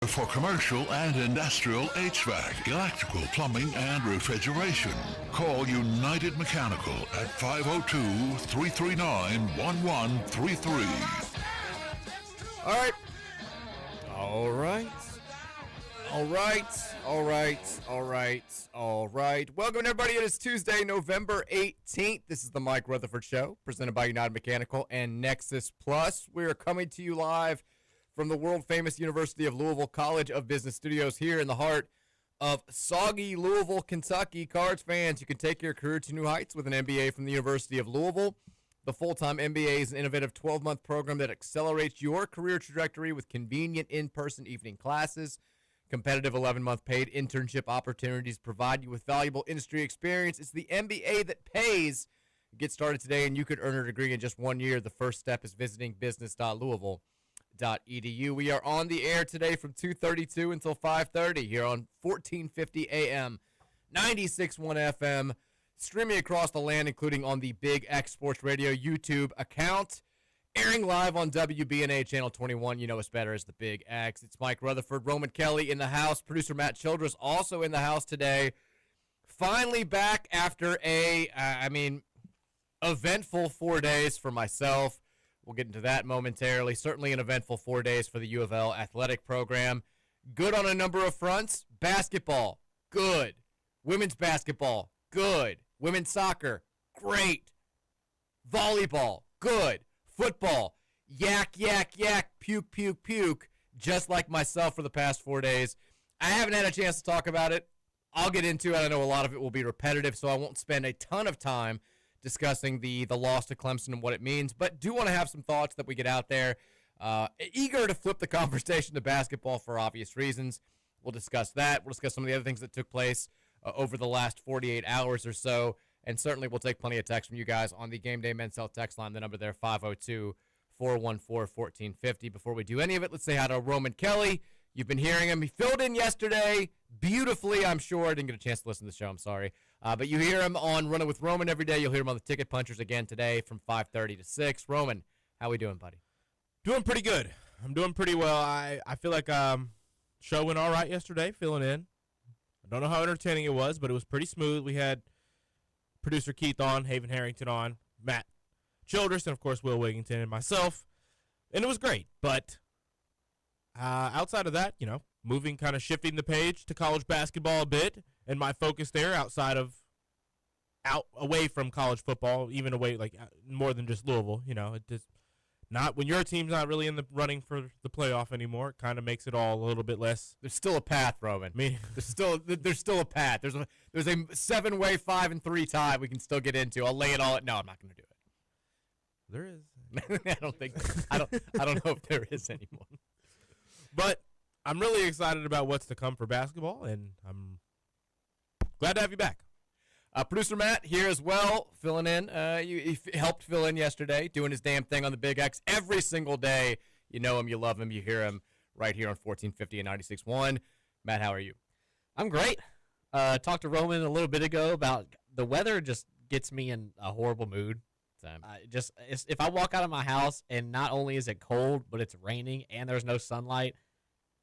For commercial and industrial HVAC, electrical, plumbing, and refrigeration. Call United Mechanical at 502-339-1133. All right. All right. All right. All right. All right. All right. Welcome, everybody. It is Tuesday, November 18th. This is the Mike Rutherford Show, presented by United Mechanical and Nexus Plus. We are coming to you live from the world-famous University of Louisville College of Business Studios here in the heart of soggy Louisville, Kentucky. Cards fans, you can take your career to new heights with an MBA from the University of Louisville. The full-time MBA is an innovative 12-month program that accelerates your career trajectory with convenient in-person evening classes. Competitive 11-month paid internship opportunities provide you with valuable industry experience. It's the MBA that pays. Get started today, and you could earn a degree in just 1 year. The first step is visiting business.louisville.edu. We are on the air today from 2:32 until 5:30 here on 1450 AM, 96.1 FM, streaming across the land, including on the Big X Sports Radio YouTube account, airing live on WBNA Channel 21. You know us better as the Big X. It's Mike Rutherford, Roman Kelly in the house, producer Matt Childress also in the house today. Finally back after eventful 4 days for myself. We'll get into that momentarily. Certainly an eventful 4 days for the U of L athletic program. Good on a number of fronts. Basketball, good. Women's basketball, good. Women's soccer, great. Volleyball, good. Football, yak, yak, yak, puke, puke, puke, just like myself for the past 4 days. I haven't had a chance to talk about it. I'll get into it. I know a lot of it will be repetitive, so I won't spend a ton of time discussing the loss to Clemson and what it means, but do want to have some thoughts that we get out there. Eager to flip the conversation to basketball for obvious reasons. We'll discuss that. We'll discuss some of the other things that took place over the last 48 hours or so, and certainly we'll take plenty of texts from you guys on the Gameday Men's Health text line, the number there, 502-414-1450. Before we do any of it, let's say hi to Roman Kelly. You've been hearing him. He filled in yesterday beautifully, I'm sure. I didn't get a chance to listen to the show. I'm sorry. But you hear him on Running with Roman every day. You'll hear him on the Ticket Punchers again today from 5:30 to 6. Roman, how we doing, buddy? Doing pretty good. I'm doing pretty well. I feel like show went all right yesterday, filling in. I don't know how entertaining it was, but it was pretty smooth. We had producer Keith on, Haven Harrington on, Matt Childress, and, of course, Will Wigington and myself. And it was great. But outside of that, shifting the page to college basketball a bit, and my focus there away from college football, even away more than just Louisville. It just not when your team's not really in the running for the playoff anymore. It kind of makes it all a little bit less. There's still a path, Roman. There's still a path. There's a 7-way 5-3 tie we can still get into. I'll lay it all. No, I'm not going to do it. There is. I don't know if there is anymore. But I'm really excited about what's to come for basketball, and I'm glad to have you back. Producer Matt here as well, filling in. He helped fill in yesterday, doing his damn thing on the Big X every single day. You know him, you love him, you hear him right here on 1450 and 96.1. Matt, how are you? I'm great. Talked to Roman a little bit ago about the weather just gets me in a horrible mood. If I walk out of my house and not only is it cold, but it's raining and there's no sunlight,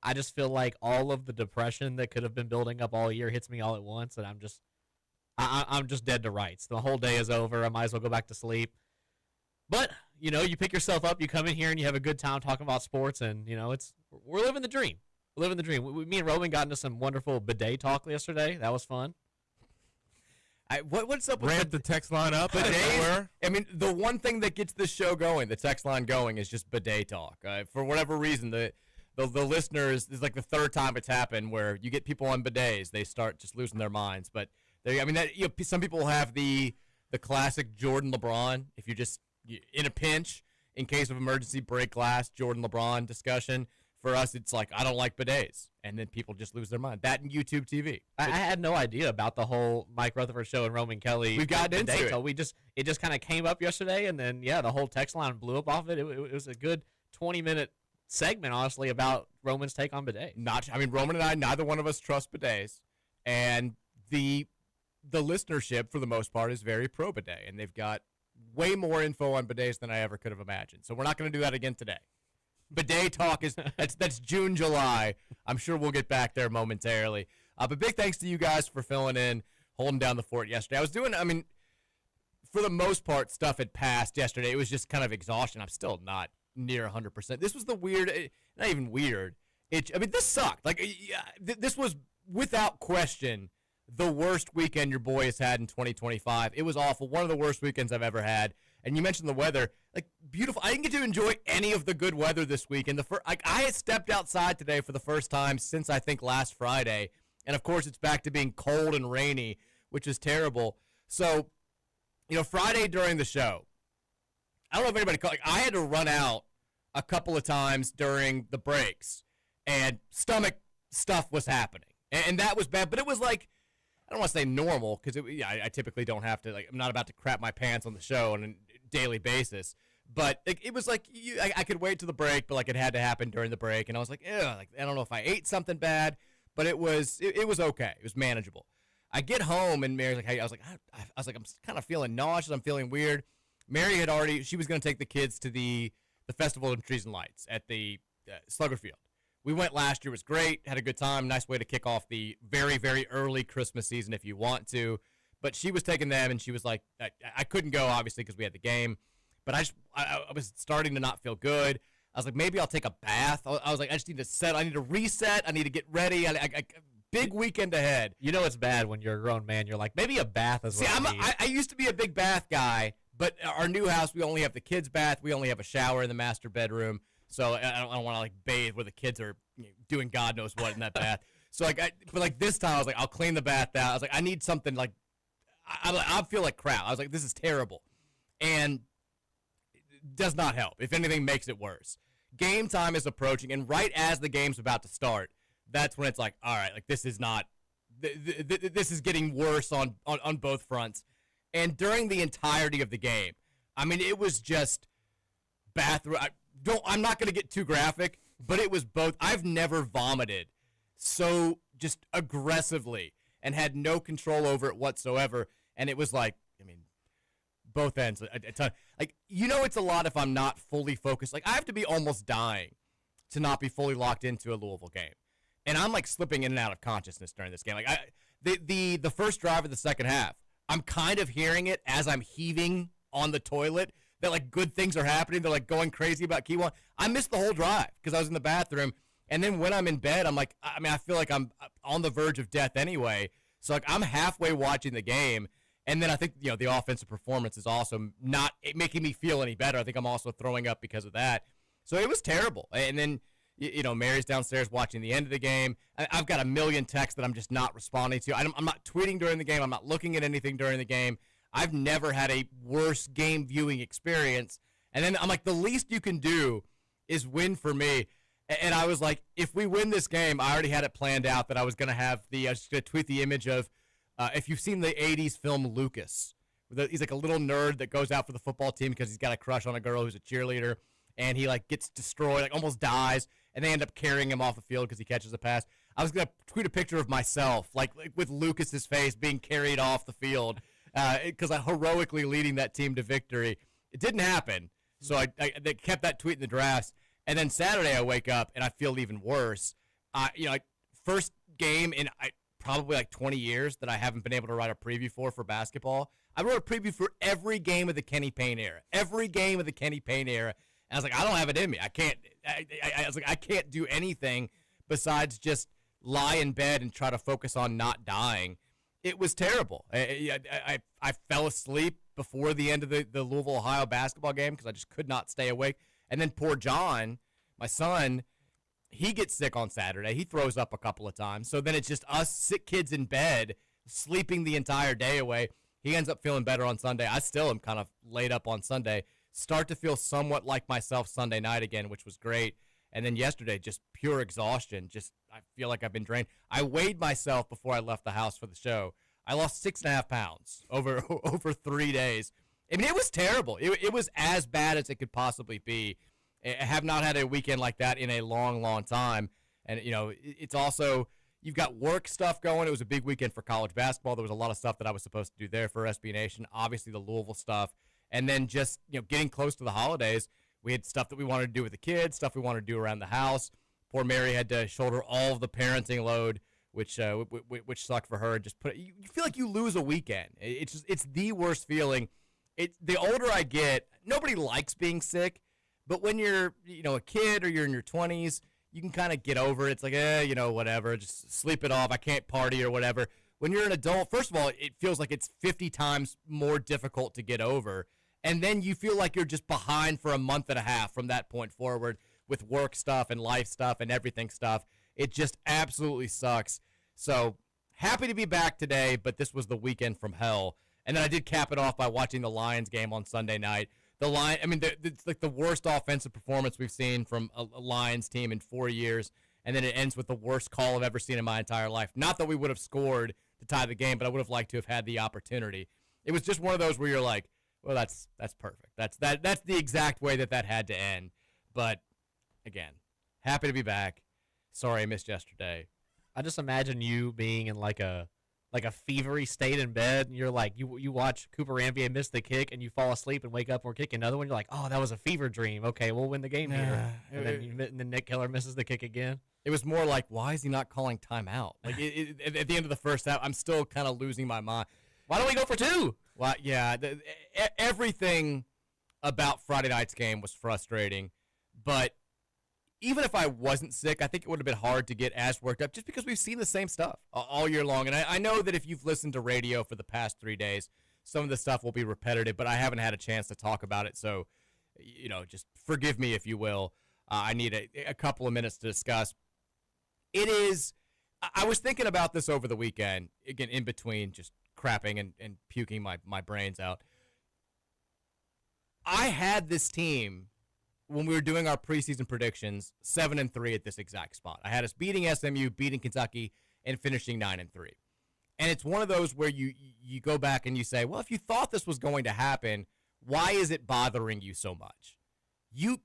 I just feel like all of the depression that could have been building up all year hits me all at once, and I'm just dead to rights. The whole day is over. I might as well go back to sleep. But you pick yourself up, you come in here, and you have a good time talking about sports, and we're living the dream. We're living the dream. Me and Roman got into some wonderful bidet talk yesterday. That was fun. What's up with the text line up? Bidets? I mean, the one thing that gets this show going, the text line going, is just bidet talk. For whatever reason, the listeners, this is like the third time it's happened where you get people on bidets, they start just losing their minds. But some people have the classic Jordan LeBron. If you're just in a pinch, in case of emergency, break glass, Jordan LeBron discussion. For us, it's like, I don't like bidets. And then people just lose their mind. That and YouTube TV. I had no idea about the whole Mike Rutherford show and Roman Kelly. We've gotten into it. It just kind of came up yesterday, and then, the whole text line blew up off it. It was a good 20-minute segment, honestly, about Roman's take on bidets. Roman and I, neither one of us trust bidets. And the listenership, for the most part, is very pro bidet. And they've got way more info on bidets than I ever could have imagined. So we're not going to do that again today. Bidet talk is that's June, July. I'm sure we'll get back there momentarily. But big thanks to you guys for filling in, holding down the fort yesterday. For the most part, stuff had passed yesterday. It was just kind of exhaustion. I'm still not near 100%. This was the weird, not even weird. This sucked. This was without question the worst weekend your boy has had in 2025. It was awful. One of the worst weekends I've ever had. And you mentioned the weather, beautiful. I didn't get to enjoy any of the good weather this week. And I had stepped outside today for the first time since I think last Friday. And of course, it's back to being cold and rainy, which is terrible. So, Friday during the show, I don't know if anybody caught. I had to run out a couple of times during the breaks, and stomach stuff was happening, and that was bad. But it was I don't want to say normal because I typically don't have to. I'm not about to crap my pants on the show on a daily basis. But it was I could wait to the break, but it had to happen during the break, and I was I don't know if I ate something bad, but it was okay. It was manageable. I get home and Mary's hey, I'm kind of feeling nauseous. I'm feeling weird. Mary she was going to take the kids to the Festival of Trees and Lights at the Slugger Field. We went last year. It was great. Had a good time. Nice way to kick off the very, very early Christmas season if you want to. But she was taking them, and she was like, I couldn't go, obviously, because we had the game. But I was starting to not feel good. I was like, maybe I'll take a bath. I was like, I just need to I need to reset. I need to get ready. Big weekend ahead. It's bad when you're a grown man. You're like, maybe a bath is what I need. I used to be a big bath guy, but our new house, we only have the kids' bath. We only have a shower in the master bedroom. So I don't want to bathe where the kids are doing God knows what in that bath. So this time I was like, I'll clean the bath out. I was like, I need something I feel like crap. I was like, this is terrible. And it does not help. If anything, makes it worse. Game time is approaching, and right as the game's about to start, that's when it's all right, this is not, this is getting worse on both fronts. And during the entirety of the game, it was just bathroom. I'm not going to get too graphic, but it was both. I've never vomited so just aggressively and had no control over it whatsoever. And it was both ends a ton. It's a lot if I'm not fully focused. I have to be almost dying to not be fully locked into a Louisville game. And I'm slipping in and out of consciousness during this game. The first drive of the second half, I'm kind of hearing it as I'm heaving on the toilet that good things are happening. They're going crazy about Kiwan. I missed the whole drive because I was in the bathroom. And then when I'm in bed, I'm I feel like I'm on the verge of death anyway. So I'm halfway watching the game. And then I think, the offensive performance is also not making me feel any better. I think I'm also throwing up because of that. So it was terrible. And then, Mary's downstairs watching the end of the game. I've got a million texts that I'm just not responding to. I'm not tweeting during the game. I'm not looking at anything during the game. I've never had a worse game viewing experience. And then I'm the least you can do is win for me. And I was like, if we win this game, I already had it planned out that I was going to have I was just going to tweet the image of, if you've seen the 80s film Lucas, he's a little nerd that goes out for the football team because he's got a crush on a girl who's a cheerleader. And he gets destroyed, almost dies, and they end up carrying him off the field because he catches a pass. I was going to tweet a picture of myself, with Lucas's face being carried off the field because I heroically leading that team to victory. It didn't happen, so they kept that tweet in the drafts. And then Saturday I wake up and I feel even worse. First game in probably 20 years that I haven't been able to write a preview for basketball. I wrote a preview for every game of the Kenny Payne era. Every game of the Kenny Payne era. And I was I don't have it in me. I can't. I was I can't do anything besides just lie in bed and try to focus on not dying. It was terrible. I fell asleep before the end of the Louisville, Ohio basketball game because I just could not stay awake. And then poor John, my son, he gets sick on Saturday. He throws up a couple of times. So then it's just us sick kids in bed, sleeping the entire day away. He ends up feeling better on Sunday. I still am kind of laid up on Sunday. Start to feel somewhat like myself Sunday night again, which was great. And then yesterday, just pure exhaustion. I feel like I've been drained. I weighed myself before I left the house for the show. I lost 6.5 pounds over 3 days. It was terrible. It was as bad as it could possibly be. I have not had a weekend like that in a long, long time. And, it's also, you've got work stuff going. It was a big weekend for college basketball. There was a lot of stuff that I was supposed to do there for SB Nation. Obviously, the Louisville stuff. And then just, getting close to the holidays. We had stuff that we wanted to do with the kids, stuff we wanted to do around the house. Poor Mary had to shoulder all of the parenting load, which sucked for her. You feel like you lose a weekend. It's the worst feeling. The older I get, nobody likes being sick, but when you're a kid or you're in your 20s, you can kind of get over it. It's like, whatever, just sleep it off. I can't party or whatever. When you're an adult, first of all, it feels like it's 50 times more difficult to get over. And then you feel like you're just behind for a month and a half from that point forward with work stuff and life stuff and everything stuff. It just absolutely sucks. So happy to be back today, but this was the weekend from hell. And then I did cap it off by watching the Lions game on Sunday night. It's like the worst offensive performance we've seen from a Lions team in 4 years. And then it ends with the worst call I've ever seen in my entire life. Not that we would have scored to tie the game, but I would have liked to have had the opportunity. It was just one of those where you're like, well, that's perfect. That's the exact way that had to end. But again, happy to be back. Sorry I missed yesterday. I just imagine you being in like a fevery state in bed, and you're like, you watch Cooper Rambier miss the kick, and you fall asleep and wake up or kick another one. You're like, oh, that was a fever dream. Okay, we'll win the game here. And then Nick Keller misses the kick again. It was more like, why is he not calling timeout? Like at the end of the first half, I'm still kind of losing my mind. Why don't we go for two? Well, yeah, everything about Friday night's game was frustrating, but even if I wasn't sick, I think it would have been hard to get as worked up just because we've seen the same stuff all year long. And I know that if you've listened to radio for the past 3 days, some of the stuff will be repetitive, but I haven't had a chance to talk about it. So, just forgive me if you will. I need a couple of minutes to discuss. I was thinking about this over the weekend, again, in between just crapping and puking my brains out. I had this team when we were doing our preseason predictions 7-3 at this exact spot. I had us beating SMU, beating Kentucky, and finishing 9-3. And it's one of those where you go back and you say, well, if you thought this was going to happen, why is it bothering you so much? You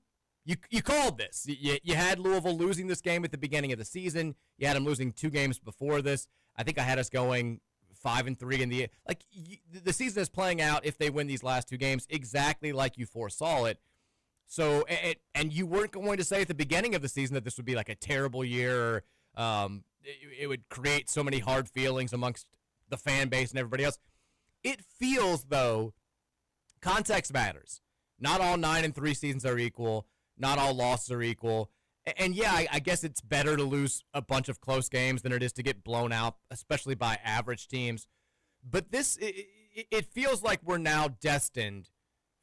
called this. You had Louisville losing this game at the beginning of the season. You had them losing 2 games before this. I think I had us going 5-3 in the season is playing out if they win these last 2 games exactly like you foresaw it. So, and you weren't going to say at the beginning of the season that this would be like a terrible year, or it would create so many hard feelings amongst the fan base and everybody else. It feels, though, context matters. Not all 9-3 seasons are equal. Not all losses are equal. And yeah, I guess it's better to lose a bunch of close games than it is to get blown out, especially by average teams. But it feels like we're now destined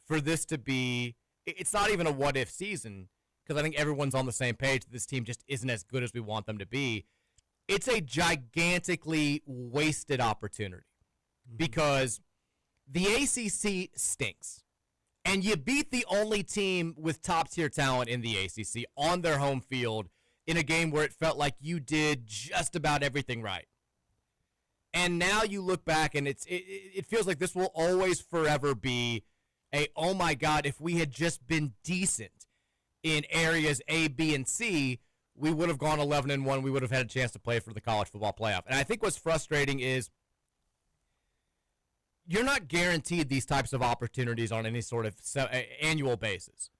for this to be. It's not even a what-if season, because I think everyone's on the same page that this team just isn't as good as we want them to be. It's a gigantically wasted opportunity because the ACC stinks. And you beat the only team with top-tier talent in the ACC on their home field in a game where it felt like you did just about everything right. And now you look back, and it feels like this will always forever be oh my God, if we had just been decent in areas A, B, and C, we would have gone 11-1. We would have had a chance to play for the college football playoff. And I think what's frustrating is you're not guaranteed these types of opportunities on any sort of annual basis.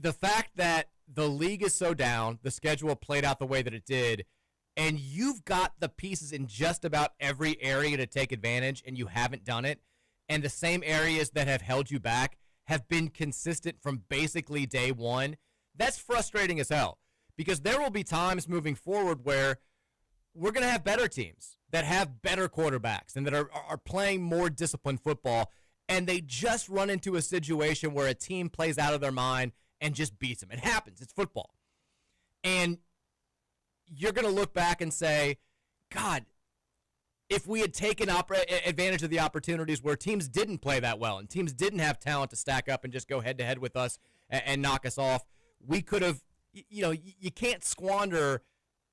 The fact that the league is so down, the schedule played out the way that it did, and you've got the pieces in just about every area to take advantage, and you haven't done it, and the same areas that have held you back have been consistent from basically day one, that's frustrating as hell. Because there will be times moving forward where we're going to have better teams that have better quarterbacks and that are playing more disciplined football, and they just run into a situation where a team plays out of their mind and just beats them. It happens. It's football. And you're going to look back and say, God, if we had taken advantage of the opportunities where teams didn't play that well and teams didn't have talent to stack up and just go head-to-head with us and knock us off, we could have, you can't squander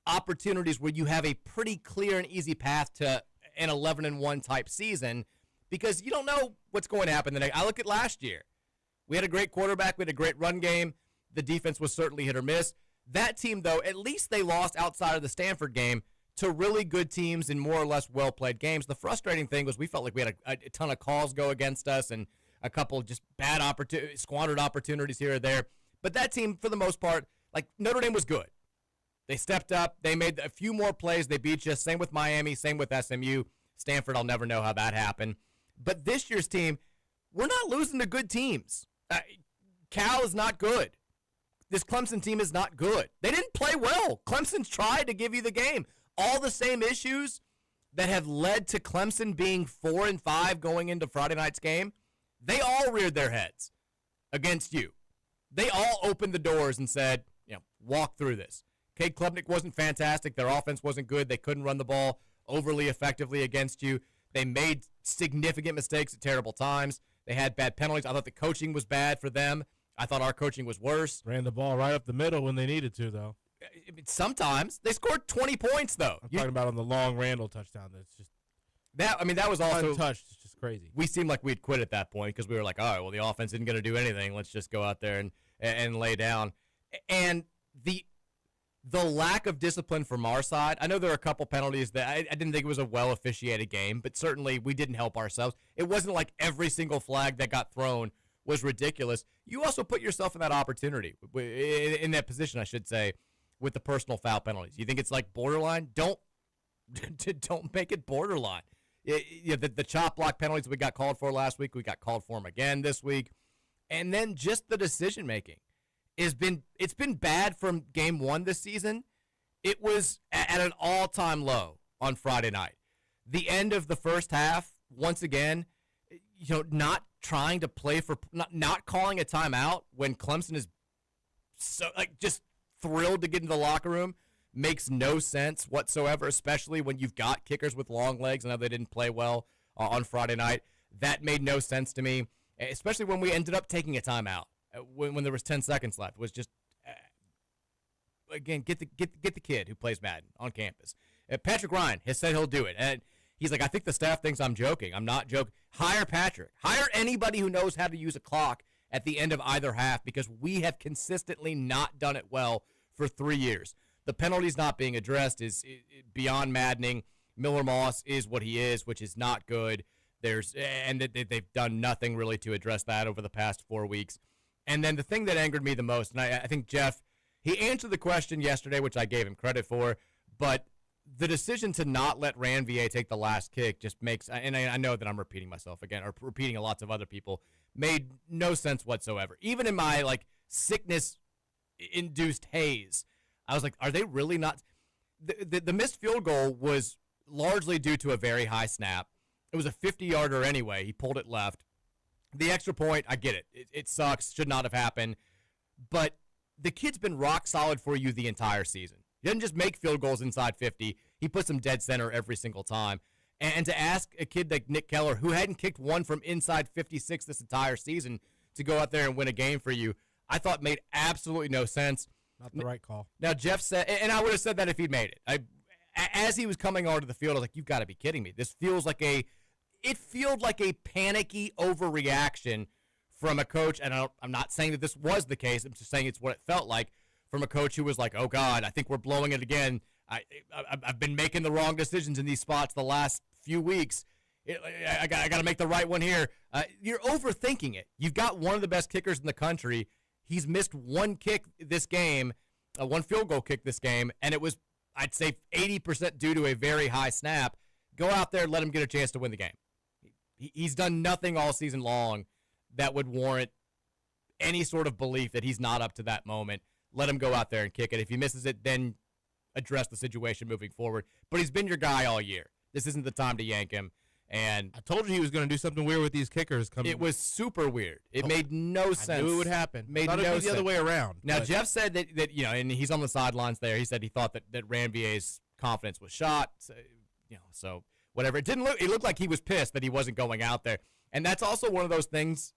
opportunities where you have a pretty clear and easy path to an 11-1 type season because you don't know what's going to happen the next. I look at last year. We had a great quarterback. We had a great run game. The defense was certainly hit or miss. That team, though, at least they lost outside of the Stanford game to really good teams in more or less well-played games. The frustrating thing was we felt like we had a ton of calls go against us, and a couple just bad squandered opportunities here or there. But that team, for the most part, like Notre Dame was good. They stepped up. They made a few more plays. They beat you. Same with Miami. Same with SMU. Stanford, I'll never know how that happened. But this year's team, we're not losing to good teams. Cal is not good. This Clemson team is not good. They didn't play well. Clemson's tried to give you the game. All the same issues that have led to Clemson being 4-5 going into Friday night's game, they all reared their heads against you. They all opened the doors and said, walk through this. Cade Klubnik wasn't fantastic. Their offense wasn't good. They couldn't run the ball overly effectively against you. They made significant mistakes at terrible times. They had bad penalties. I thought the coaching was bad for them. I thought our coaching was worse. Ran the ball right up the middle when they needed to, though. Sometimes. They scored 20 points, though. I'm talking about on the long Randall touchdown. That's just that was also untouched. It's just crazy. We seemed like we'd quit at that point because we were like, all right, well, the offense isn't going to do anything. Let's just go out there and lay down. And the lack of discipline from our side, I know there are a couple penalties that I didn't think it was a well-officiated game, but certainly we didn't help ourselves. It wasn't like every single flag that got thrown was ridiculous. You also put yourself in that opportunity, in that position, I should say, with the personal foul penalties. You think it's like borderline? Don't make it borderline. The chop block penalties we got called for last week, we got called for them again this week. And then just the decision-making. It's been bad from game one this season. It was at an all-time low on Friday night. The end of the first half, once again, not trying to play for not calling a timeout when Clemson is so just thrilled to get into the locker room makes no sense whatsoever, especially when you've got kickers with long legs. I know they didn't play well on Friday night. That made no sense to me, especially when we ended up taking a timeout. When there was 10 seconds left, it was just again get the kid who plays Madden on campus. Patrick Ryan has said he'll do it, and he's like, I think the staff thinks I'm joking. I'm not joking. Hire Patrick. Hire anybody who knows how to use a clock at the end of either half because we have consistently not done it well for 3 years. The penalties not being addressed is beyond maddening. Miller Moss is what he is, which is not good. They've done nothing really to address that over the past 4 weeks. And then the thing that angered me the most, and I think Jeff, he answered the question yesterday, which I gave him credit for, but the decision to not let Ranvier take the last kick just makes, and I know that I'm repeating myself again, or repeating lots of other people, made no sense whatsoever. Even in my, sickness-induced haze, I was like, are they really not? The missed field goal was largely due to a very high snap. It was a 50-yarder anyway. He pulled it left. The extra point, I get it. It sucks. Should not have happened. But the kid's been rock solid for you the entire season. He doesn't just make field goals inside 50. He puts them dead center every single time. And to ask a kid like Nick Keller, who hadn't kicked one from inside 56 this entire season, to go out there and win a game for you, I thought made absolutely no sense. Not the right call. Now, Jeff said, and I would have said that if he'd made it. As he was coming onto the field, I was like, you've got to be kidding me. This feels like it feels like a panicky overreaction from a coach, and I'm not saying that this was the case. I'm just saying it's what it felt like from a coach who was like, oh, God, I think we're blowing it again. I've been making the wrong decisions in these spots the last few weeks. I got to make the right one here. You're overthinking it. You've got one of the best kickers in the country. He's missed one kick this game, one field goal kick this game, and it was, I'd say, 80% due to a very high snap. Go out there and let him get a chance to win the game. He's done nothing all season long that would warrant any sort of belief that he's not up to that moment. Let him go out there and kick it. If he misses it, then address the situation moving forward. But he's been your guy all year. This isn't the time to yank him. And I told you he was going to do something weird with these kickers coming. It was super weird. It made no sense. I knew it would happen. Made no sense. The other way around. Now, Jeff said that and he's on the sidelines there. He said he thought that Ranvier's confidence was shot. So whatever. It looked like he was pissed that he wasn't going out there. And that's also one of those things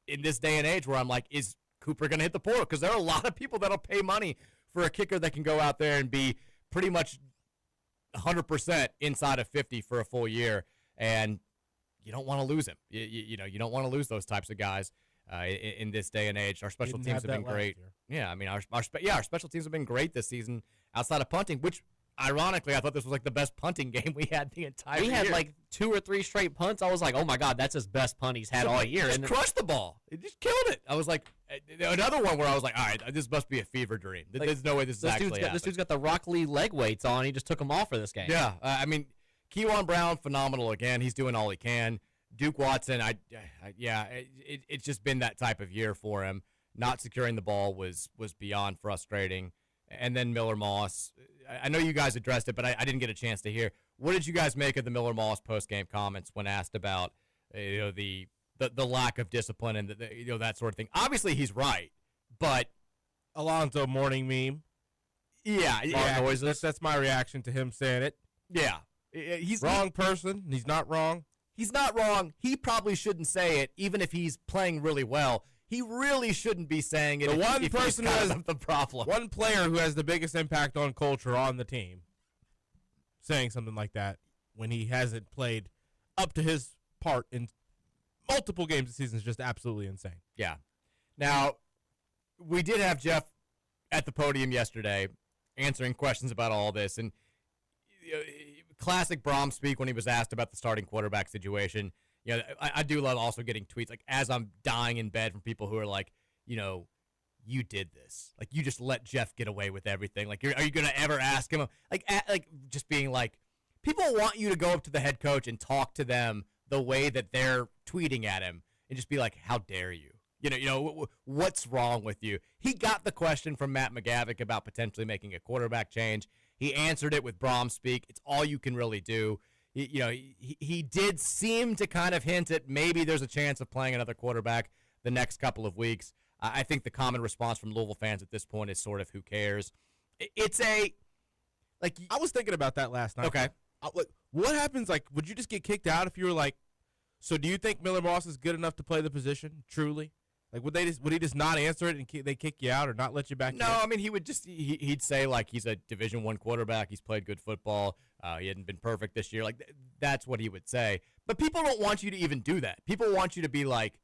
in this day and age where I'm like, is Cooper going to hit the portal? Because there are a lot of people that'll pay money for a kicker that can go out there and be pretty much 100% inside of 50 for a full year. And you don't want to lose him. You don't want to lose those types of guys in this day and age. Our special teams have been great. Yeah, I mean, our special teams have been great this season outside of punting, which ironically, I thought this was like the best punting game we had the entire year. We had like 2 or 3 straight punts. I was like, oh my God, that's his best punt he's had all year. Just crushed the ball. It just killed it. I was like, another one where I was like, all right, this must be a fever dream. There's no way this is actually happening. This dude's got the Rock Lee leg weights on. He just took them off for this game. Yeah, I mean, Kewan Brown, phenomenal again. He's doing all he can. Duke Watson, it's just been that type of year for him. Not securing the ball was beyond frustrating. And then Miller Moss. I know you guys addressed it, but I didn't get a chance to hear. What did you guys make of the Miller Moss post-game comments when asked about the lack of discipline and that sort of thing? Obviously, he's right, but Alonzo morning meme. Yeah, noises. That's my reaction to him saying it. Yeah, he's wrong person. He's not wrong. He's not wrong. He probably shouldn't say it, even if he's playing really well. He really shouldn't be saying it. The one person who has the problem. One player who has the biggest impact on culture on the team saying something like that when he hasn't played up to his part in multiple games this season is just absolutely insane. Yeah. Now, we did have Jeff at the podium yesterday answering questions about all this, and classic Brom speak when he was asked about the starting quarterback situation. I do love also getting tweets like as I'm dying in bed from people who are like, you did this. Like, you just let Jeff get away with everything. Like, are you going to ever ask him? Like just being like, people want you to go up to the head coach and talk to them the way that they're tweeting at him and just be like, how dare you? What's wrong with you? He got the question from Matt McGavick about potentially making a quarterback change. He answered it with Brom speak. It's all you can really do. He did seem to kind of hint at maybe there's a chance of playing another quarterback the next couple of weeks. I think the common response from Louisville fans at this point is sort of who cares. I was thinking about that last night. Okay. What happens? Like, would you just get kicked out if you were like, so do you think Miller Moss is good enough to play the position, truly? Like, would he just not answer it and they kick you out or not let you back in? No, I mean, he would just he'd say, like, he's a Division I quarterback. He's played good football. He hadn't been perfect this year. Like, that's what he would say. But people don't want you to even do that. People want you to be like,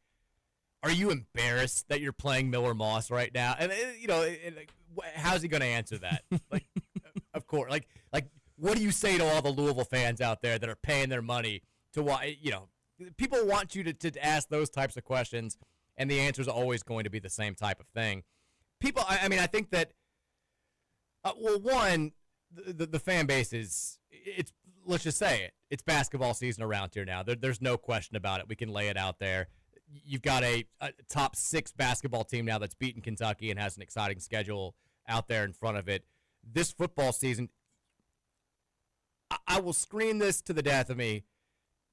are you embarrassed that you're playing Miller Moss right now? And, how's he going to answer that? Like, of course. Like, what do you say to all the Louisville fans out there that are paying their money to watch? People want you to ask those types of questions, and the answer is always going to be the same type of thing. People, I think that, the fan base let's just say it. It's basketball season around here now. There's no question about it. We can lay it out there. You've got a top 6 basketball team now that's beaten Kentucky and has an exciting schedule out there in front of it. This football season, I will scream this to the death of me.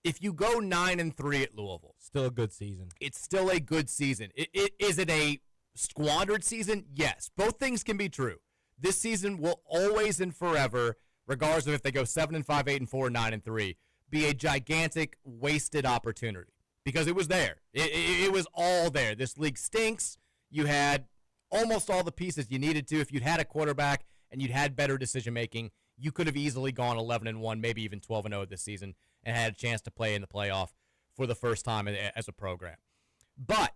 If you go 9-3 at Louisville, still a good season. It's still a good season. Is it a squandered season? Yes. Both things can be true. This season will always and forever, regardless of if they go 7-5, 8-4, 9-3, be a gigantic wasted opportunity because it was there. It was all there. This league stinks. You had almost all the pieces you needed to. If you'd had a quarterback and you'd had better decision making, you could have easily gone 11-1, maybe even 12-0 this season, and had a chance to play in the playoff for the first time as a program. But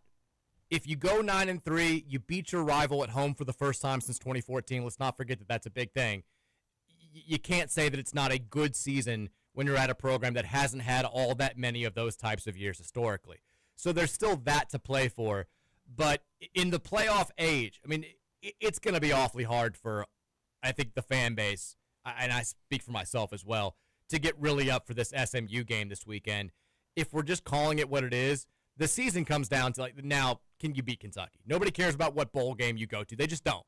if you go 9-3, you beat your rival at home for the first time since 2014. Let's not forget that that's a big thing. You can't say that it's not a good season when you're at a program that hasn't had all that many of those types of years historically. So there's still that to play for. But in the playoff age, I mean, it's going to be awfully hard for, I think, the fan base, and I speak for myself as well, to get really up for this SMU game this weekend. If we're just calling it what it is, the season comes down to, like, now, can you beat Kentucky? Nobody cares about what bowl game you go to. They just don't.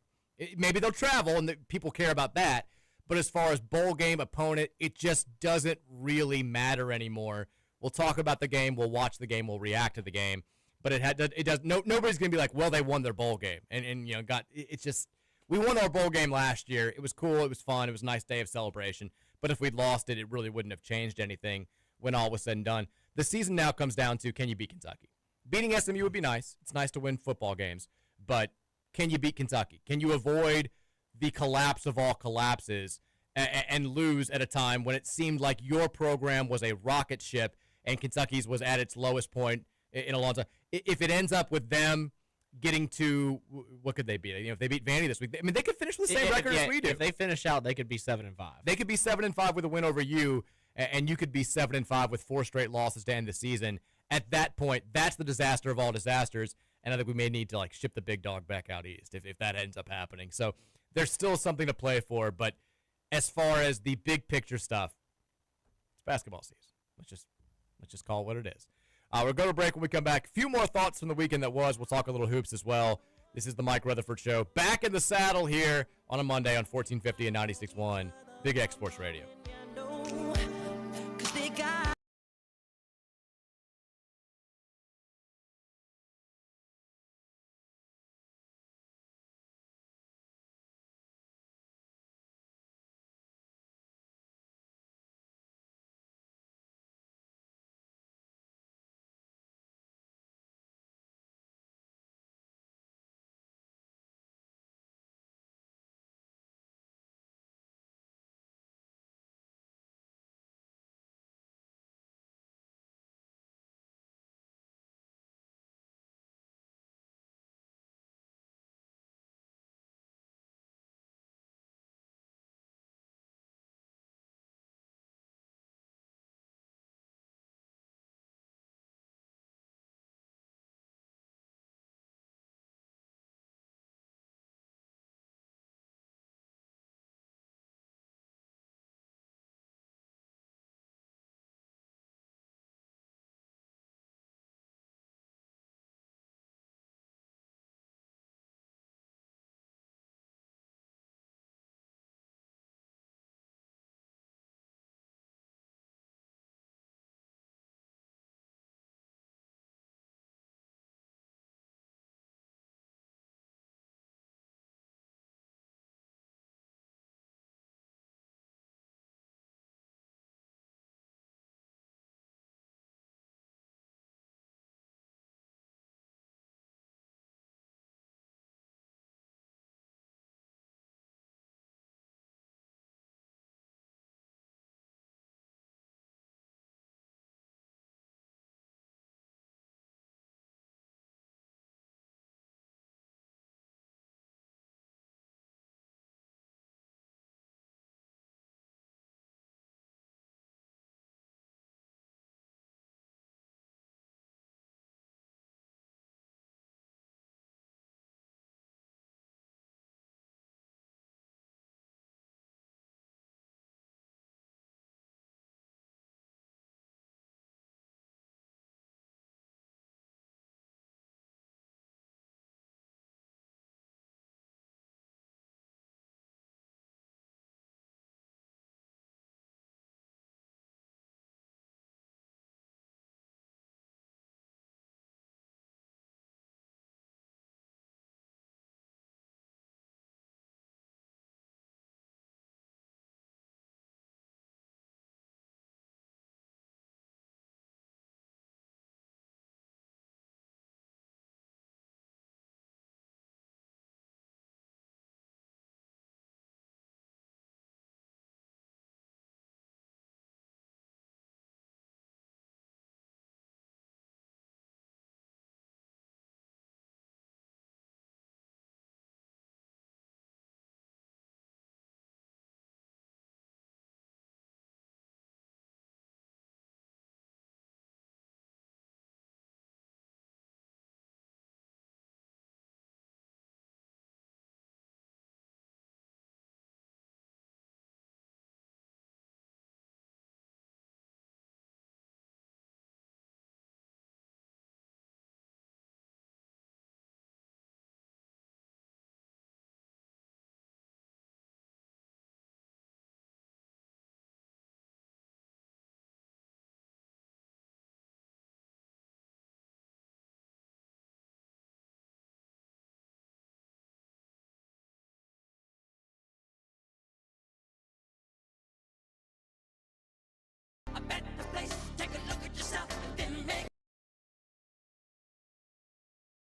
Maybe they'll travel, and people care about that. But as far as bowl game opponent, it just doesn't really matter anymore. We'll talk about the game. We'll watch the game. We'll react to the game. But nobody's going to be like, well, they won their bowl game. It's just, we won our bowl game last year. It was cool. It was fun. It was a nice day of celebration. But if we'd lost it, it really wouldn't have changed anything when all was said and done. The season now comes down to, can you beat Kentucky? Beating SMU would be nice. It's nice to win football games. But can you beat Kentucky? Can you avoid the collapse of all collapses and lose at a time when it seemed like your program was a rocket ship and Kentucky's was at its lowest point in a long time? If it ends up with them getting to what could they beat? If they beat Vandy this week, they could finish with the same record as we do. If they finish out, they could be 7-5. They could be 7-5 with a win over you, and you could be 7-5 with 4 straight losses to end the season. At that point, that's the disaster of all disasters, and I think we may need to ship the big dog back out east if that ends up happening. So there's still something to play for, but as far as the big picture stuff, it's basketball season. Let's just call it what it is. We'll go to break. When we come back, a few more thoughts from the weekend that was. We'll talk a little hoops as well. This is the Mike Rutherford Show. Back in the saddle here on a Monday on 1450 and 96.1 Big X Sports Radio.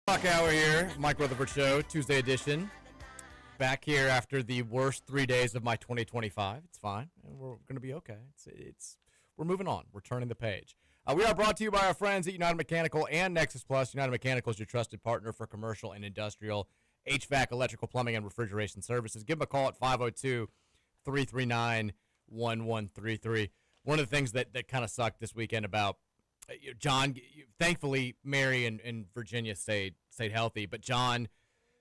Clock hour here, Mike Rutherford Show, Tuesday edition. Back here after the worst 3 days of my 2025. It's fine. We're going to be okay. We're moving on. We're turning the page. We are brought to you by our friends at United Mechanical and Nexus Plus. United Mechanical is your trusted partner for commercial and industrial HVAC, electrical, plumbing, and refrigeration services. Give them a call at 502-339-1133. One of the things that kind of sucked this weekend about John, thankfully, Mary and Virginia stayed healthy, but John,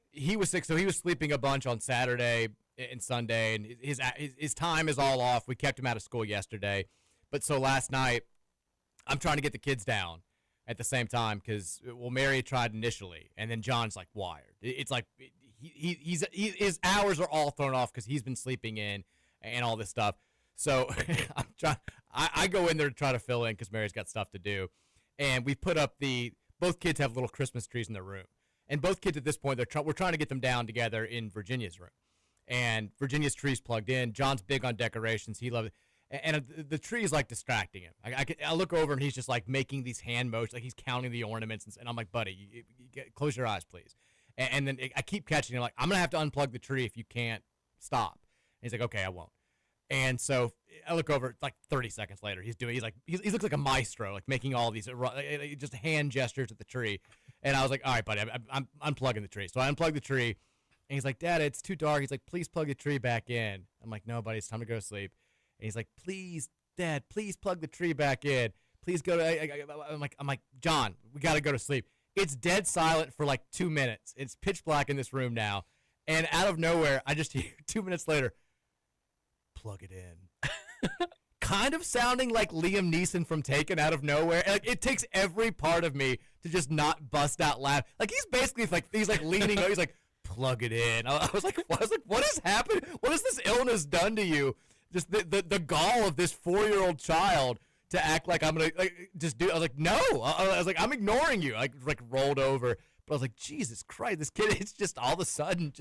he was sick, so he was sleeping a bunch on Saturday and Sunday, and his time is all off. We kept him out of school yesterday, but so last night, I'm trying to get the kids down at the same time because, well, Mary tried initially, and then John's like wired. It's like his hours are all thrown off because he's been sleeping in and all this stuff. So I go in there to try to fill in because Mary's got stuff to do. And we put up both kids have little Christmas trees in their room. And both kids at this point, we're trying to get them down together in Virginia's room. And Virginia's tree's plugged in. John's big on decorations. He loves it. And the tree is like distracting him. I look over and he's just like making these hand motions, like he's counting the ornaments. And I'm like, buddy, close your eyes, please. And then I keep catching him like, I'm going to have to unplug the tree if you can't stop. And he's like, okay, I won't. And so I look over, like 30 seconds later, he looks like a maestro, like making all these just hand gestures at the tree. And I was like, all right, buddy, I'm unplugging the tree. So I unplugged the tree, and he's like, Dad, it's too dark. He's like, please plug the tree back in. I'm like, no, buddy, it's time to go to sleep. And he's like, please, Dad, please plug the tree back in. Please go to. I'm like, John, we got to go to sleep. It's dead silent for like 2 minutes. It's pitch black in this room now, and out of nowhere, I just hear 2 minutes later. Plug it in. Kind of sounding like Liam Neeson from Taken out of nowhere. Like it takes every part of me to just not bust out laughing. Like he's basically he's leaning over, he's like, plug it in. I was like, what has happened? What has this illness done to you? Just the gall of this 4-year-old child to act like I'm gonna just do. I was like, no. I was like, I'm ignoring you. I like rolled over. But I was like, Jesus Christ, this kid, it's just all of a sudden,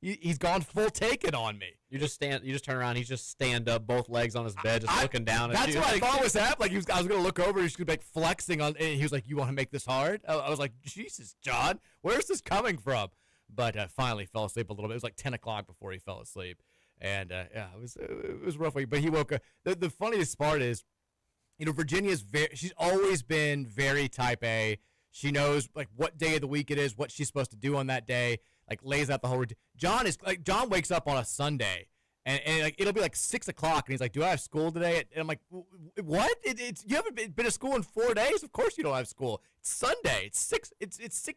he's gone full Taken on me. You just turn around, he's just stand up, both legs on his bed, just looking down at you. That's what I thought was happening. Like I was going to look over, he's going to be like flexing on, and he was like, you want to make this hard? I was like, Jesus, John, where's this coming from? But finally fell asleep a little bit. It was like 10 o'clock before he fell asleep. And yeah, it was a rough week. But he woke up. The funniest part is, Virginia's she's always been very type A. She knows like what day of the week it is, what she's supposed to do on that day. Like lays out the whole routine. John wakes up on a Sunday, and like it'll be like 6 o'clock, and he's like, "Do I have school today?" And I'm like, "What? You haven't been to school in 4 days? Of course you don't have school. It's Sunday. It's 6.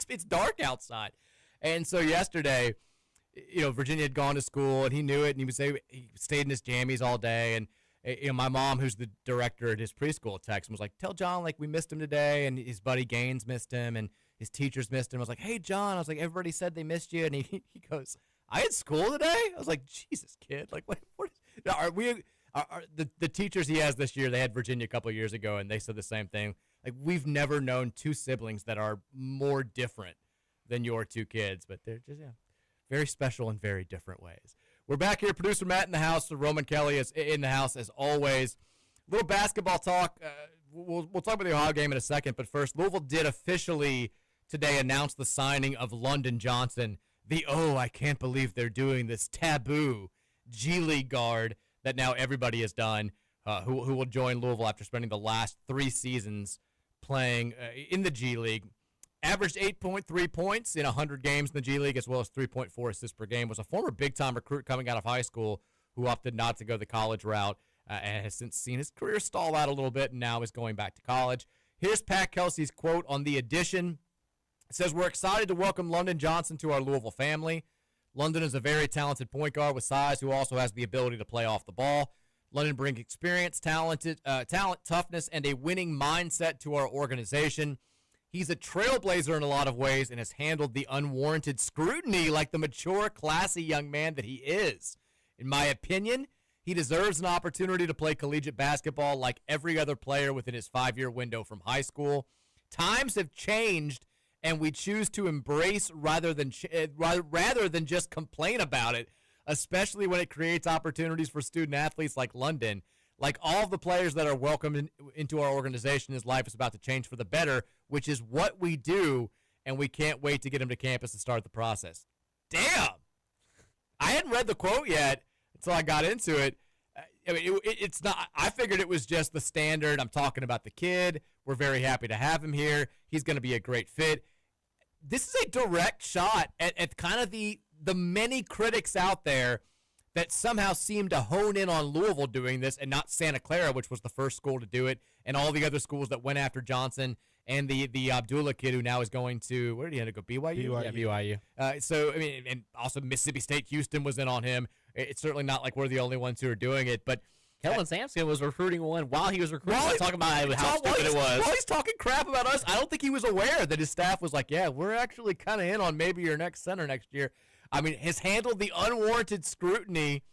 It's dark outside." And so yesterday, Virginia had gone to school, and he knew it, and he stayed in his jammies all day, and. My mom, who's the director at his preschool, texted him, was like, tell John, like, we missed him today, and his buddy Gaines missed him, and his teachers missed him. I was like, hey, John. I was like, everybody said they missed you. And he goes, I had school today? I was like, Jesus, kid. Like, what are we the teachers he has this year, they had Virginia a couple of years ago, and they said the same thing. Like, we've never known two siblings that are more different than your two kids, but they're just, very special in very different ways. We're back here. Producer Matt in the house. Roman Kelly is in the house as always. A little basketball talk. We'll talk about the Ohio game in a second, but first, Louisville did officially today announce the signing of London Johnson, I can't believe they're doing this taboo G League guard that now everybody has done, who will join Louisville after spending the last 3 seasons playing in the G League. Averaged 8.3 points in 100 games in the G League, as well as 3.4 assists per game. Was a former big-time recruit coming out of high school who opted not to go the college route and has since seen his career stall out a little bit and now is going back to college. Here's Pat Kelsey's quote on the addition. It says, we're excited to welcome London Johnson to our Louisville family. London is a very talented point guard with size who also has the ability to play off the ball. London brings experience, talent, toughness, and a winning mindset to our organization. He's a trailblazer in a lot of ways and has handled the unwarranted scrutiny like the mature, classy young man that he is. In my opinion, he deserves an opportunity to play collegiate basketball like every other player within his 5-year window from high school. Times have changed, and we choose to embrace rather than just complain about it, especially when it creates opportunities for student-athletes like London. Like all of the players that are welcomed into our organization, his life is about to change for the better, which is what we do, and we can't wait to get him to campus to start the process. Damn! I hadn't read the quote yet until I got into it. I mean, it's not. I figured it was just the standard. I'm talking about the kid. We're very happy to have him here. He's going to be a great fit. This is a direct shot at kind of the many critics out there that somehow seem to hone in on Louisville doing this and not Santa Clara, which was the first school to do it, and all the other schools that went after Johnson and the Abdullah kid who now is going to, where did he end up go? BYU? Yeah, BYU. So, I mean, and also Mississippi State, Houston was in on him. It's certainly not like we're the only ones who are doing it, but Kellen Sampson was recruiting one while he was recruiting. Talking about how stupid it was. While he's talking crap about us, I don't think he was aware that his staff was like, yeah, we're actually kind of in on maybe your next center next year. I mean, has handled the unwarranted scrutiny.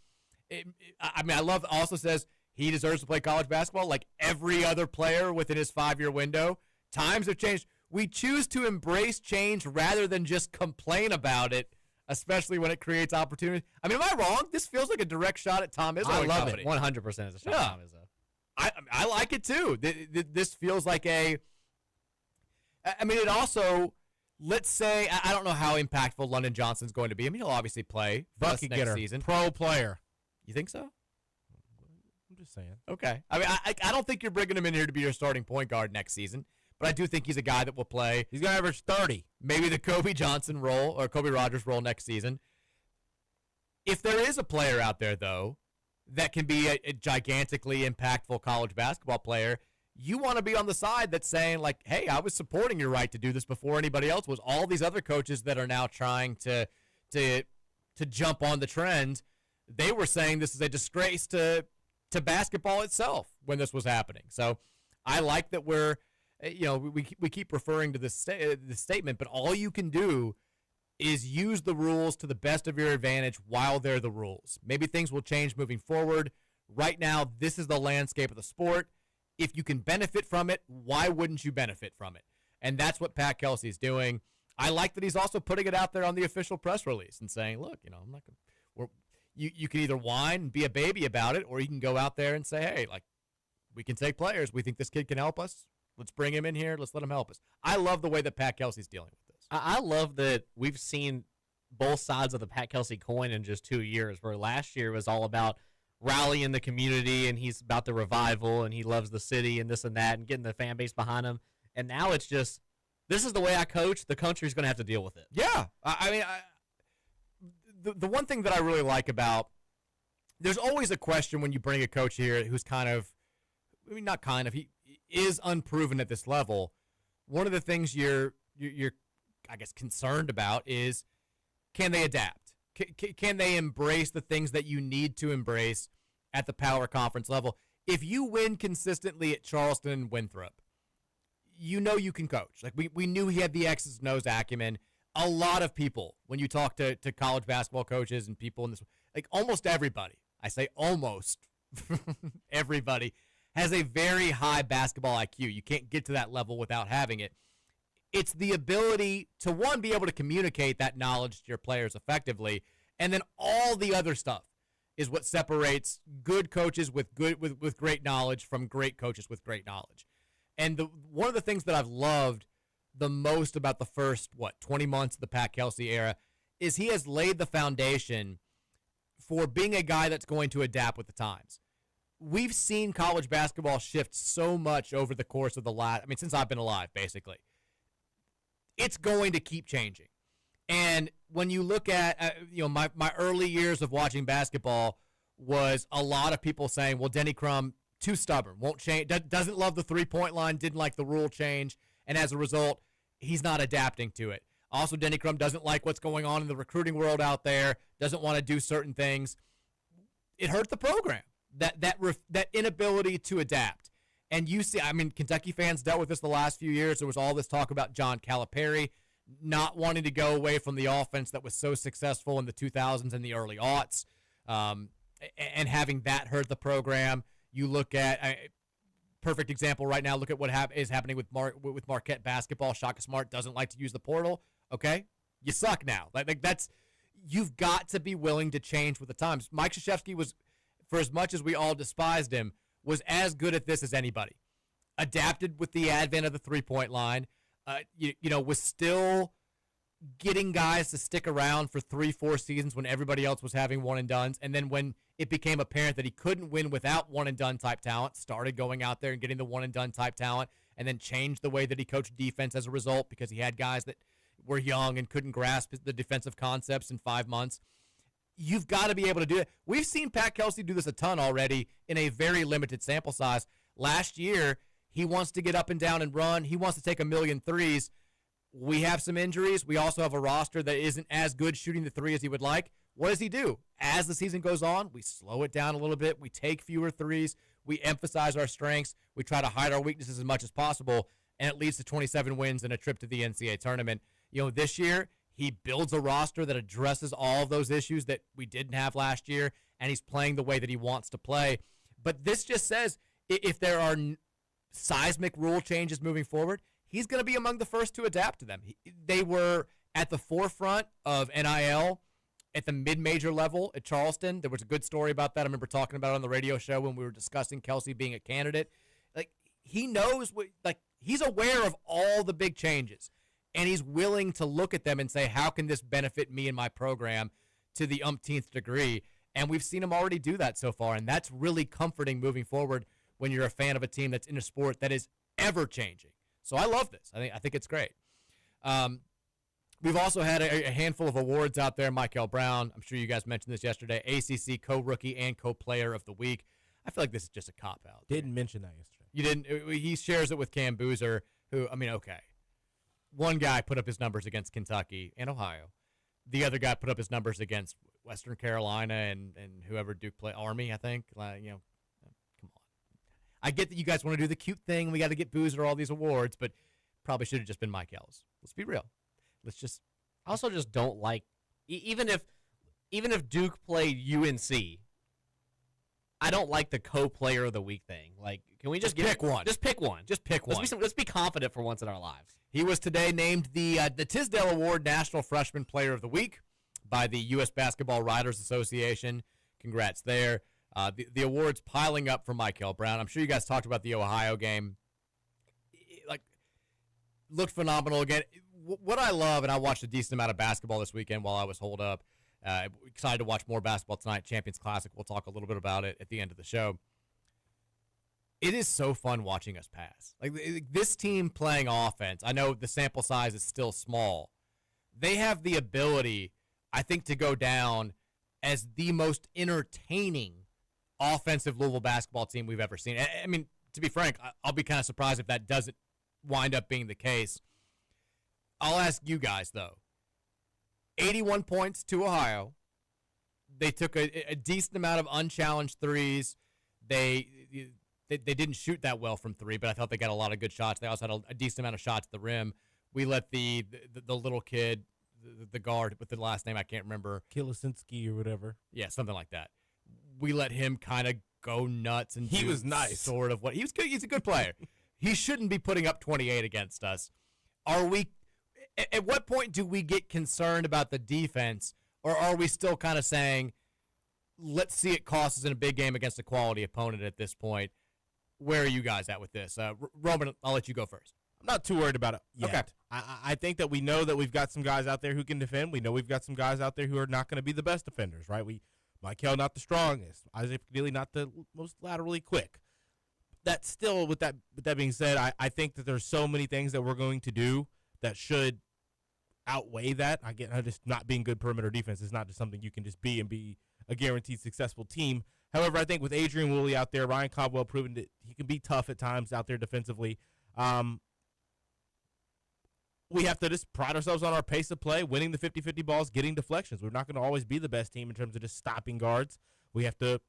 I love also says he deserves to play college basketball like every other player within his 5-year window. Times have changed. We choose to embrace change rather than just complain about it, especially when it creates opportunity. I mean, am I wrong? This feels like a direct shot at Tom Izzo. I love it. 100% is a shot at Tom Izzo. I like it too. This feels like a. I mean, it also. Let's say I don't know how impactful London Johnson's going to be. I mean, he'll obviously play for us next season. Pro player. You think so? I'm just saying. Okay. I mean, I don't think you're bringing him in here to be your starting point guard next season, but I do think he's a guy that will play. He's going to average 30. Maybe the Kobe Johnson role or Kobe Rogers role next season. If there is a player out there, though, that can be a gigantically impactful college basketball player, you want to be on the side that's saying, like, hey, I was supporting your right to do this before anybody else was. All these other coaches that are now trying to jump on the trend, they were saying this is a disgrace to basketball itself when this was happening. So I like that we keep referring to this statement, but all you can do is use the rules to the best of your advantage while they're the rules. Maybe things will change moving forward. Right now, this is the landscape of the sport. If you can benefit from it, why wouldn't you benefit from it? And that's what Pat Kelsey is doing. I like that he's also putting it out there on the official press release and saying, look, I'm not going to – you can either whine and be a baby about it, or you can go out there and say, hey, like, we can take players. We think this kid can help us. Let's bring him in here. Let's let him help us. I love the way that Pat Kelsey's dealing with this. I love that we've seen both sides of the Pat Kelsey coin in just 2 years, where last year was all about rallying the community and he's about the revival and he loves the city and this and that and getting the fan base behind him. And now it's just, this is the way I coach. The country's going to have to deal with it. Yeah. The one thing that I really like about, there's always a question when you bring a coach here who's he is unproven at this level. One of the things you're I guess concerned about is, can they adapt? Can they embrace the things that you need to embrace at the power conference level? If you win consistently at Charleston and Winthrop, you can coach. Like we knew he had the X's and O's acumen. A lot of people, when you talk to college basketball coaches and people in this, like almost everybody, I say almost everybody, has a very high basketball IQ. You can't get to that level without having it. It's the ability to, one, be able to communicate that knowledge to your players effectively, and then all the other stuff is what separates good coaches with great knowledge from great coaches with great knowledge. And one of the things that I've loved the most about the first, 20 months of the Pat Kelsey era is he has laid the foundation for being a guy that's going to adapt with the times. We've seen college basketball shift so much over the course of since I've been alive, basically. It's going to keep changing. And when you look at, my early years of watching basketball was a lot of people saying, well, Denny Crum, too stubborn, won't change, doesn't love the three-point line, didn't like the rule change, and as a result, he's not adapting to it. Also, Denny Crum doesn't like what's going on in the recruiting world out there, doesn't want to do certain things. It hurt the program, that inability to adapt. And you see, Kentucky fans dealt with this the last few years. There was all this talk about John Calipari not wanting to go away from the offense that was so successful in the 2000s and the early aughts, and having that hurt the program. You look at perfect example right now. Look at what is happening with Marquette basketball. Shaka Smart doesn't like to use the portal. Okay, you suck now. Like that's, you've got to be willing to change with the times. Mike Krzyzewski was, for as much as we all despised him, was as good at this as anybody. Adapted with the advent of the three-point line. Was still getting guys to stick around for 3-4 seasons when everybody else was having one-and-dones. And then when it became apparent that he couldn't win without one-and-done type talent, started going out there and getting the one-and-done type talent. and then changed the way that he coached defense as a result because he had guys that were young and couldn't grasp the defensive concepts in 5 months. You've got to be able to do it. We've seen Pat Kelsey do this a ton already in a very limited sample size. Last year, he wants to get up and down and run. He wants to take 1,000,000 threes. We have some injuries. We also have a roster that isn't as good shooting the three as he would like. What does he do? As the season goes on, we slow it down a little bit. We take fewer threes. We emphasize our strengths. We try to hide our weaknesses as much as possible, and it leads to 27 wins and a trip to the NCAA tournament. This year, he builds a roster that addresses all of those issues that we didn't have last year, and he's playing the way that he wants to play. But this just says if there are seismic rule changes moving forward, he's going to be among the first to adapt to them. They were at the forefront of NIL at the mid-major level at Charleston. There was a good story about that. I remember talking about it on the radio show when we were discussing Kelsey being a candidate. He knows he's aware of all the big changes, and he's willing to look at them and say, how can this benefit me and my program to the umpteenth degree? And we've seen him already do that so far, and that's really comforting moving forward when you're a fan of a team that's in a sport that is ever changing. So I love this. I think it's great. We've also had a handful of awards out there. Michael Brown, I'm sure you guys mentioned this yesterday, ACC Co-Rookie and Co-Player of the Week. I feel like this is just a cop-out. Didn't mention that yesterday. You didn't? He shares it with Cam Boozer, who, okay. One guy put up his numbers against Kentucky and Ohio. The other guy put up his numbers against Western Carolina and whoever Duke play, Army, I think. Come on. I get that you guys want to do the cute thing. We got to get Boozer all these awards, but probably should have just been Mike Ellis. Let's be real. I also just don't like even if Duke played UNC, I don't like the co-player of the week thing. Can we just pick one? Just pick one. Just pick one. Let's be confident for once in our lives. He was today named the Tisdale Award National Freshman Player of the Week by the U.S. Basketball Writers Association. Congrats there. The awards piling up for Michael Brown. I'm sure you guys talked about the Ohio game. Looked phenomenal again. What I love, and I watched a decent amount of basketball this weekend while I was holed up. Excited to watch more basketball tonight. Champions Classic. We'll talk a little bit about it at the end of the show. It is so fun watching us pass. This team playing offense, I know the sample size is still small. They have the ability, I think, to go down as the most entertaining offensive Louisville basketball team we've ever seen. I mean, to be frank, I'll be kind of surprised if that doesn't wind up being the case. I'll ask you guys, though. 81 points to Ohio. They took a decent amount of unchallenged threes. They didn't shoot that well from three, but I thought they got a lot of good shots. They also had a decent amount of shots at the rim. We let the little kid, the guard with the last name I can't remember. Kilosinski or whatever. Yeah, something like that. We let him kind of go nuts. And he was nice. Sort of what he was good. He's a good player. He shouldn't be putting up 28 against us. At what point do we get concerned about the defense, or are we still kind of saying, let's see it cost us in a big game against a quality opponent at this point? Where are you guys at with this? Roman, I'll let you go first. I'm not too worried about it yet. Okay. I think that we know that we've got some guys out there who can defend. We know we've got some guys out there who are not going to be the best defenders, right? Michael not the strongest. Isaac Neely not the most laterally quick. That's still, with that being said, I think that there's so many things that we're going to do that should outweigh that. Just not being good perimeter defense is not just something you can just be and be a guaranteed successful team. However, I think with Adrian Woolley out there, Ryan Caldwell proven that he can be tough at times out there defensively. We have to just pride ourselves on our pace of play, winning the 50-50 balls, getting deflections. We're not going to always be the best team in terms of just stopping guards. We have to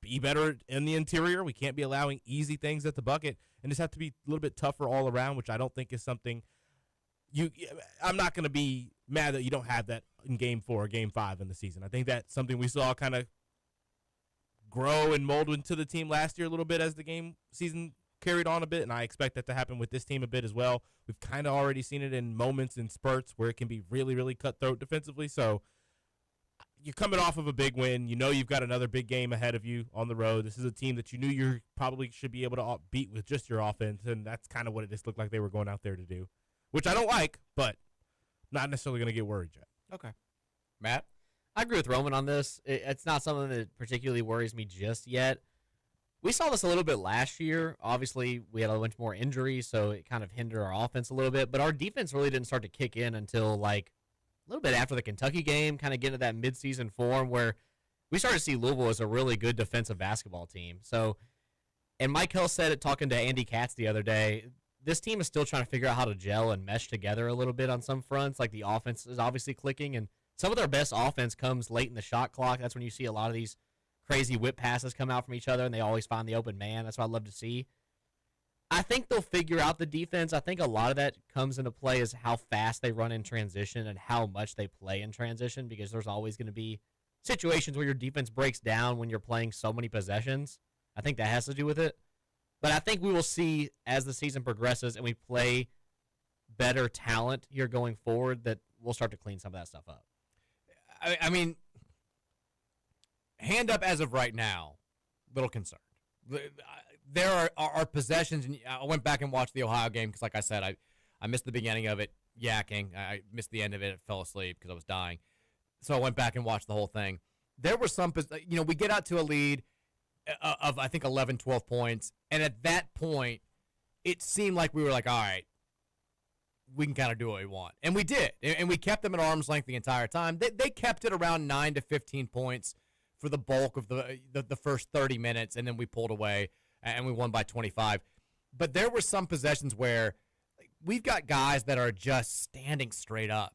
be better in the interior. We can't be allowing easy things at the bucket, and just have to be a little bit tougher all around, which I don't think is something I'm not going to be mad that you don't have that in Game 4 or Game 5 in the season. I think that's something we saw kind of grow and mold into the team last year a little bit as the season carried on a bit, and I expect that to happen with this team a bit as well. We've kind of already seen it in moments and spurts where it can be really, really cutthroat defensively. So you're coming off of a big win. You know you've got another big game ahead of you on the road. This is a team that you knew you probably should be able to beat with just your offense, and that's kind of what it just looked like they were going out there to do, which I don't like, but not necessarily going to get worried yet. Okay. Matt? I agree with Roman on this. It's not something that particularly worries me just yet. We saw this a little bit last year. Obviously, we had a bunch more injuries, so it kind of hindered our offense a little bit. But our defense really didn't start to kick in until like a little bit after the Kentucky game, kind of get into that midseason form where we started to see Louisville as a really good defensive basketball team. So, and Mike Hill said it talking to Andy Katz the other day, this team is still trying to figure out how to gel and mesh together a little bit on some fronts. Like the offense is obviously clicking, and some of their best offense comes late in the shot clock. That's when you see a lot of these crazy whip passes come out from each other, and they always find the open man. That's what I love to see. I think they'll figure out the defense. I think a lot of that comes into play is how fast they run in transition and how much they play in transition, because there's always going to be situations where your defense breaks down when you're playing so many possessions. I think that has to do with it. But I think we will see as the season progresses and we play better talent here going forward that we'll start to clean some of that stuff up. I mean, hand up as of right now, little concerned. There are possessions, and I went back and watched the Ohio game because, like I said, I missed the beginning of it yakking. I missed the end of it. I fell asleep because I was dying. So I went back and watched the whole thing. There were some, we get out to a lead of, I think, 11, 12 points, and at that point, it seemed like we were like, all right, we can kind of do what we want. And we did, and we kept them at arm's length the entire time. They kept it around 9 to 15 points for the bulk of the first 30 minutes, and then we pulled away, and we won by 25. But there were some possessions where we've got guys that are just standing straight up.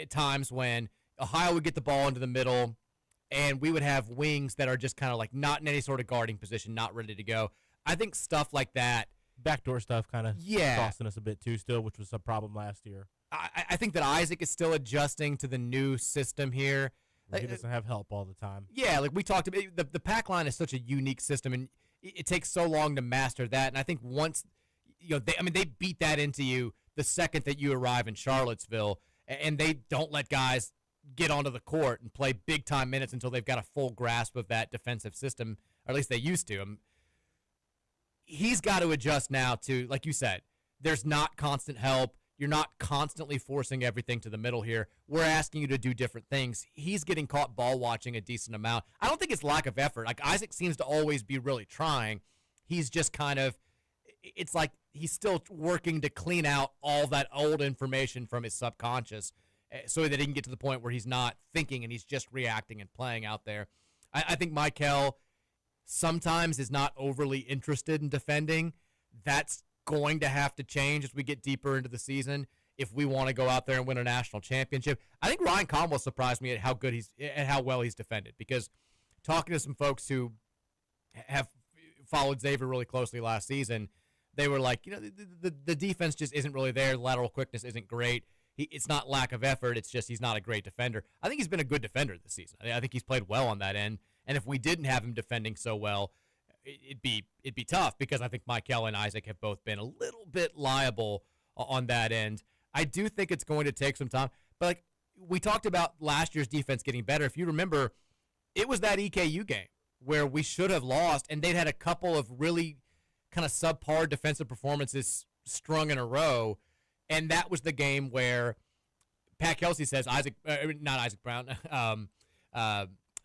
At times when Ohio would get the ball into the middle, and we would have wings that are just kind of like not in any sort of guarding position, not ready to go. I think stuff like that. Backdoor stuff kind of costing us a bit too still, which was a problem last year. I think that Isaac is still adjusting to the new system here. He doesn't have help all the time. Yeah, like we talked about, the pack line is such a unique system, and it takes so long to master that. And I think once, they beat that into you the second that you arrive in Charlottesville, and they don't let guys get onto the court and play big-time minutes until they've got a full grasp of that defensive system, or at least they used to. He's got to adjust now to, like you said, there's not constant help. You're not constantly forcing everything to the middle here. We're asking you to do different things. He's getting caught ball watching a decent amount. I don't think it's lack of effort. Like, Isaac seems to always be really trying. He's just kind of, it's like he's still working to clean out all that old information from his subconscious so that he can get to the point where he's not thinking and he's just reacting and playing out there. I think Michael sometimes is not overly interested in defending. That's going to have to change as we get deeper into the season if we want to go out there and win a national championship. I think Ryan Conwell surprised me at how well he's defended, because talking to some folks who have followed Xavier really closely last season, they were like, the defense just isn't really there. The lateral quickness isn't great. It's not lack of effort. It's just he's not a great defender. I think he's been a good defender this season. I think he's played well on that end. And if we didn't have him defending so well, it'd be tough, because I think Michael and Isaac have both been a little bit liable on that end. I do think it's going to take some time. But like we talked about last year's defense getting better. If you remember, it was that EKU game where we should have lost, and they'd had a couple of really kind of subpar defensive performances strung in a row. And that was the game where Pat Kelsey says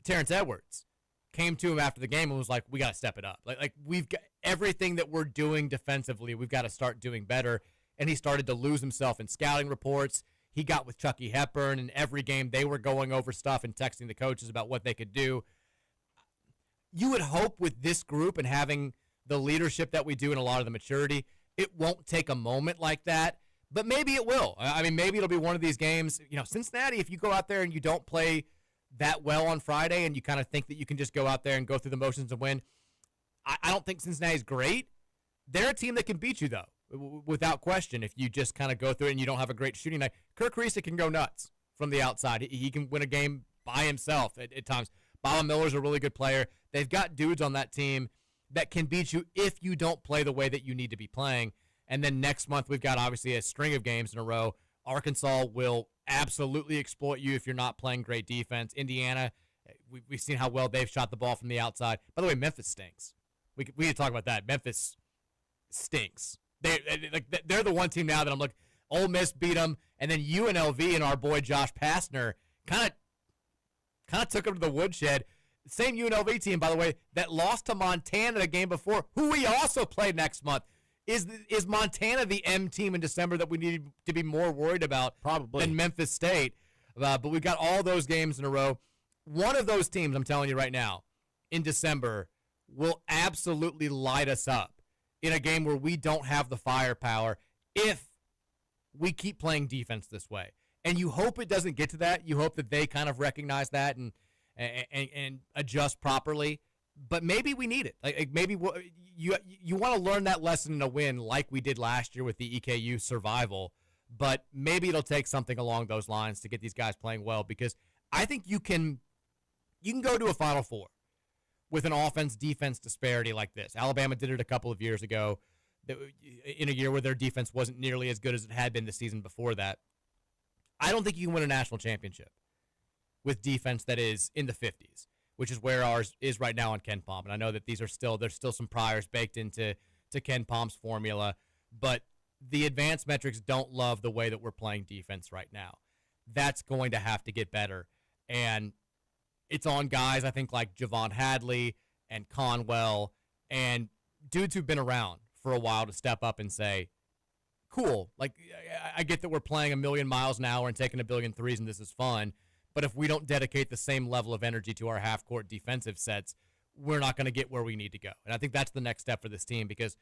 Terrence Edwards came to him after the game and was like, we got to step it up. Like we've got everything that we're doing defensively, we've got to start doing better. And he started to lose himself in scouting reports. He got with Chucky Hepburn, and every game they were going over stuff and texting the coaches about what they could do. You would hope with this group and having the leadership that we do and a lot of the maturity, it won't take a moment like that. But maybe it will. I mean, maybe it'll be one of these games. Cincinnati, if you go out there and you don't play that well on Friday and you kind of think that you can just go out there and go through the motions and win, I don't think Cincinnati's great. They're a team that can beat you, though, without question, if you just kind of go through it and you don't have a great shooting night. Kirk Reese can go nuts from the outside. He can win a game by himself at times. Baba Miller's a really good player. They've got dudes on that team that can beat you if you don't play the way that you need to be playing. And then next month, we've got obviously a string of games in a row. Arkansas will absolutely exploit you if you're not playing great defense. Indiana, we've seen how well they've shot the ball from the outside. By the way, Memphis stinks. We need to talk about that. Memphis stinks. They're the one team now that I'm like, Ole Miss beat them, and then UNLV and our boy Josh Pastner kind of took them to the woodshed. Same UNLV team, by the way, that lost to Montana the game before, who we also play next month. Is Montana the M team in December that we need to be more worried about Probably. than Memphis State? But we've got all those games in a row. One of those teams, I'm telling you right now, in December will absolutely light us up in a game where we don't have the firepower if we keep playing defense this way. And you hope it doesn't get to that. You hope that they kind of recognize that and adjust properly. But maybe we need it. Like maybe you want to learn that lesson in a win like we did last year with the EKU survival. But maybe it'll take something along those lines to get these guys playing well, because I think you can go to a Final Four with an offense-defense disparity like this. Alabama did it a couple of years ago in a year where their defense wasn't nearly as good as it had been the season before that. I don't think you can win a national championship with defense that is in the 50s, which is where ours is right now on Ken Palm. And I know that there's still some priors baked into Ken Palm's formula, but the advanced metrics don't love the way that we're playing defense right now. That's going to have to get better. And it's on guys, I think, like Javon Hadley and Conwell and dudes who've been around for a while to step up and say, cool, like I get that we're playing a million miles an hour and taking a billion threes and this is fun, but if we don't dedicate the same level of energy to our half-court defensive sets, we're not going to get where we need to go. And I think that's the next step for this team because,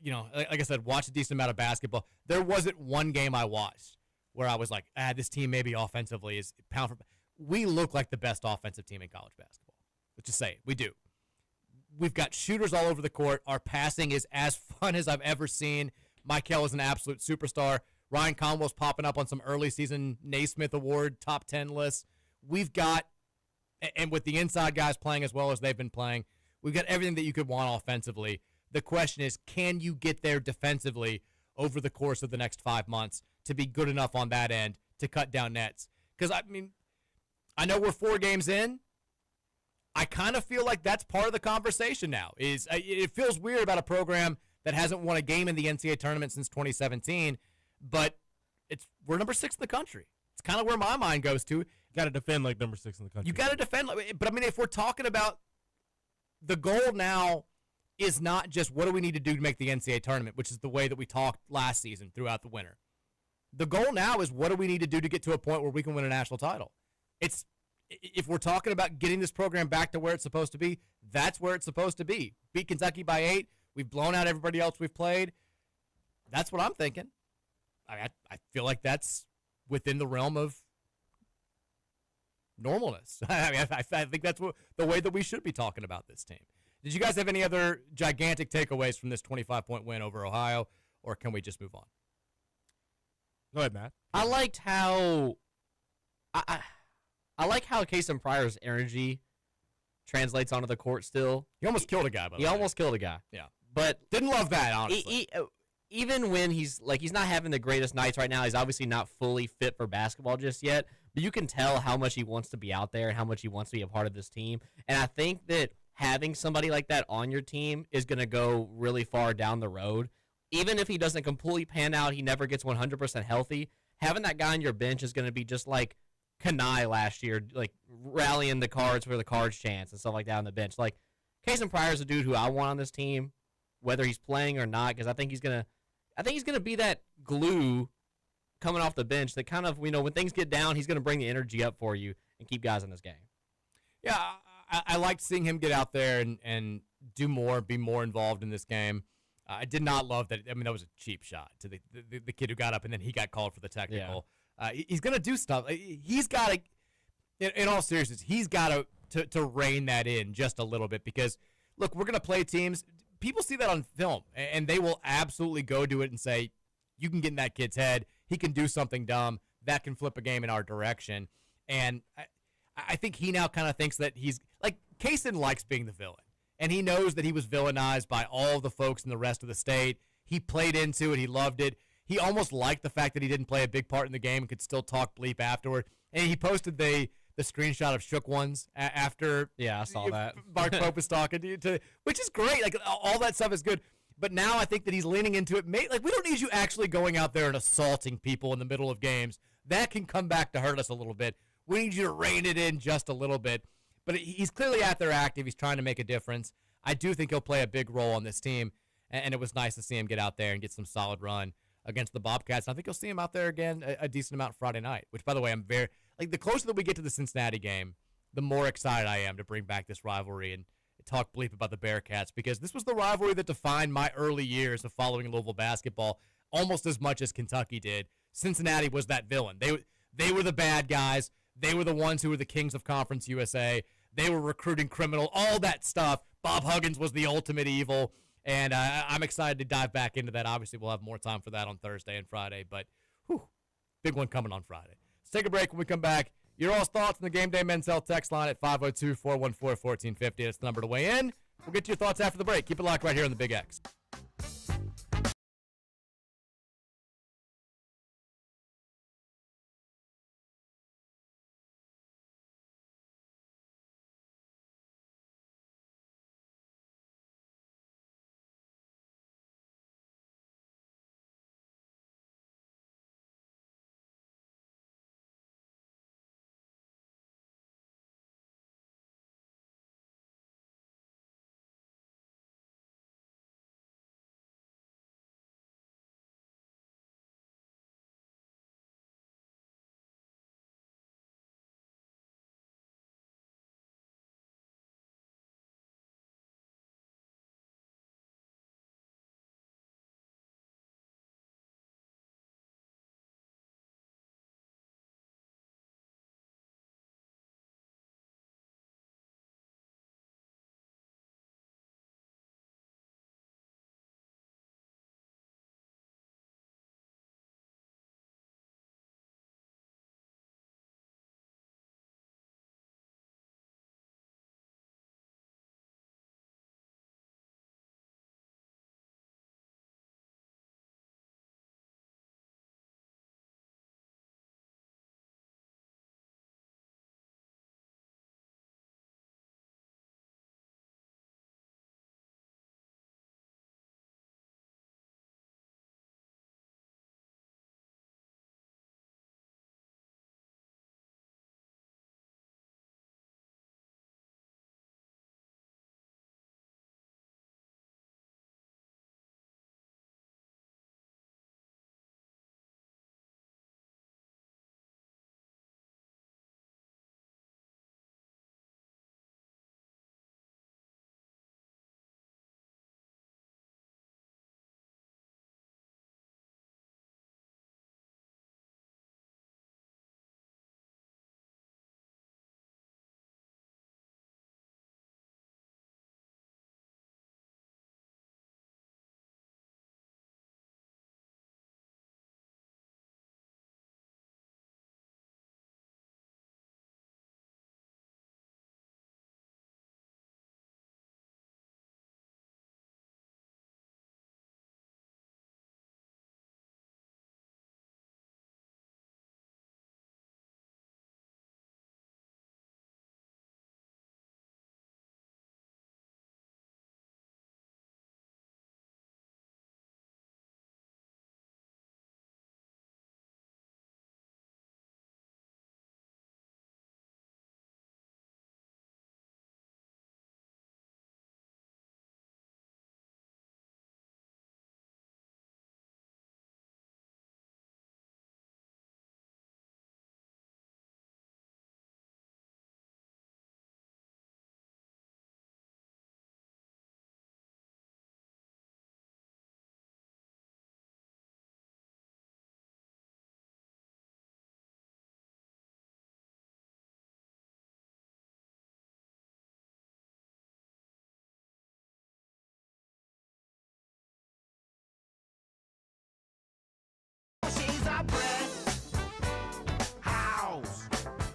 you know, like I said, watch a decent amount of basketball. There wasn't one game I watched where I was like, this team maybe offensively is pound for pound. We look like the best offensive team in college basketball. Let's just say it. We do. We've got shooters all over the court. Our passing is as fun as I've ever seen. Michael is an absolute superstar. Ryan Conwell's popping up on some early season Naismith Award top 10 lists. We've got, and with the inside guys playing as well as they've been playing, we've got everything that you could want offensively. The question is, can you get there defensively over the course of the next 5 months to be good enough on that end to cut down nets? Because, I mean, I know we're 4 games in. I kind of feel like that's part of the conversation now. It feels weird about a program that hasn't won a game in the NCAA tournament since 2017, but we're number 6 in the country. It's kind of where my mind goes to. You got to defend like number 6 in the country. You got to defend, but I mean, if we're talking about the goal now is not just what do we need to do to make the NCAA tournament, which is the way that we talked last season throughout the winter. The goal now is what do we need to do to get to a point where we can win a national title. If we're talking about getting this program back to where it's supposed to be, that's where it's supposed to be. Beat Kentucky by 8. We've blown out everybody else we've played. That's what I'm thinking. I feel like that's within the realm of normalness. I mean, I think that's the way that we should be talking about this team. Did you guys have any other gigantic takeaways from this 25-point win over Ohio, or can we just move on? Go ahead, Matt. I liked how I like how Casey Pryor's energy translates onto the court still. He almost killed a guy, by the way. He almost killed a guy. Yeah. But didn't love that, honestly. Even when he's not having the greatest nights right now, he's obviously not fully fit for basketball just yet, but you can tell how much he wants to be out there and how much he wants to be a part of this team. And I think that having somebody like that on your team is going to go really far down the road. Even if he doesn't completely pan out, he never gets 100% healthy, having that guy on your bench is going to be just like Kanai last year, like rallying the cards for the cards chance and stuff like that on the bench. Like, Casey Pryor's a dude who I want on this team, whether he's playing or not, because I think he's gonna be that glue coming off the bench that kind of, you know, when things get down, he's gonna bring the energy up for you and keep guys in this game. Yeah, I liked seeing him get out there and do more, be more involved in this game. I did not love that. I mean, that was a cheap shot to the kid who got up and then he got called for the technical. Yeah. He's going to do stuff. He's got to, in all seriousness, he's got to rein that in just a little bit because, look, we're going to play teams. People see that on film, and they will absolutely go to it and say, you can get in that kid's head. He can do something dumb. That can flip a game in our direction. And I think he now kind of thinks that he's – like, Kaysen likes being the villain, and he knows that he was villainized by all the folks in the rest of the state. He played into it. He loved it. He almost liked the fact that he didn't play a big part in the game and could still talk bleep afterward. And he posted the screenshot of Shook Ones after. Yeah, I saw that. Mark Pope was talking to which is great. Like, all that stuff is good. But now I think that he's leaning into it. Like, we don't need you actually going out there and assaulting people in the middle of games. That can come back to hurt us a little bit. We need you to rein it in just a little bit. But he's clearly out there active. He's trying to make a difference. I do think he'll play a big role on this team, and it was nice to see him get out there and get some solid run against the Bobcats. I think you'll see him out there again a decent amount Friday night, which, by the way, I'm very the closer that we get to the Cincinnati game, the more excited I am to bring back this rivalry and talk bleep about the Bearcats, because this was the rivalry that defined my early years of following Louisville basketball almost as much as Kentucky did. Cincinnati was that villain. They were the bad guys. They were the ones who were the kings of Conference USA. They were recruiting criminal, all that stuff. Bob Huggins was the ultimate evil. And I'm excited to dive back into that. Obviously, we'll have more time for that on Thursday and Friday, but big one coming on Friday. Let's take a break. When we come back, your all's thoughts on the Game Day Men's Health text line at 502-414-1450. That's the number to weigh in. We'll get to your thoughts after the break. Keep it locked right here on the Big X.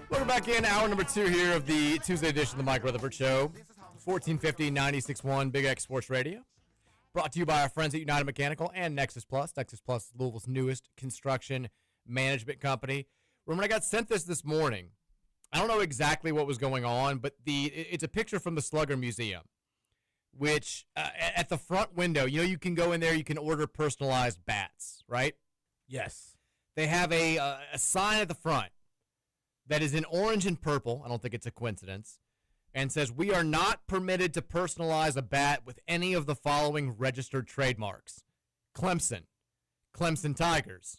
Welcome back in. Hour number 2 here of the Tuesday edition of the Mike Rutherford Show. 1450, 96.1 Big X Sports Radio. Brought to you by our friends at United Mechanical and Nexus Plus. Nexus Plus is Louisville's newest construction management company. When I got sent this morning, I don't know exactly what was going on, but it's a picture from the Slugger Museum, which at the front window, you can go in there, you can order personalized bats, right? Yes. They have a sign at the front that is in orange and purple. I don't think it's a coincidence. and says, we are not permitted to personalize a bat with any of the following registered trademarks. Clemson, Clemson Tigers,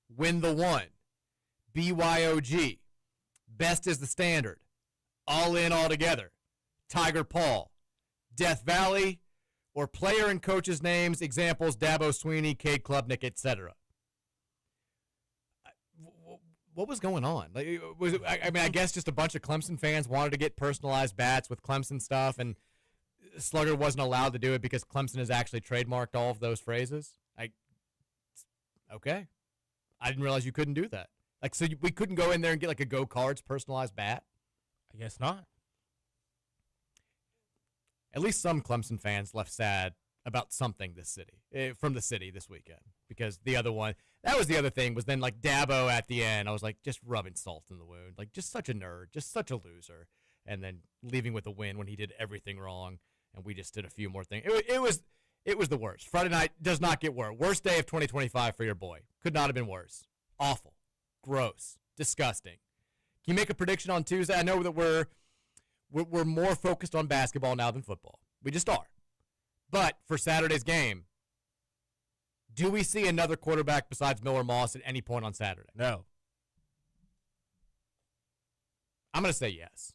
Win the One, BYOG, Best is the Standard, All In All Together, Tiger Paul, Death Valley, or player and coaches' names, examples, Dabo Sweeney, Cade Klubnik, etc. What was going on? Like, was it, I mean, I guess just a bunch of Clemson fans wanted to get personalized bats with Clemson stuff, and Slugger wasn't allowed to do it because Clemson has actually trademarked all of those phrases. Okay. I didn't realize you couldn't do that. Like, so we couldn't go in there and get like a Go Cards personalized bat? I guess not. At least some Clemson fans left sad about something from the city this weekend, because the other one, that was the other thing, was then like Dabo at the end. I was like, just rubbing salt in the wound, like just such a nerd, just such a loser, and then leaving with a win when he did everything wrong, and we just did a few more things. It was the worst. Friday night does not get worse. Worst day of 2025 for your boy. Could not have been worse. Awful, gross, disgusting. Can you make a prediction on Tuesday? I know that we're more focused on basketball now than football. We just are. But for Saturday's game, do we see another quarterback besides Miller Moss at any point on Saturday? No. I'm going to say yes.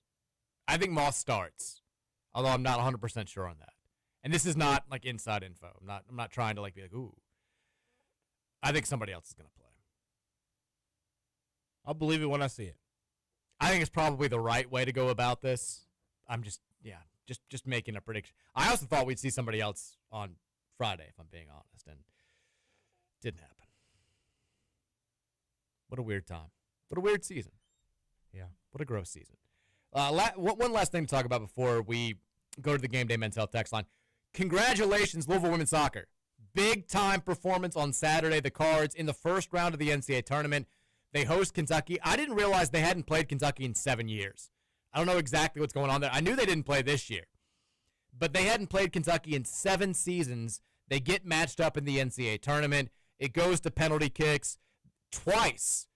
I think Moss starts, although I'm not 100% sure on that. And this is not like inside info. I'm not trying to like be like, ooh. I think somebody else is going to play. I'll believe it when I see it. I think it's probably the right way to go about this. I'm just making a prediction. I also thought we'd see somebody else on Friday, if I'm being honest, and didn't happen. What a weird time. What a weird season. Yeah. What a gross season. One last thing to talk about before we go to the Game Day Men's Health text line. Congratulations, Louisville women's soccer. Big-time performance on Saturday. The Cards in the first round of the NCAA tournament. They host Kentucky. I didn't realize they hadn't played Kentucky in 7 years. I don't know exactly what's going on there. I knew they didn't play this year. But they hadn't played Kentucky in 7 seasons. They get matched up in the NCAA tournament. It goes to penalty kicks. Twice,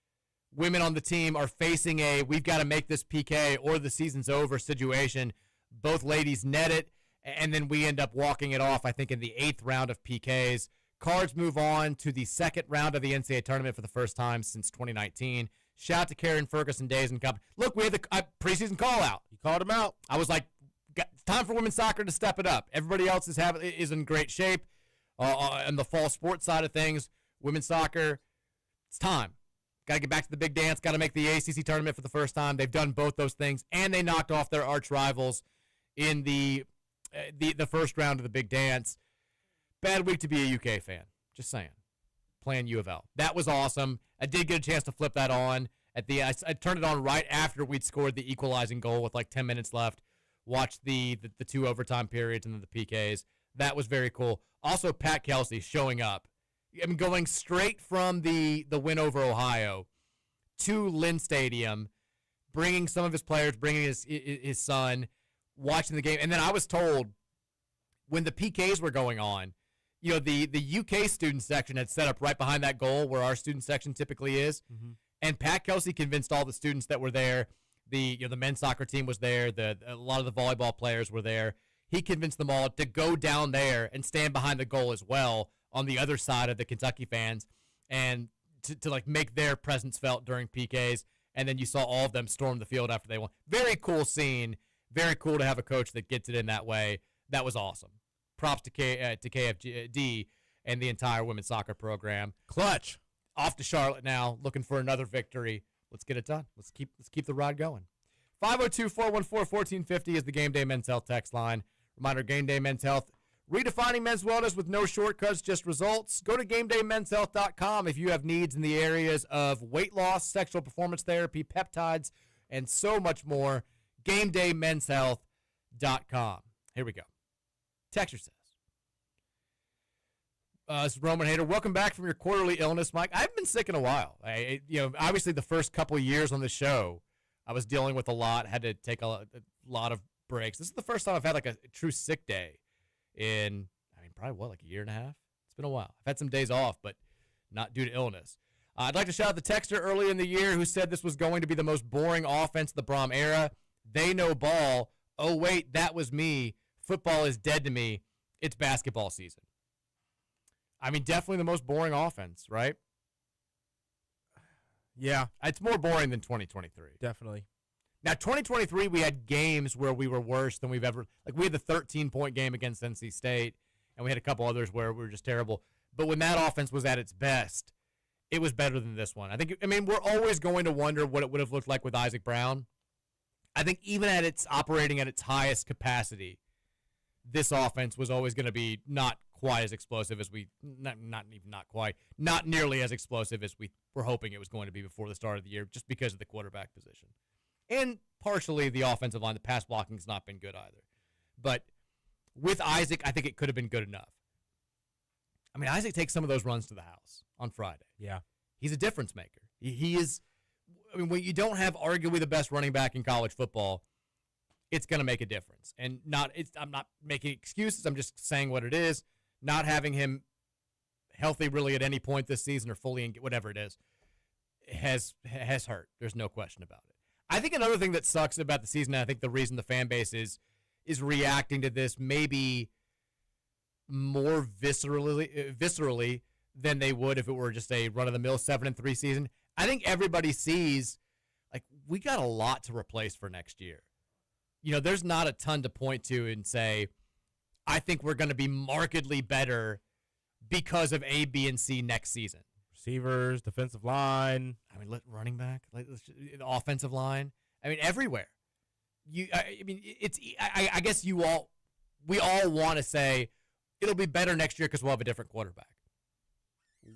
women on the team are facing a we've got to make this PK or the season's over situation. Both ladies net it, and then we end up walking it off, I think, in the 8th round of PKs. Cards move on to the 2nd round of the NCAA tournament for the first time since 2019. Shout out to Karen Ferguson, Days and Company. Look, we had the preseason call-out. You called him out. I was like, it's time for women's soccer to step it up. Everybody else is in great shape on the fall sports side of things. Women's soccer, it's time. Got to get back to the big dance. Got to make the ACC tournament for the first time. They've done both those things, and they knocked off their arch rivals in the first round of the big dance. Bad week to be a UK fan. Just saying. Playing U of L. That was awesome. I did get a chance to flip that on. I turned it on right after we'd scored the equalizing goal with like 10 minutes left. Watched the 2 overtime periods and then the PKs. That was very cool. Also, Pat Kelsey showing up. I mean, going straight from the win over Ohio to Lynn Stadium, bringing some of his players, bringing his son, watching the game. And then I was told when the PKs were going on, you know, the UK student section had set up right behind that goal where our student section typically is. Mm-hmm. And Pat Kelsey convinced all the students that were there. The men's soccer team was there. A lot of the volleyball players were there. He convinced them all to go down there and stand behind the goal as well on the other side of the Kentucky fans and to like make their presence felt during PKs. And then you saw all of them storm the field after they won. Very cool scene. Very cool to have a coach that gets it in that way. That was awesome. Props to KFD and the entire women's soccer program. Clutch. Off to Charlotte now, looking for another victory. Let's get it done. Let's keep the ride going. 502-414-1450 is the Game Day Men's Health text line. Reminder, Game Day Men's Health, redefining men's wellness with no shortcuts, just results. Go to GameDayMen'sHealth.com if you have needs in the areas of weight loss, sexual performance therapy, peptides, and so much more. GameDayMen'sHealth.com. Here we go. Texture says, this is Roman Hader. Welcome back from your quarterly illness, Mike. I haven't been sick in a while. Obviously the first couple of years on the show, I was dealing with a lot, had to take a lot of breaks. This is the first time I've had like a true sick day in, probably like a year and a half? It's been a while. I've had some days off, but not due to illness. I'd like to shout out the texter early in the year who said this was going to be the most boring offense of the Brom era. They know ball. oh, wait, that was me. Football is dead to me. It's basketball season. I mean, definitely the most boring offense, right? Yeah, It's more boring than 2023. definitely. Now, 2023, we had games where we were worse than we've ever. Like, we had the 13-point game against NC State, and we had a couple others where we were just terrible. But when that offense was at its best, it was better than this one. I mean, we're always going to wonder what it would have looked like with Isaac Brown. I think even at its operating at its highest capacity, this offense was always going to be not quite as explosive as not nearly as explosive as we were hoping it was going to be before the start of the year, just because of the quarterback position. And partially the offensive line, the pass blocking has not been good either. But with Isaac, I think it could have been good enough. I mean, Isaac takes some of those runs to the house on Friday. Yeah. He's a difference maker. He is, I mean, when you don't have arguably the best running back in college football, it's going to make a difference. And I'm not making excuses. I'm just saying what it is. Not having him healthy really at any point this season or fully in whatever it is has hurt. There's no question about it. I think another thing that sucks about the season, and I think the reason the fan base is reacting to this maybe more viscerally than they would if it were just a run-of-the-mill 7-3 season. I think everybody sees, like, we got a lot to replace for next year. You know, there's not a ton to point to and say, I think we're going to be markedly better because of A, B, and C next season. Receivers, defensive line. I mean, running back, the offensive line. I mean, everywhere. I guess we all want to say it'll be better next year because we'll have a different quarterback.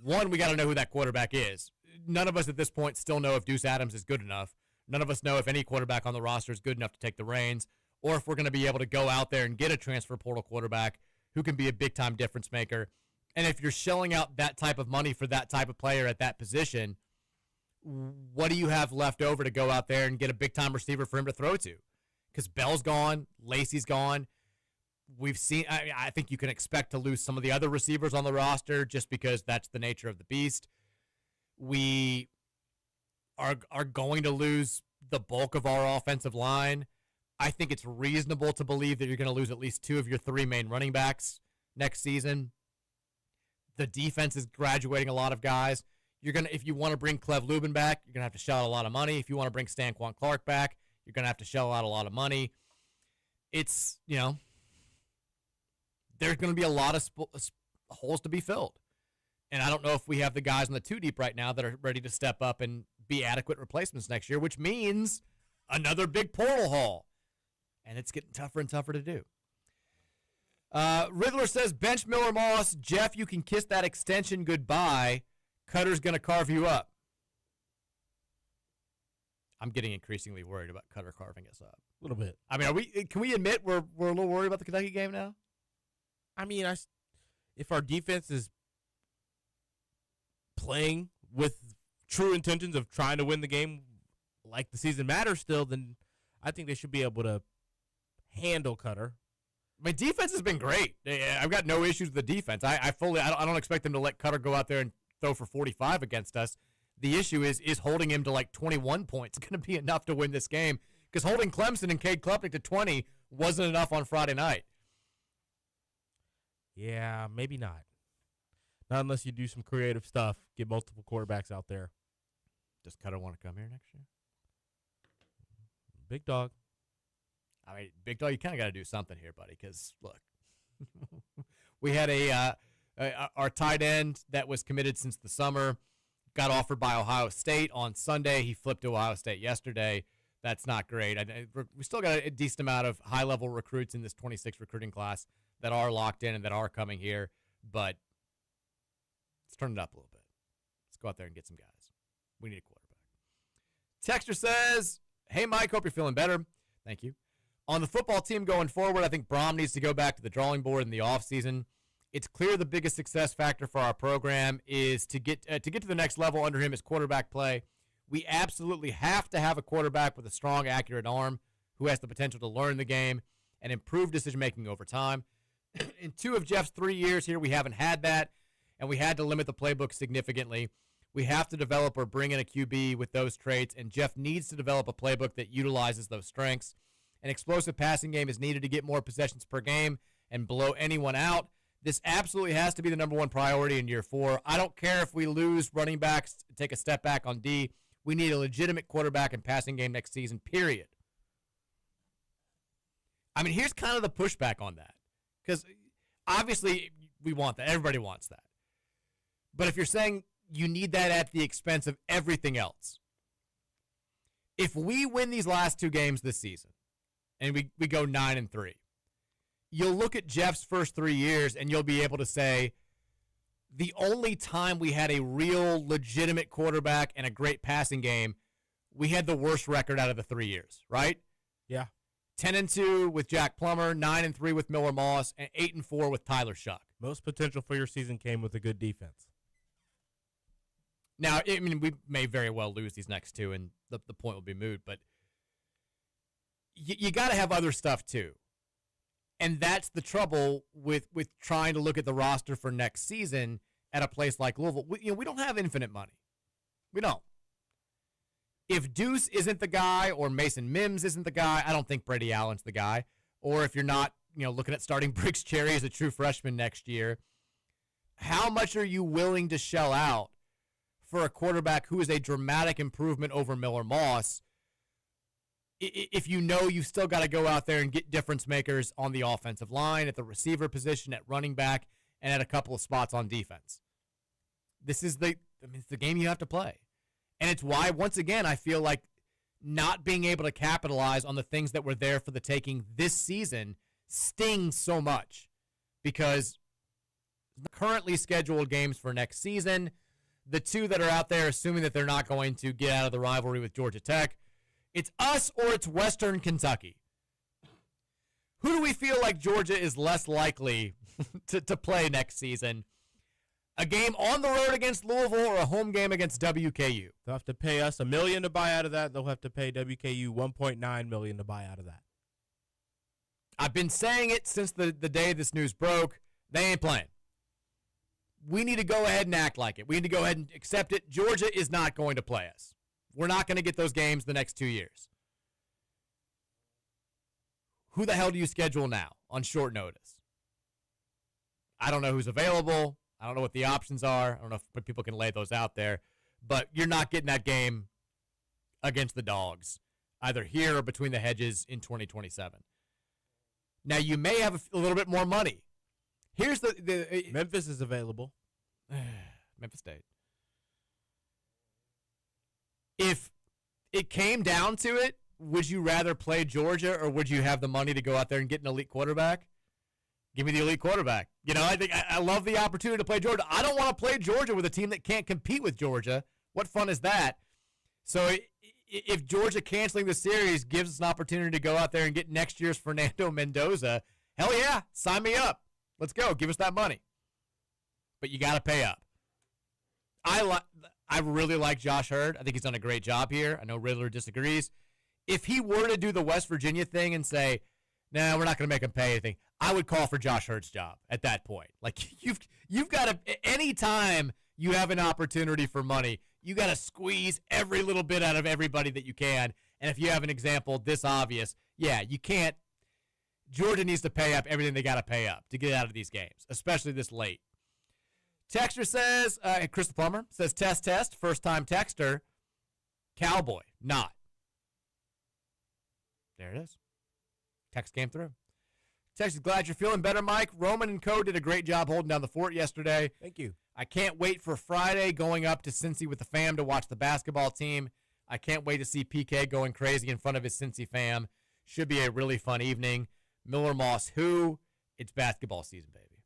One, we got to know who that quarterback is. None of us at this point still know if Deuce Adams is good enough. None of us know if any quarterback on the roster is good enough to take the reins, or if we're going to be able to go out there and get a transfer portal quarterback who can be a big-time difference maker. And if you're shelling out that type of money for that type of player at that position, what do you have left over to go out there and get a big-time receiver for him to throw to? Because Bell's gone, Lacey's gone. We've seen. I think you can expect to lose some of the other receivers on the roster just because that's the nature of the beast. We are going to lose the bulk of our offensive line. I think it's reasonable to believe that you're going to lose at least 2 of your 3 main running backs next season. The defense is graduating a lot of guys. If you want to bring Clev Lubin back, you're going to have to shell out a lot of money. If you want to bring Stanquan Clark back, you're going to have to shell out a lot of money. It's, there's going to be a lot of holes to be filled. And I don't know if we have the guys on the 2 deep right now that are ready to step up and be adequate replacements next year, which means another big portal haul. And it's getting tougher and tougher to do. Riddler says, bench Miller Moss. Jeff, you can kiss that extension goodbye. Cutter's going to carve you up. I'm getting increasingly worried about Cutter carving us up. A little bit. I mean, can we admit we're a little worried about the Kentucky game now? I mean, if our defense is playing with true intentions of trying to win the game like the season matters still, then I think they should be able to handle Cutter. My defense has been great. I've got no issues with the defense. I don't expect them to let Cutter go out there and throw for 45 against us. The issue is holding him to like 21 points going to be enough to win this game? Because holding Clemson and Cade Klubnik to 20 wasn't enough on Friday night. Yeah, maybe not. Not unless you do some creative stuff, get multiple quarterbacks out there. Does Cutter want to come here next year? Big dog. I mean, big dog, you kind of got to do something here, buddy, because, look, we had our tight end that was committed since the summer, got offered by Ohio State on Sunday. He flipped to Ohio State yesterday. That's not great. We still got a decent amount of high-level recruits in this 26 recruiting class that are locked in and that are coming here, but let's turn it up a little bit. Let's go out there and get some guys. We need a quarterback. Texter says, hey, Mike, hope you're feeling better. Thank you. On the football team going forward, I think Brom needs to go back to the drawing board in the offseason. It's clear the biggest success factor for our program is to get to the next level under him is quarterback play. We absolutely have to have a quarterback with a strong, accurate arm who has the potential to learn the game and improve decision-making over time. In 2 of Jeff's 3 years here, we haven't had that, and we had to limit the playbook significantly. We have to develop or bring in a QB with those traits, and Jeff needs to develop a playbook that utilizes those strengths. An explosive passing game is needed to get more possessions per game and blow anyone out. This absolutely has to be the number one priority in year 4. I don't care if we lose running backs, take a step back on D. We need a legitimate quarterback and passing game next season, period. I mean, here's kind of the pushback on that. Because obviously we want that. Everybody wants that. But if you're saying you need that at the expense of everything else, if we win these last 2 games this season and we go 9-3, you'll look at Jeff's first 3 years and you'll be able to say the only time we had a real legitimate quarterback and a great passing game, we had the worst record out of the 3 years, right? Yeah. 10-2 with Jack Plummer, 9-3 with Miller Moss, and 8-4 with Tyler Shuck. Most potential for your season came with a good defense. Now, I mean, we may very well lose these next 2, and the point will be moot, but you got to have other stuff too. And that's the trouble with trying to look at the roster for next season at a place like Louisville. We don't have infinite money. We don't. If Deuce isn't the guy or Mason Mims isn't the guy, I don't think Brady Allen's the guy. Or if you're not, looking at starting Briggs Cherry as a true freshman next year, how much are you willing to shell out for a quarterback who is a dramatic improvement over Miller Moss if you've still got to go out there and get difference makers on the offensive line, at the receiver position, at running back, and at a couple of spots on defense? It's the game you have to play. And it's why, once again, I feel like not being able to capitalize on the things that were there for the taking this season stings so much, because the currently scheduled games for next season, the 2 that are out there, assuming that they're not going to get out of the rivalry with Georgia Tech, it's us or it's Western Kentucky. Who do we feel like Georgia is less likely to play next season? A game on the road against Louisville or a home game against WKU? They'll have to pay us $1 million to buy out of that. They'll have to pay WKU $1.9 million to buy out of that. I've been saying it since the day this news broke. They ain't playing. We need to go ahead and act like it. We need to go ahead and accept it. Georgia is not going to play us. We're not going to get those games the next 2 years. Who the hell do you schedule now on short notice? I don't know who's available. I don't know what the options are. I don't know if people can lay those out there. But you're not getting that game against the Dogs, either here or between the hedges in 2027. Now, you may have a little bit more money. Here's the Memphis is available. Memphis State. If it came down to it, would you rather play Georgia or would you have the money to go out there and get an elite quarterback? Give me the elite quarterback. I think I love the opportunity to play Georgia. I don't want to play Georgia with a team that can't compete with Georgia. What fun is that? So if Georgia canceling the series gives us an opportunity to go out there and get next year's Fernando Mendoza, hell yeah, sign me up. Let's go. Give us that money. But you got to pay up. I really like Josh Hurd. I think he's done a great job here. I know Riddler disagrees. If he were to do the West Virginia thing and say, no, we're not going to make him pay anything, I would call for Josh Hurd's job at that point. Like, you've got to, any time you have an opportunity for money, you got to squeeze every little bit out of everybody that you can. And if you have an example this obvious, yeah, you can't. Georgia needs to pay up everything they got to pay up to get out of these games, especially this late. Texter says, Chris the Plumber says, test, first-time texter, Cowboy, not. There it is. Text came through. Text is glad you're feeling better, Mike. Roman and Co. did a great job holding down the fort yesterday. Thank you. I can't wait for Friday going up to Cincy with the fam to watch the basketball team. I can't wait to see PK going crazy in front of his Cincy fam. Should be a really fun evening. Miller Moss, who? It's basketball season, baby.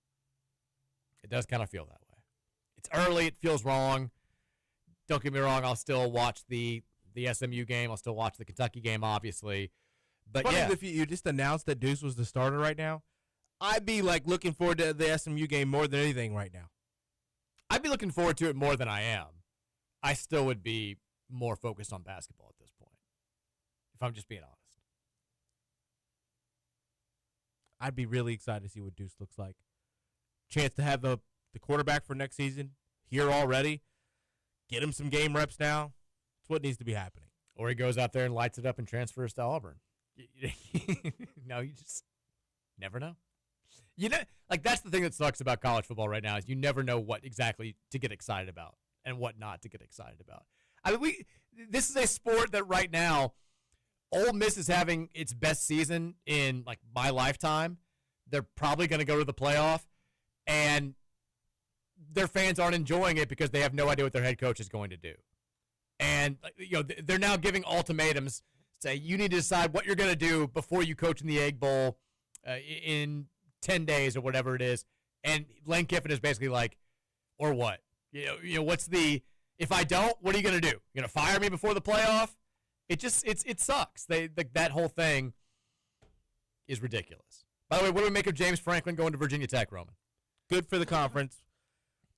It does kind of feel that way. It's early. It feels wrong. Don't get me wrong. I'll still watch the SMU game. I'll still watch the Kentucky game, obviously. But funny yeah, if you just announced that Deuce was the starter right now, I'd be like looking forward to the SMU game more than anything right now. I'd be looking forward to it more than I am. I still would be more focused on basketball at this point, if I'm just being honest. I'd be really excited to see what Deuce looks like. Chance to have the quarterback for next season here already. Get him some game reps now. It's what needs to be happening. Or he goes out there and lights it up and transfers to Auburn. No, you just never know. You know, like that's the thing that sucks about college football right now is you never know what exactly to get excited about and what not to get excited about. I mean, this is a sport that right now, Ole Miss is having its best season in like my lifetime. They're probably going to go to the playoff, and their fans aren't enjoying it because they have no idea what their head coach is going to do. And they're now giving ultimatums. Say you need to decide what you're going to do before you coach in the Egg Bowl in 10 days or whatever it is. And Lane Kiffin is basically like, or what? What's the if I don't? What are you going to do? You're going to fire me before the playoff? It sucks. That whole thing is ridiculous. By the way, what do we make of James Franklin going to Virginia Tech, Roman? Good for the conference.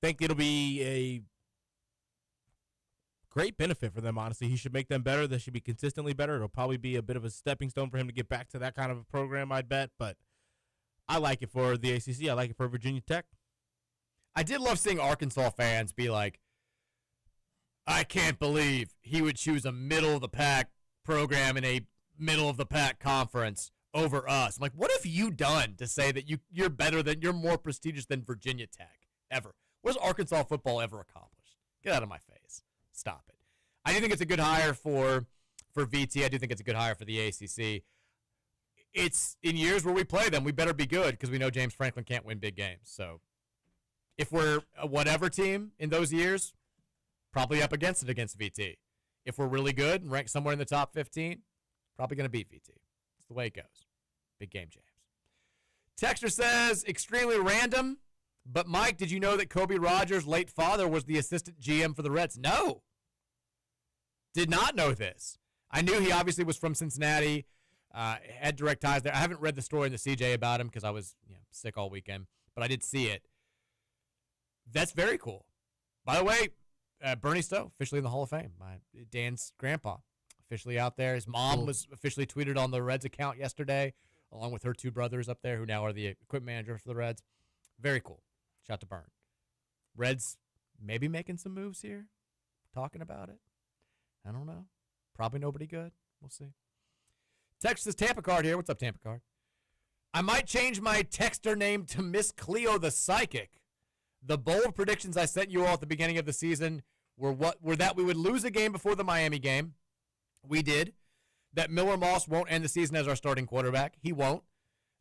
Think it'll be a great benefit for them, honestly. He should make them better. They should be consistently better. It'll probably be a bit of a stepping stone for him to get back to that kind of a program, I'd bet. But I like it for the ACC. I like it for Virginia Tech. I did love seeing Arkansas fans be like, I can't believe he would choose a middle-of-the-pack program in a middle-of-the-pack conference over us. I'm like, what have you done to say that you're more prestigious than Virginia Tech ever? What has Arkansas football ever accomplished? Get out of my face. Stop it. I do think it's a good hire for VT. I do think it's a good hire for the ACC. It's in years where we play them, we better be good because we know James Franklin can't win big games. So if we're a whatever team in those years, probably up against VT. If we're really good and ranked somewhere in the top 15, probably going to beat VT. It's the way it goes. Big game, James. Texter says, extremely random, but Mike, did you know that Kobe Rogers' late father was the assistant GM for the Reds? No. Did not know this. I knew he obviously was from Cincinnati, had direct ties there. I haven't read the story in the CJ about him because I was sick all weekend, but I did see it. That's very cool. By the way, Bernie Stowe, officially in the Hall of Fame. Dan's grandpa, officially out there. His mom was officially tweeted on the Reds account yesterday, along with her two brothers up there who now are the equipment manager for the Reds. Very cool. Shout out to Bern. Reds maybe making some moves here, talking about it. I don't know. Probably nobody good. We'll see. Texas Tampa Card here. What's up, Tampa Card? I might change my texter name to Miss Cleo the Psychic. The bold predictions I sent you all at the beginning of the season were that we would lose a game before the Miami game. We did. That Miller Moss won't end the season as our starting quarterback. He won't.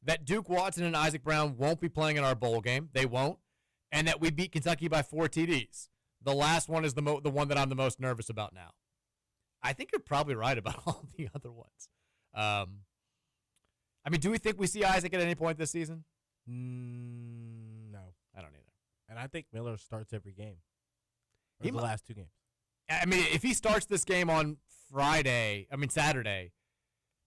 That Duke Watson and Isaac Brown won't be playing in our bowl game. They won't. And that we beat Kentucky by 4 TDs. The last one is the one that I'm the most nervous about now. I think you're probably right about all the other ones. I mean, do we think we see Isaac at any point this season? No. I don't either. And I think Miller starts every game. The last 2 games. I mean, if he starts this game on Saturday,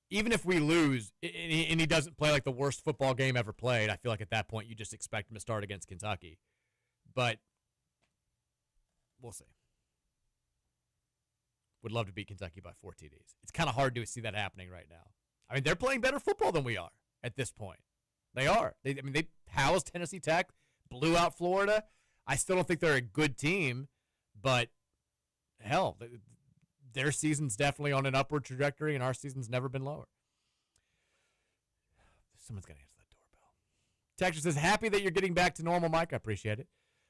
even if we lose and he doesn't play like the worst football game ever played, I feel like at that point you just expect him to start against Kentucky. But we'll see. Would love to beat Kentucky by 4 TDs. It's kind of hard to see that happening right now. I mean, they're playing better football than we are at this point. They are. They housed Tennessee Tech, blew out Florida. I still don't think they're a good team, but hell, their season's definitely on an upward trajectory, and our season's never been lower. Someone's got to answer that doorbell. Texas says, happy that you're getting back to normal, Mike. I appreciate it.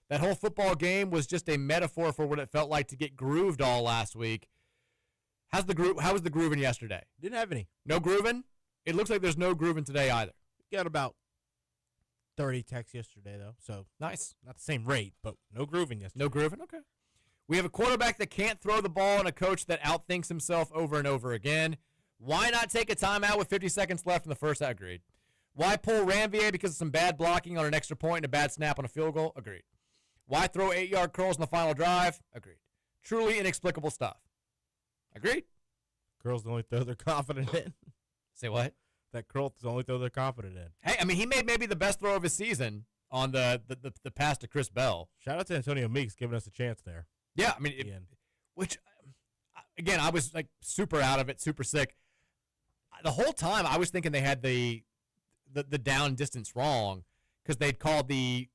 That whole football game was just a metaphor for what it felt like to get grooved all last week. How was the grooving yesterday? Didn't have any. No grooving? It looks like there's no grooving today either. Got about 30 texts yesterday, though. So nice. Not the same rate, but no grooving yesterday. No grooving? Okay. We have a quarterback that can't throw the ball and a coach that outthinks himself over and over again. Why not take a timeout with 50 seconds left in the first? Agreed. Why pull Ranvier because of some bad blocking on an extra point and a bad snap on a field goal? Agreed. Why throw 8-yard curls in the final drive? Agreed. Truly inexplicable stuff. Agreed. Curls the only throw they're confident in. Say what? That curl is the only throw they're confident in. Hey, I mean, he made maybe the best throw of his season on the pass to Chris Bell. Shout out to Antonio Meeks giving us a chance there. Yeah, I mean, which, again, I was like super out of it, super sick. The whole time I was thinking they had the down distance wrong because they'd called we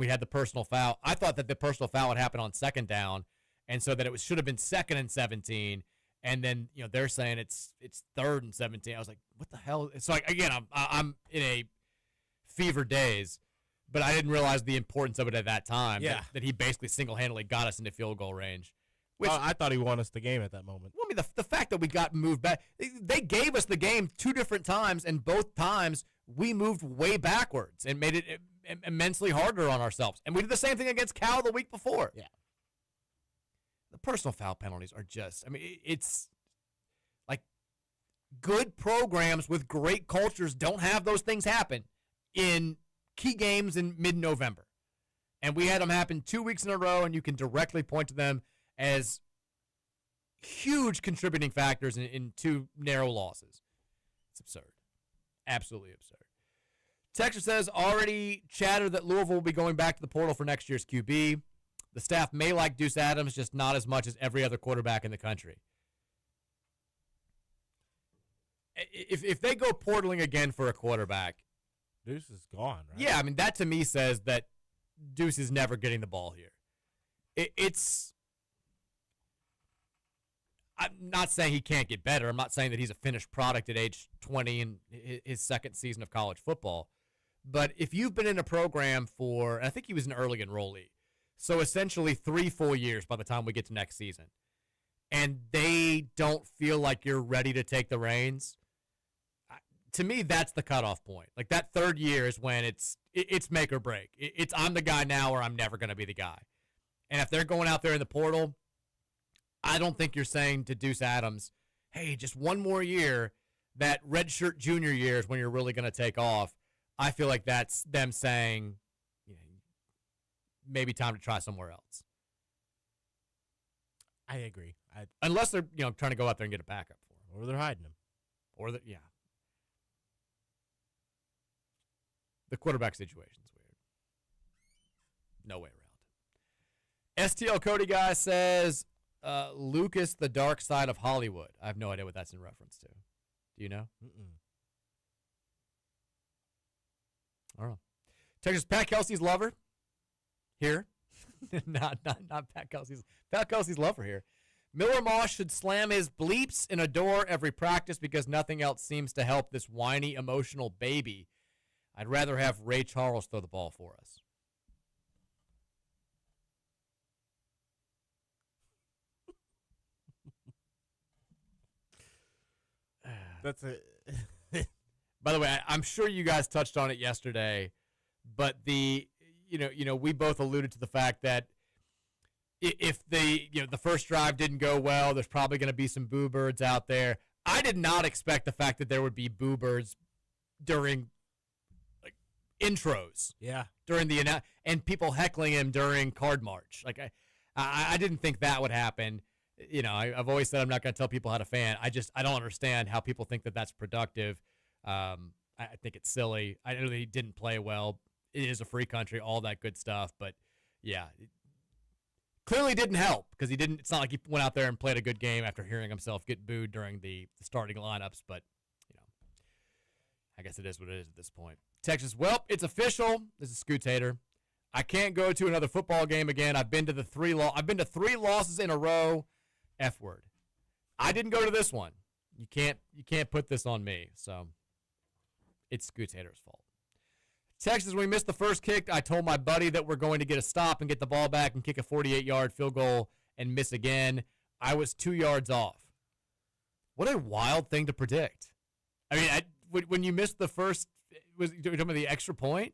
had the personal foul. I thought that the personal foul would happen on second down, and so that it should have been 2nd and 17, And then they're saying it's 3rd and 17. I was like, what the hell? It's like, again, I'm in a fever days, but I didn't realize the importance of it at that time. Yeah. That he basically single-handedly got us into field goal range. Which, I thought he won us the game at that moment. well, I mean, the fact that we got moved back, they gave us the game 2 different times, and both times we moved way backwards and made it immensely harder on ourselves. And we did the same thing against Cal the week before. Yeah. The personal foul penalties are just, I mean, it's like good programs with great cultures don't have those things happen in key games in mid-November. And we had them happen 2 weeks in a row, and you can directly point to them as huge contributing factors in 2 narrow losses. It's absurd. Absolutely absurd. Texture says, already chatter that Louisville will be going back to the portal for next year's QB. The staff may like Deuce Adams, just not as much as every other quarterback in the country. If they go portaling again for a quarterback, Deuce is gone, right? yeah, I mean, that to me says that Deuce is never getting the ball here. I'm not saying he can't get better. I'm not saying that he's a finished product at age 20 in his second season of college football. But if you've been in a program for, and I think he was an early enrollee, so essentially 3 full years by the time we get to next season, and they don't feel like you're ready to take the reins, to me, that's the cutoff point. Like that 3rd year is when it's make or break. It's I'm the guy now or I'm never going to be the guy. And if they're going out there in the portal, I don't think you're saying to Deuce Adams, hey, just 1 more year, that redshirt junior year is when you're really going to take off. I feel like that's them saying, maybe time to try somewhere else. I agree. Unless they're, trying to go out there and get a backup for him. Or they're hiding him. Or yeah. The quarterback situation's weird. No way around. STL Cody guy says, Lucas, the dark side of Hollywood. I have no idea what that's in reference to. Do you know? Mm-mm. I don't know. Texas Pat Kelsey's lover here. not Pat Kelsey's lover here. Miller Moss should slam his bleeps in a door every practice because nothing else seems to help this whiny, emotional baby. I'd rather have Ray Charles throw the ball for us. That's it. By the way, I'm sure you guys touched on it yesterday, but we both alluded to the fact that if the first drive didn't go well, there's probably going to be some boo birds out there. I did not expect the fact that there would be boo birds during intros. Yeah. During and people heckling him during card march. Like I didn't think that would happen. I've always said I'm not going to tell people how to fan. I don't understand how people think that that's productive. I think it's silly. I know that he didn't play well. It is a free country, all that good stuff. But yeah, it clearly didn't help because he didn't. It's not like he went out there and played a good game after hearing himself get booed during the starting lineups. But I guess it is what it is at this point. Texas, well, it's official. This is Scoot Tater. I can't go to another football game again. I've been to 3 losses in a row. F word. I didn't go to this one. You can't put this on me. So it's Scoot Tater's fault. Texas, when we missed the first kick, I told my buddy that we're going to get a stop and get the ball back and kick a 48-yard field goal and miss again. I was 2 yards off. What a wild thing to predict. I mean, when you missed the first, was you talking about the extra point?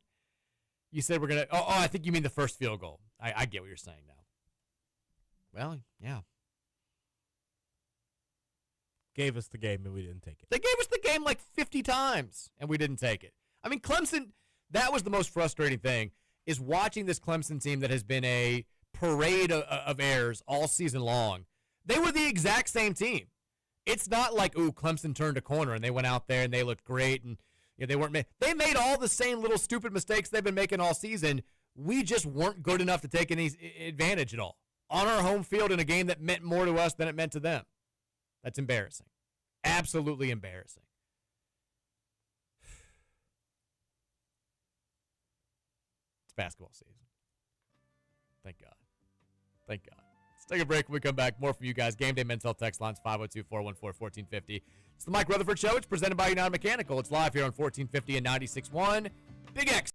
You said we're going to, I think you mean the first field goal. I get what you're saying now. Well, yeah. Gave us the game and we didn't take it. They gave us the game like 50 times and we didn't take it. I mean, Clemson, that was the most frustrating thing, is watching this Clemson team that has been a parade of errors all season long. They were the exact same team. It's not like, Clemson turned a corner and they went out there and they looked great and they weren't. They made all the same little stupid mistakes they've been making all season. We just weren't good enough to take any advantage at all on our home field in a game that meant more to us than it meant to them. That's embarrassing. Absolutely embarrassing. It's basketball season. Thank God. Thank God. It's take a break. When we come back, more from you guys. Game Day Men's Health text lines 502-414-1450. It's the Mike Rutherford Show. It's presented by United Mechanical. It's live here on 1450 and 96.1. Big X.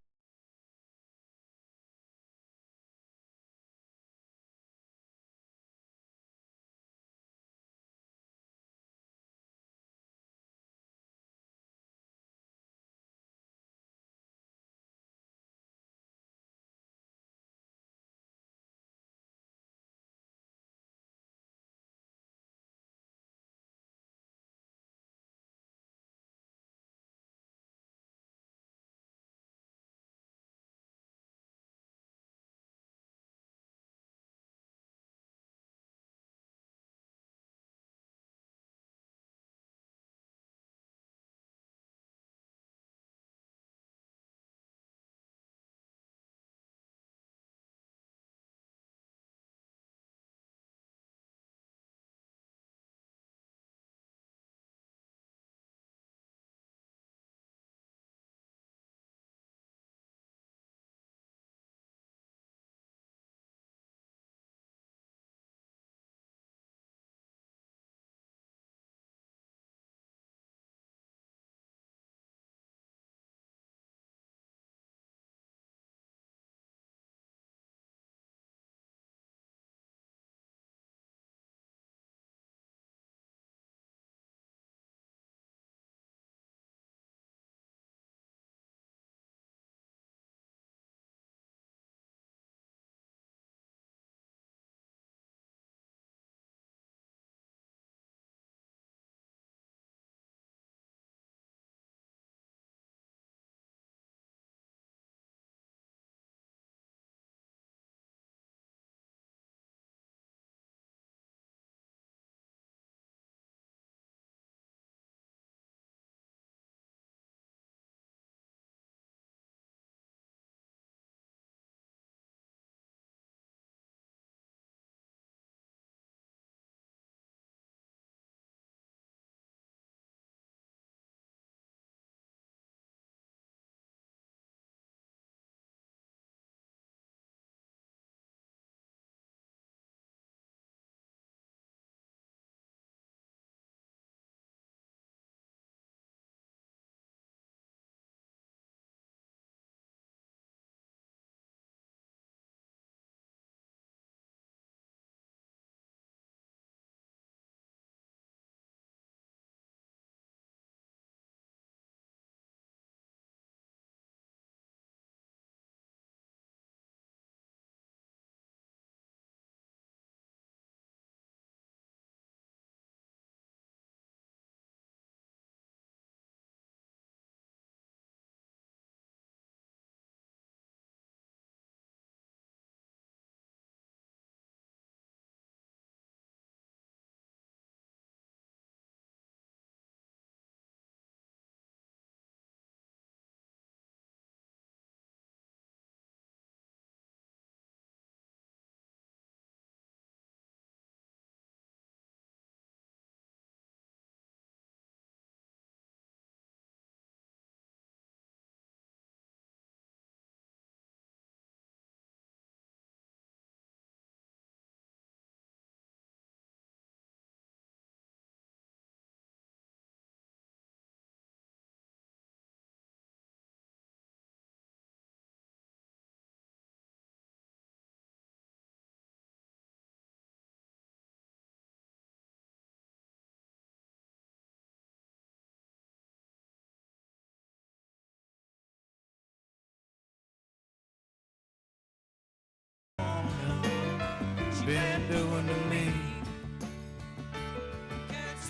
Been doing to me.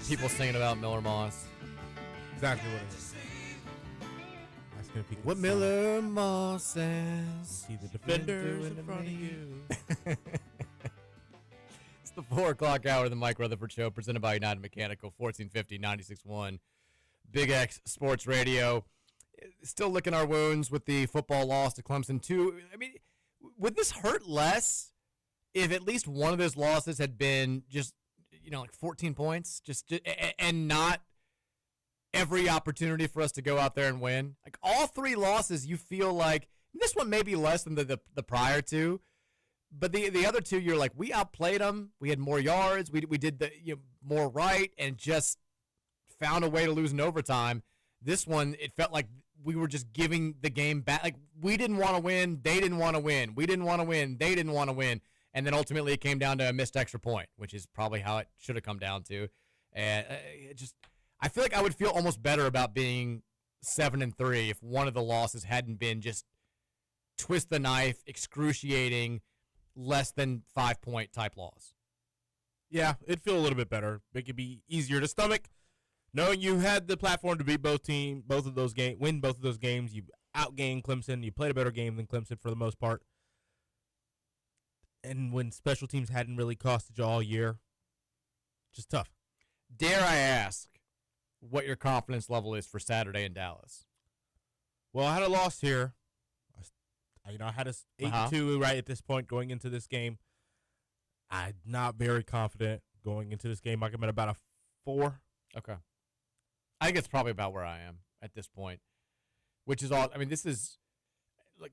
People singing about Miller Moss. Exactly what it is. Asking if he can What sing. Miller Moss says. See the defenders in front of you. It's the 4 o'clock hour of the Mike Rutherford Show, presented by United Mechanical, 1450, 96.1, Big X Sports Radio. Still licking our wounds with the football loss to Clemson, too. I mean, would this hurt less if at least one of those losses had been just, like 14 points, and not every opportunity for us to go out there and win? Like, all 3 losses, you feel like, this one may be less than the prior two, But the other two, you're like, we outplayed them. We had more yards. We did the more right, and just found a way to lose in overtime. This one, it felt like we were just giving the game back. Like, we didn't want to win. They didn't want to win. We didn't want to win. They didn't want to win. And then ultimately it came down to a missed extra point, which is probably how it should have come down to. And I feel like I would feel almost better about being 7-3 if one of the losses hadn't been just twist the knife, excruciating, less than 5-point type loss. Yeah, it'd feel a little bit better. It could be easier to stomach, knowing you had the platform to beat win both of those games. You outgained Clemson. You played a better game than Clemson for the most part. And when special teams hadn't really costed you all year, just tough. Dare I ask what your confidence level is for Saturday in Dallas? Well, I had a loss here. I had a 8-2 right at this point going into this game. I'm not very confident going into this game. I'm at about a 4. Okay. I think it's probably about where I am at this point, which is all. I mean, this is like,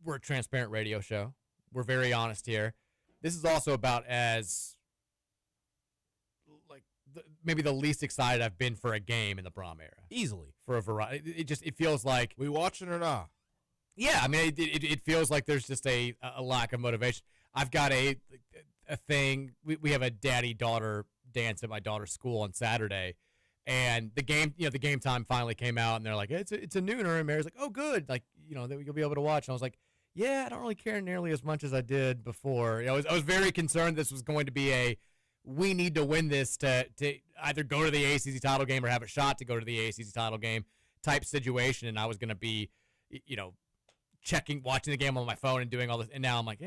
we're a transparent radio show. We're very honest here. This is also about as like maybe the least excited I've been for a game in the Brom era. Easily. For a variety. It feels like. We watching or not? Yeah, I mean, it feels like there's just a lack of motivation. I've got a thing. We have a daddy-daughter dance at my daughter's school on Saturday, and the game time finally came out, and they're like, it's a nooner, and Mary's like, oh, good, like, that you'll be able to watch. And I was like, yeah, I don't really care nearly as much as I did before. I was very concerned this was going to be we need to win this to either go to the ACC title game or have a shot to go to the ACC title game type situation, and I was going to be, watching the game on my phone and doing all this, and now I'm like,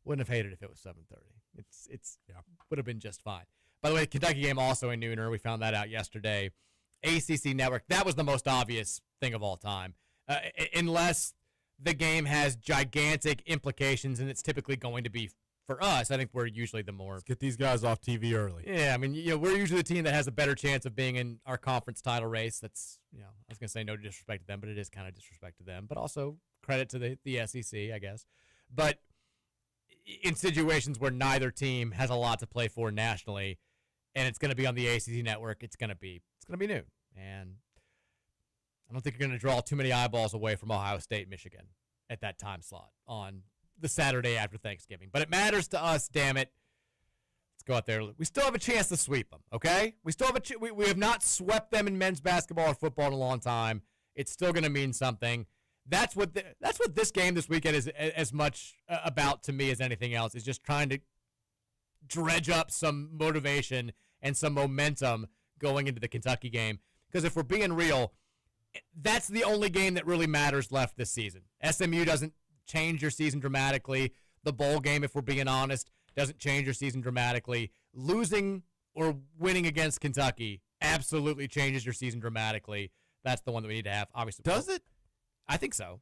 wouldn't have hated it if it was 7:30. It's would have been just fine. By the way, the Kentucky game also a nooner. We found that out yesterday. ACC Network. That was the most obvious thing of all time, unless the game has gigantic implications, and it's typically going to be for us. I think we're usually the more. Let's get these guys off TV early. Yeah, I mean, we're usually the team that has a better chance of being in our conference title race. That's, I was going to say no disrespect to them, but it is kind of disrespect to them. But also credit to the SEC, I guess. But in situations where neither team has a lot to play for nationally, and it's going to be on the ACC network, it's going to be noon. And I don't think you're going to draw too many eyeballs away from Ohio State, Michigan at that time slot on the Saturday after Thanksgiving. But it matters to us, damn it. Let's go out there. We still have a chance to sweep them, okay? We still have we have not swept them in men's basketball or football in a long time. It's still going to mean something. That's what this game this weekend is as much about to me as anything else, is just trying to dredge up some motivation and some momentum going into the Kentucky game. Because if we're being real, that's the only game that really matters left this season. SMU doesn't change your season dramatically. The bowl game, if we're being honest, doesn't change your season dramatically. Losing or winning against Kentucky absolutely changes your season dramatically. That's the one that we need to have. Obviously, does it? I think so.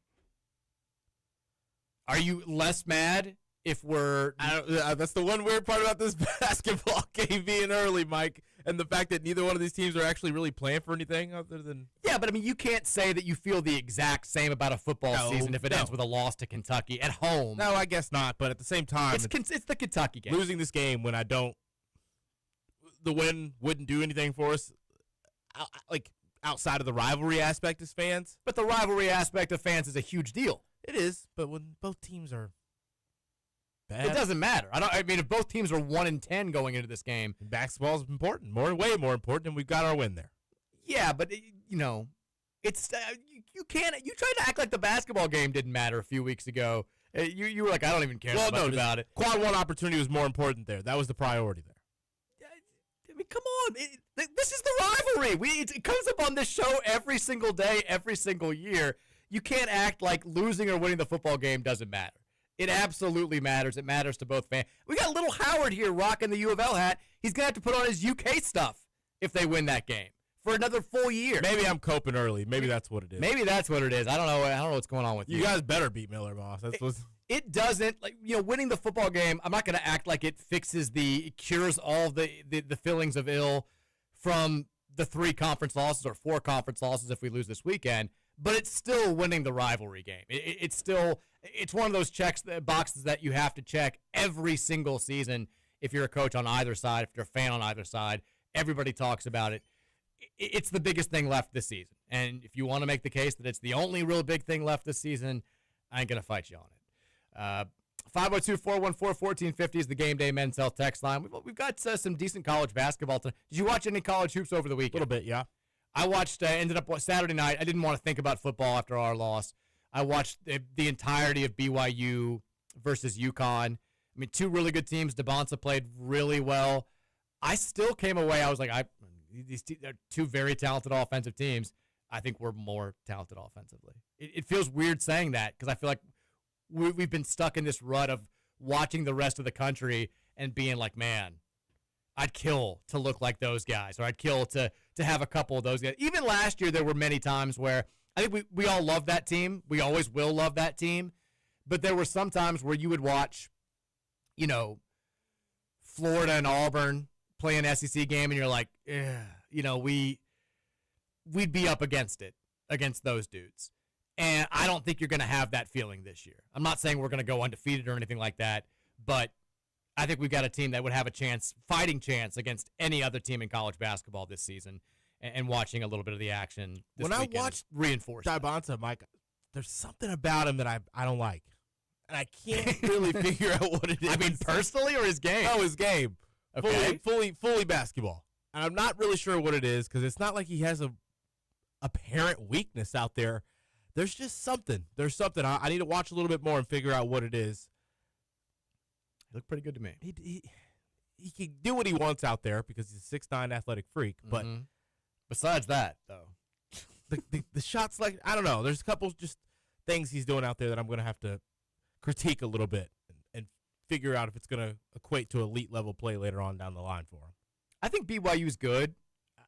Are you less mad if we're? That's the one weird part about this basketball game being early, Mike, and the fact that neither one of these teams are actually really playing for anything other than. Yeah, but I mean, you can't say that you feel the exact same about a football season if it ends with a loss to Kentucky at home. No, I guess not. But at the same time, it's the Kentucky game. Losing this game when the win wouldn't do anything for us. Like, outside of the rivalry aspect as fans. But the rivalry aspect of fans is a huge deal. It is, but when both teams are bad, it doesn't matter. I mean, if both teams are 1-10 going into this game, basketball is important, way more important, and we've got our win there. Yeah, but it's you can't. You tried to act like the basketball game didn't matter a few weeks ago. You were like, I don't even care much about it. Quad 1 opportunity was more important there. That was the priority there. I mean, come on. This is the rivalry. It comes up on this show every single day, every single year. You can't act like losing or winning the football game doesn't matter. It absolutely matters. It matters to both fans. We got little Howard here rocking the U of L hat. He's going to have to put on his UK stuff if they win that game for another full year. Maybe I'm coping early. Maybe that's what it is. Maybe that's what it is. I don't know what's going on with you. You guys better beat Miller, boss. It doesn't, winning the football game, I'm not going to act like it cures all the feelings of ill from the 3 conference losses or 4 conference losses if we lose this weekend, but it's still winning the rivalry game. It's still It's one of those boxes that you have to check every single season if you're a coach on either side, if you're a fan on either side. Everybody talks about it. It's the biggest thing left this season. And if you want to make the case that it's the only real big thing left this season, I ain't going to fight you on it. 502-414-1450 is the Game Day Men's Health text line. We've got some decent college basketball. Did you watch any college hoops over the weekend? A little bit, yeah. I watched, Saturday night. I didn't want to think about football after our loss. I watched the entirety of BYU versus UConn. I mean, two really good teams. DeBonsa played really well. I still came away. I was like, these are two very talented offensive teams. I think we're more talented offensively. It feels weird saying that because I feel like we've been stuck in this rut of watching the rest of the country and being like, man, I'd kill to look like those guys, or I'd kill to have a couple of those guys. Even last year, there were many times where I think we all love that team. We always will love that team. But there were some times where you would watch, Florida and Auburn play an SEC game, and you're like, we'd be up against those dudes. And I don't think you're going to have that feeling this year. I'm not saying we're going to go undefeated or anything like that, but I think we've got a team that would have a fighting chance against any other team in college basketball this season. And watching a little bit of the action this weekend I watched reinforced DeBonsa, Mike, there's something about him that I don't like. And I can't really figure out what it is. I mean, personally or his game? Oh, his game. Okay. Fully basketball. And I'm not really sure what it is because it's not like he has a apparent weakness out there. There's just something. There's something. I need to watch a little bit more and figure out what it is. He looked pretty good to me. He can do what he wants out there because he's a 6'9" athletic freak. But besides that, though, the shots, like, I don't know. There's a couple just things he's doing out there that I'm going to have to critique a little bit and figure out if it's going to equate to elite level play later on down the line for him. I think BYU's good.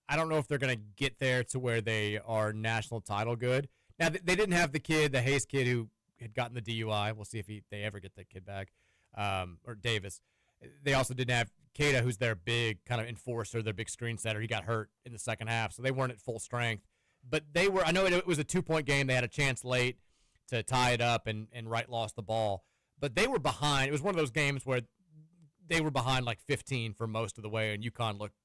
I don't know if they're going to get there to where they are national title good. Now, they didn't have the Hayes kid who had gotten the DUI. We'll see if they ever get that kid back, or Davis. They also didn't have Keita, who's their big kind of enforcer, their big screen setter. He got hurt in the second half, so they weren't at full strength. But they were. I know it was a 2-point game. They had a chance late to tie it up, and Wright lost the ball. But they were behind. It was one of those games where they were behind like 15 for most of the way, and UConn looked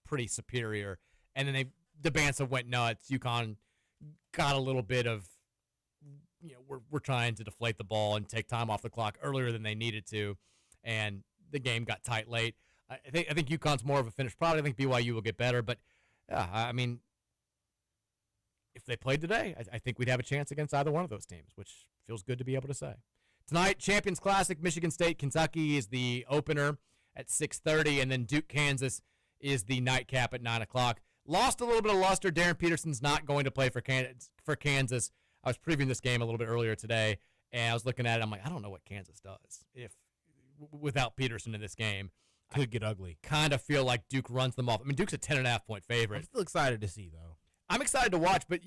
pretty superior. And then DeBonsa went nuts. UConn got a little bit of, we're trying to deflate the ball and take time off the clock earlier than they needed to, and the game got tight late. I think UConn's more of a finished product. I think BYU will get better, but I mean, if they played today, I think we'd have a chance against either one of those teams, which feels good to be able to say. Tonight, Champions Classic, Michigan State, Kentucky is the opener at 6:30, and then Duke, Kansas is the nightcap at 9 o'clock. Lost a little bit of luster. Darren Peterson's not going to play for Kansas. I was previewing this game a little bit earlier today, and I was looking at it. I'm like, I don't know what Kansas does without Peterson in this game. Could get ugly. Kind of feel like Duke runs them off. I mean, Duke's a 10.5-point favorite. I'm still excited to see, though. I'm excited to watch, but,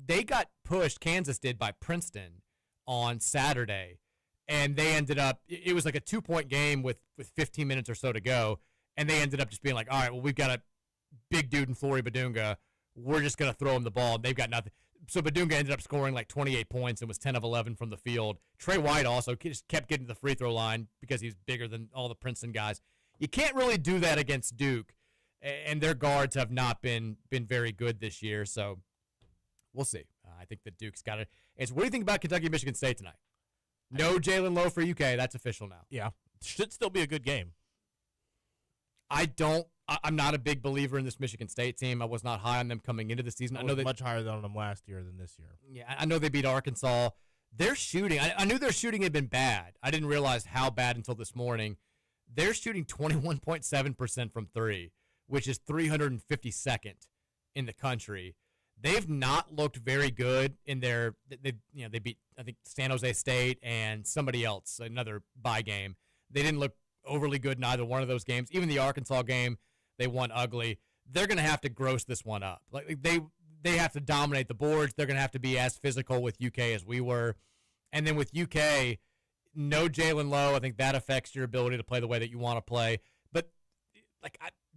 they got pushed, Kansas did, by Princeton on Saturday, and they ended up, it was like a 2-point game with 15 minutes or so to go, and they ended up just being like, all right, well, we've got a big dude in Flory Badunga. We're just going to throw him the ball, and they've got nothing. So Badunga ended up scoring like 28 points and was 10 of 11 from the field. Trey White also just kept getting to the free throw line because he's bigger than all the Princeton guys. You can't really do that against Duke, and their guards have not been very good this year, so we'll see. I think that Duke's got it. What do you think about Kentucky Michigan State tonight? No Jalen Lowe for UK. That's official now. Yeah. Should still be a good game. I'm not a big believer in this Michigan State team. I was not high on them coming into the season. I know much higher on them last year than this year. Yeah, I know they beat Arkansas. Their shooting, I knew their shooting had been bad. I didn't realize how bad until this morning. They're shooting 21.7% from three, which is 352nd in the country. They've not looked very good in their. They beat, I think, San Jose State and somebody else, another bye game. They didn't look overly good in either one of those games. Even the Arkansas game, they won ugly. They're going to have to gross this one up. Like they have to dominate the boards. They're going to have to be as physical with UK as we were. And then with UK, no Jalen Lowe. I think that affects your ability to play the way that you want to play. But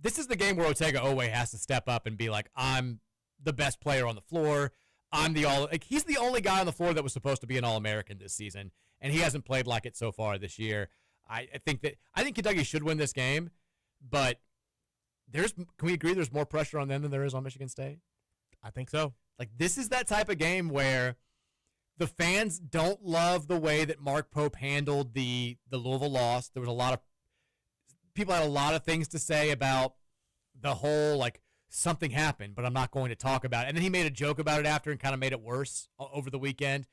this is the game where Otega Owe has to step up and be like, I'm the best player on the floor. He's the only guy on the floor that was supposed to be an All-American this season. and he hasn't played like it so far this year. I think Kentucky should win this game, but can we agree there's more pressure on them than there is on Michigan State? I think so. Like, this is that type of game where the fans don't love the way that Mark Pope handled the Louisville loss. There was a lot of people had a lot of things to say about the whole, like, something happened, but I'm not going to talk about it. And then he made a joke about it after and kind of made it worse over the weekend.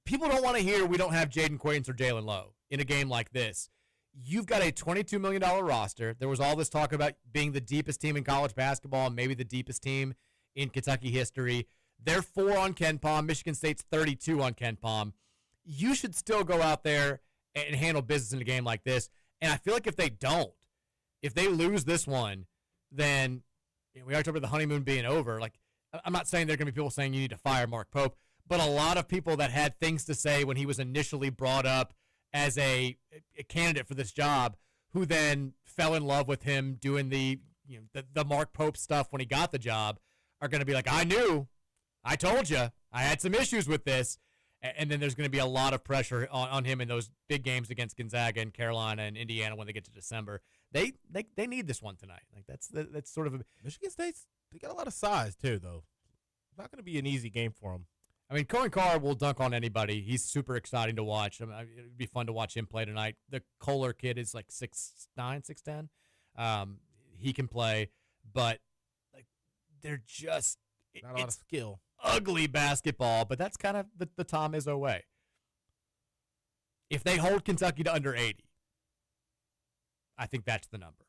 People don't want to hear we don't have Jaden Quaidance or Jalen Lowe in a game like this. You've got a $22 million roster. There was all this talk about being the deepest team in college basketball and maybe the deepest team in Kentucky history. They're 4 on KenPom. Michigan State's 32 on KenPom. You should still go out there and handle business in a game like this. And I feel like if they lose this one, then we already talked about the honeymoon being over. Like, I'm not saying there are going to be people saying you need to fire Mark Pope, but a lot of people that had things to say when he was initially brought up as a candidate for this job, who then fell in love with him doing the Mark Pope stuff when he got the job, are going to be like, I told you, I had some issues with this. And then there's going to be a lot of pressure on him in those big games against Gonzaga and Carolina and Indiana when they get to December. They need this one tonight. Like, that's sort of Michigan State's, they got a lot of size too, though. It's not going to be an easy game for them. I mean, Cohen Carr will dunk on anybody. He's super exciting to watch. I mean, it'd be fun to watch him play tonight. The Kohler kid is like 6'9", 6'10". He can play, but like, they're just Not a lot of skill. Ugly basketball, but that's kind of the Tom Izzo way. If they hold Kentucky to under 80, I think that's the number.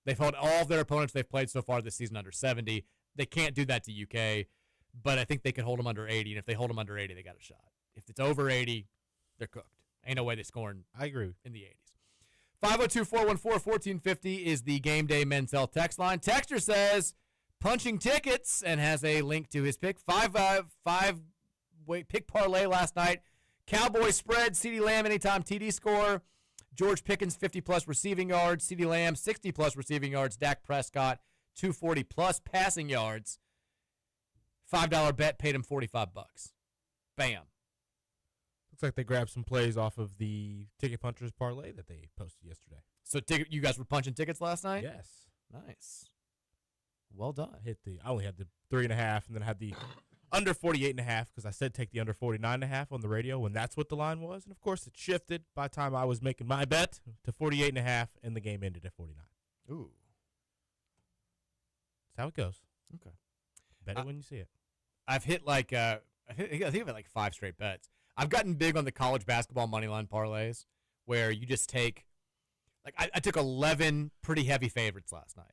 They've held all of their opponents they've played so far this season under 70. They can't do that to UK, but I think they can hold them under 80, and if they hold them under 80, they got a shot. If it's over 80, they're cooked. Ain't no way they're scoring I agree. in the 80s. 502-414-1450 is the Game Day Men's Health text line. Texter says, punching tickets, and has a link to his pick. Five pick parlay last night. Cowboys spread, CeeDee Lamb anytime TD score. George Pickens 50-plus receiving yards. CeeDee Lamb 60-plus receiving yards. Dak Prescott 240-plus passing yards. $5 bet paid him $45. Bam. Looks like they grabbed some plays off of the Ticket Punchers parlay that they posted yesterday. So you guys were punching tickets last night? Yes. Nice. Well done. I only had the 3.5, and then I had the under 48.5 because I said take the under 49.5 on the radio when that's what the line was, and of course it shifted by the time I was making my bet to 48.5, and the game ended at 49. Ooh. That's how it goes. Okay. Bet it when you see it. I've hit I think I've hit like 5 straight bets. I've gotten big on the college basketball money line parlays where you just take, like, I took 11 pretty heavy favorites last night.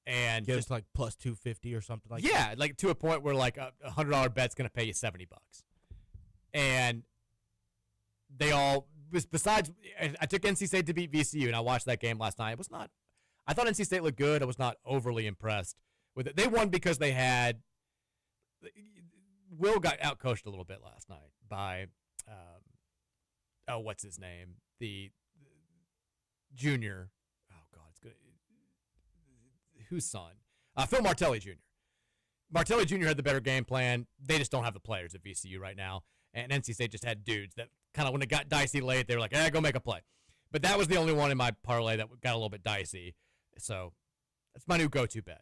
And Get just like plus 250 or something like that. yeah, like to a point where like a $100 bet's going to pay you $70. And they all, besides, I took NC State to beat VCU, and I watched that game last night. I thought NC State looked good. I was not overly impressed with it. They won because they had, Will got outcoached a little bit last night by, what's his name? The junior. Oh, God, it's good. Whose son? Phil Martelli Jr. Martelli Jr. had the better game plan. They just don't have the players at VCU right now. And NC State just had dudes that kind of, when it got dicey late, they were like, go make a play. But that was the only one in my parlay that got a little bit dicey. So that's my new go-to bet.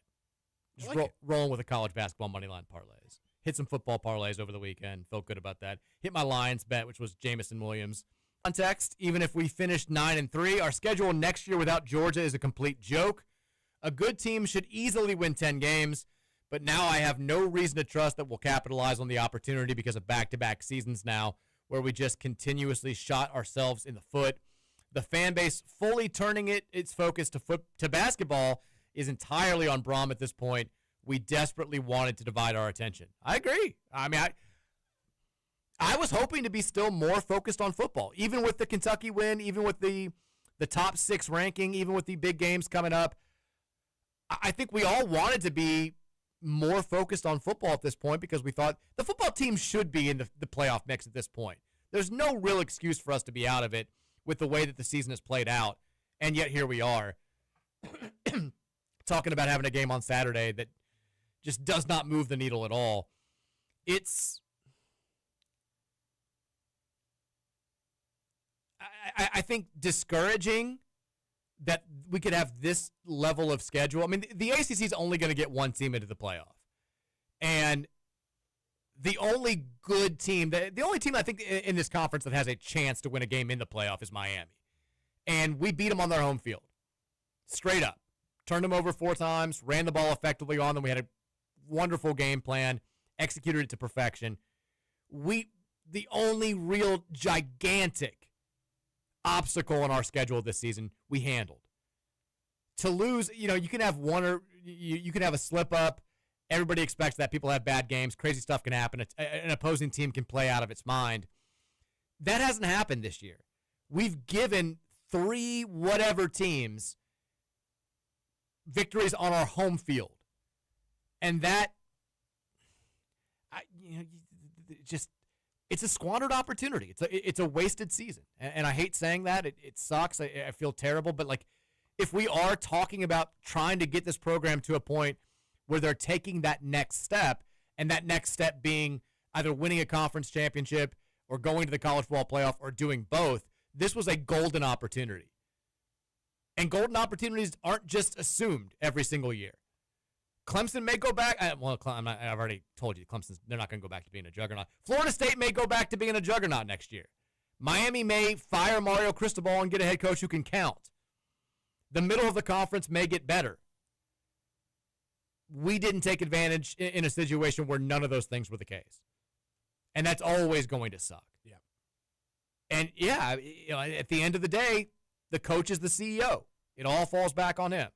Just rolling with the college basketball money line parlays. Hit some football parlays over the weekend. Felt good about that. Hit my Lions bet, which was Jamison Williams. Context, even if we finished 9-3, our schedule next year without Georgia is a complete joke. A good team should easily win 10 games, but now I have no reason to trust that we'll capitalize on the opportunity because of back-to-back seasons now where we just continuously shot ourselves in the foot. The fan base fully turning its focus to basketball is entirely on Braum at this point. We desperately wanted to divide our attention. I agree. I mean, I was hoping to be still more focused on football, even with the Kentucky win, even with the top 6 ranking, even with the big games coming up. I think we all wanted to be more focused on football at this point because we thought the football team should be in the playoff mix at this point. There's no real excuse for us to be out of it with the way that the season has played out, and yet here we are talking about having a game on Saturday that just does not move the needle at all. It's I think discouraging that we could have this level of schedule. I mean, the ACC is only going to get one team into the playoff. And the only good team, the only team I think in this conference that has a chance to win a game in the playoff is Miami. And we beat them on their home field. Straight up. Turned them over 4 times, ran the ball effectively on them. We had a wonderful game plan, executed it to perfection. The only real gigantic obstacle in our schedule this season, we handled. To lose, you can have one or you can have a slip up. Everybody expects that. People have bad games. Crazy stuff can happen. An opposing team can play out of its mind. That hasn't happened this year. We've given 3 whatever teams victories on our home field. And that, it's a squandered opportunity. It's a wasted season. And I hate saying that. It sucks. I feel terrible. But, if we are talking about trying to get this program to a point where they're taking that next step, and that next step being either winning a conference championship or going to the college football playoff or doing both, this was a golden opportunity. And golden opportunities aren't just assumed every single year. Clemson may go back. I've already told you, they're not going to go back to being a juggernaut. Florida State may go back to being a juggernaut next year. Miami may fire Mario Cristobal and get a head coach who can count. The middle of the conference may get better. We didn't take advantage in a situation where none of those things were the case. And that's always going to suck. Yeah. And, at the end of the day, the coach is the CEO. It all falls back on him.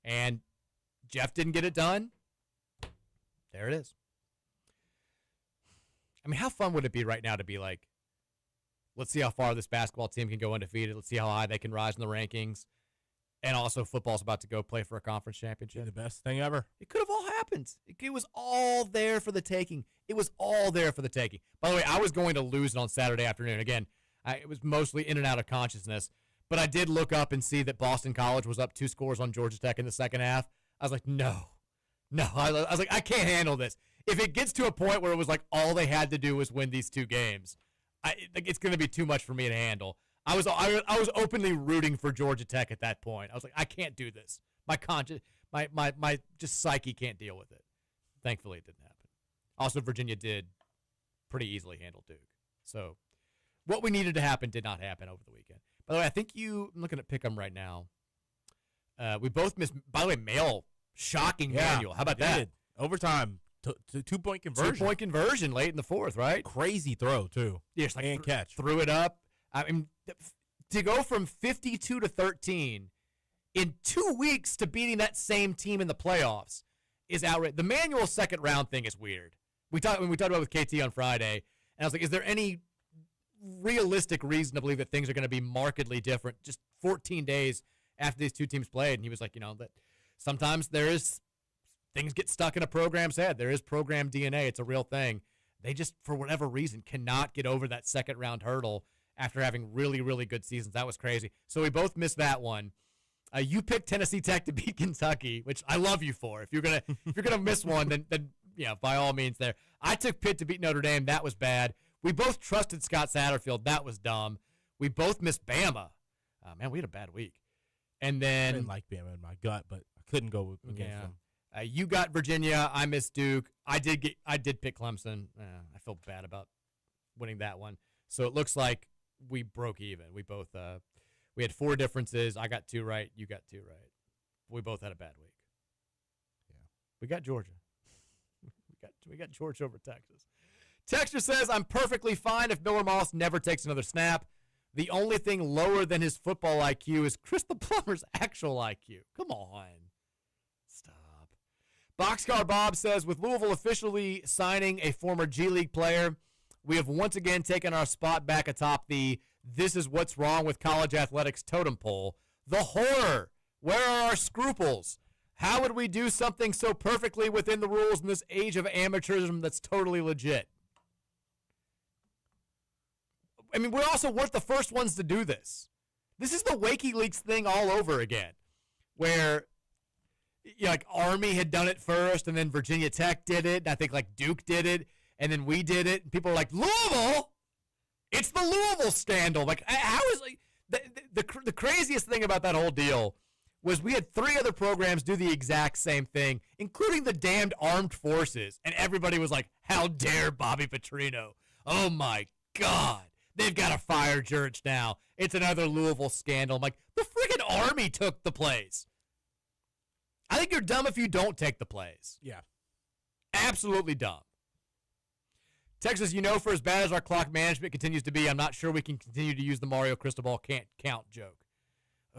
And Jeff didn't get it done. There it is. I mean, how fun would it be right now to be like, let's see how far this basketball team can go undefeated. Let's see how high they can rise in the rankings. And also, football's about to go play for a conference championship. The best thing ever. It could have all happened. It was all there for the taking. It was all there for the taking. By the way, I was going to lose it on Saturday afternoon. Again, it was mostly in and out of consciousness. But I did look up and see that Boston College was up 2 scores on Georgia Tech in the second half. I was like, no. I was like, I can't handle this. If it gets to a point where it was like all they had to do was win these 2 games, it's going to be too much for me to handle. I was openly rooting for Georgia Tech at that point. I was like, I can't do this. My conscience, my just psyche can't deal with it. Thankfully, it didn't happen. Also, Virginia did pretty easily handle Duke. So, what we needed to happen did not happen over the weekend. By the way, I think I'm looking at Pick'em right now. We both missed. By the way, Mail shocking manual. How about that? Overtime. 2-point conversion. 2-point conversion late in the 4th, right? Crazy throw too. Yes, like and catch. Threw it up. I mean, to go from 52 to 13 in 2 weeks to beating that same team in the playoffs is outrageous. The manual second round thing is weird. We talked about it with KT on Friday, and I was like, is there any realistic reason to believe that things are going to be markedly different just 14 days after these 2 teams played? And he was like, that sometimes things get stuck in a program's head. There is program DNA. It's a real thing. They just, for whatever reason, cannot get over that second round hurdle after having really, really good seasons. That was crazy. So we both missed that one. You picked Tennessee Tech to beat Kentucky, which I love you for. If you're gonna miss one, then by all means there. I took Pitt to beat Notre Dame. That was bad. We both trusted Scott Satterfield. That was dumb. We both missed Bama. Man, we had a bad week. And then I didn't like Bama in my gut, but I couldn't go against them. You got Virginia. I missed Duke. I did pick Clemson. I feel bad about winning that one. So it looks like we broke even. We both we had 4 differences. I got 2 right. You got 2 right. We both had a bad week. Yeah. We got Georgia. we got Georgia over Texas. Texture says, I'm perfectly fine if Miller Moss never takes another snap. The only thing lower than his football IQ is Chris the Plumber's actual IQ. Come on. Stop. Boxcar Bob says, with Louisville officially signing a former G League player, we have once again taken our spot back atop the "this is what's wrong with college athletics" totem pole. The horror. Where are our scruples? How would we do something so perfectly within the rules in this age of amateurism that's totally legit? I mean, we're the first ones to do this. This is the WikiLeaks thing all over again, where like Army had done it first, and then Virginia Tech did it, and I think like Duke did it, and then we did it, and people are like, Louisville? It's the Louisville scandal. Like, how is the craziest thing about that whole deal was we had 3 other programs do the exact same thing, including the damned armed forces, and everybody was like, "How dare Bobby Petrino? Oh my God, they've got to fire Jurich now. It's another Louisville scandal." I'm like, the friggin' Army took the plays. I think you're dumb if you don't take the plays. Yeah. Absolutely dumb. Texas, for as bad as our clock management continues to be, I'm not sure we can continue to use the Mario Cristobal can't count joke.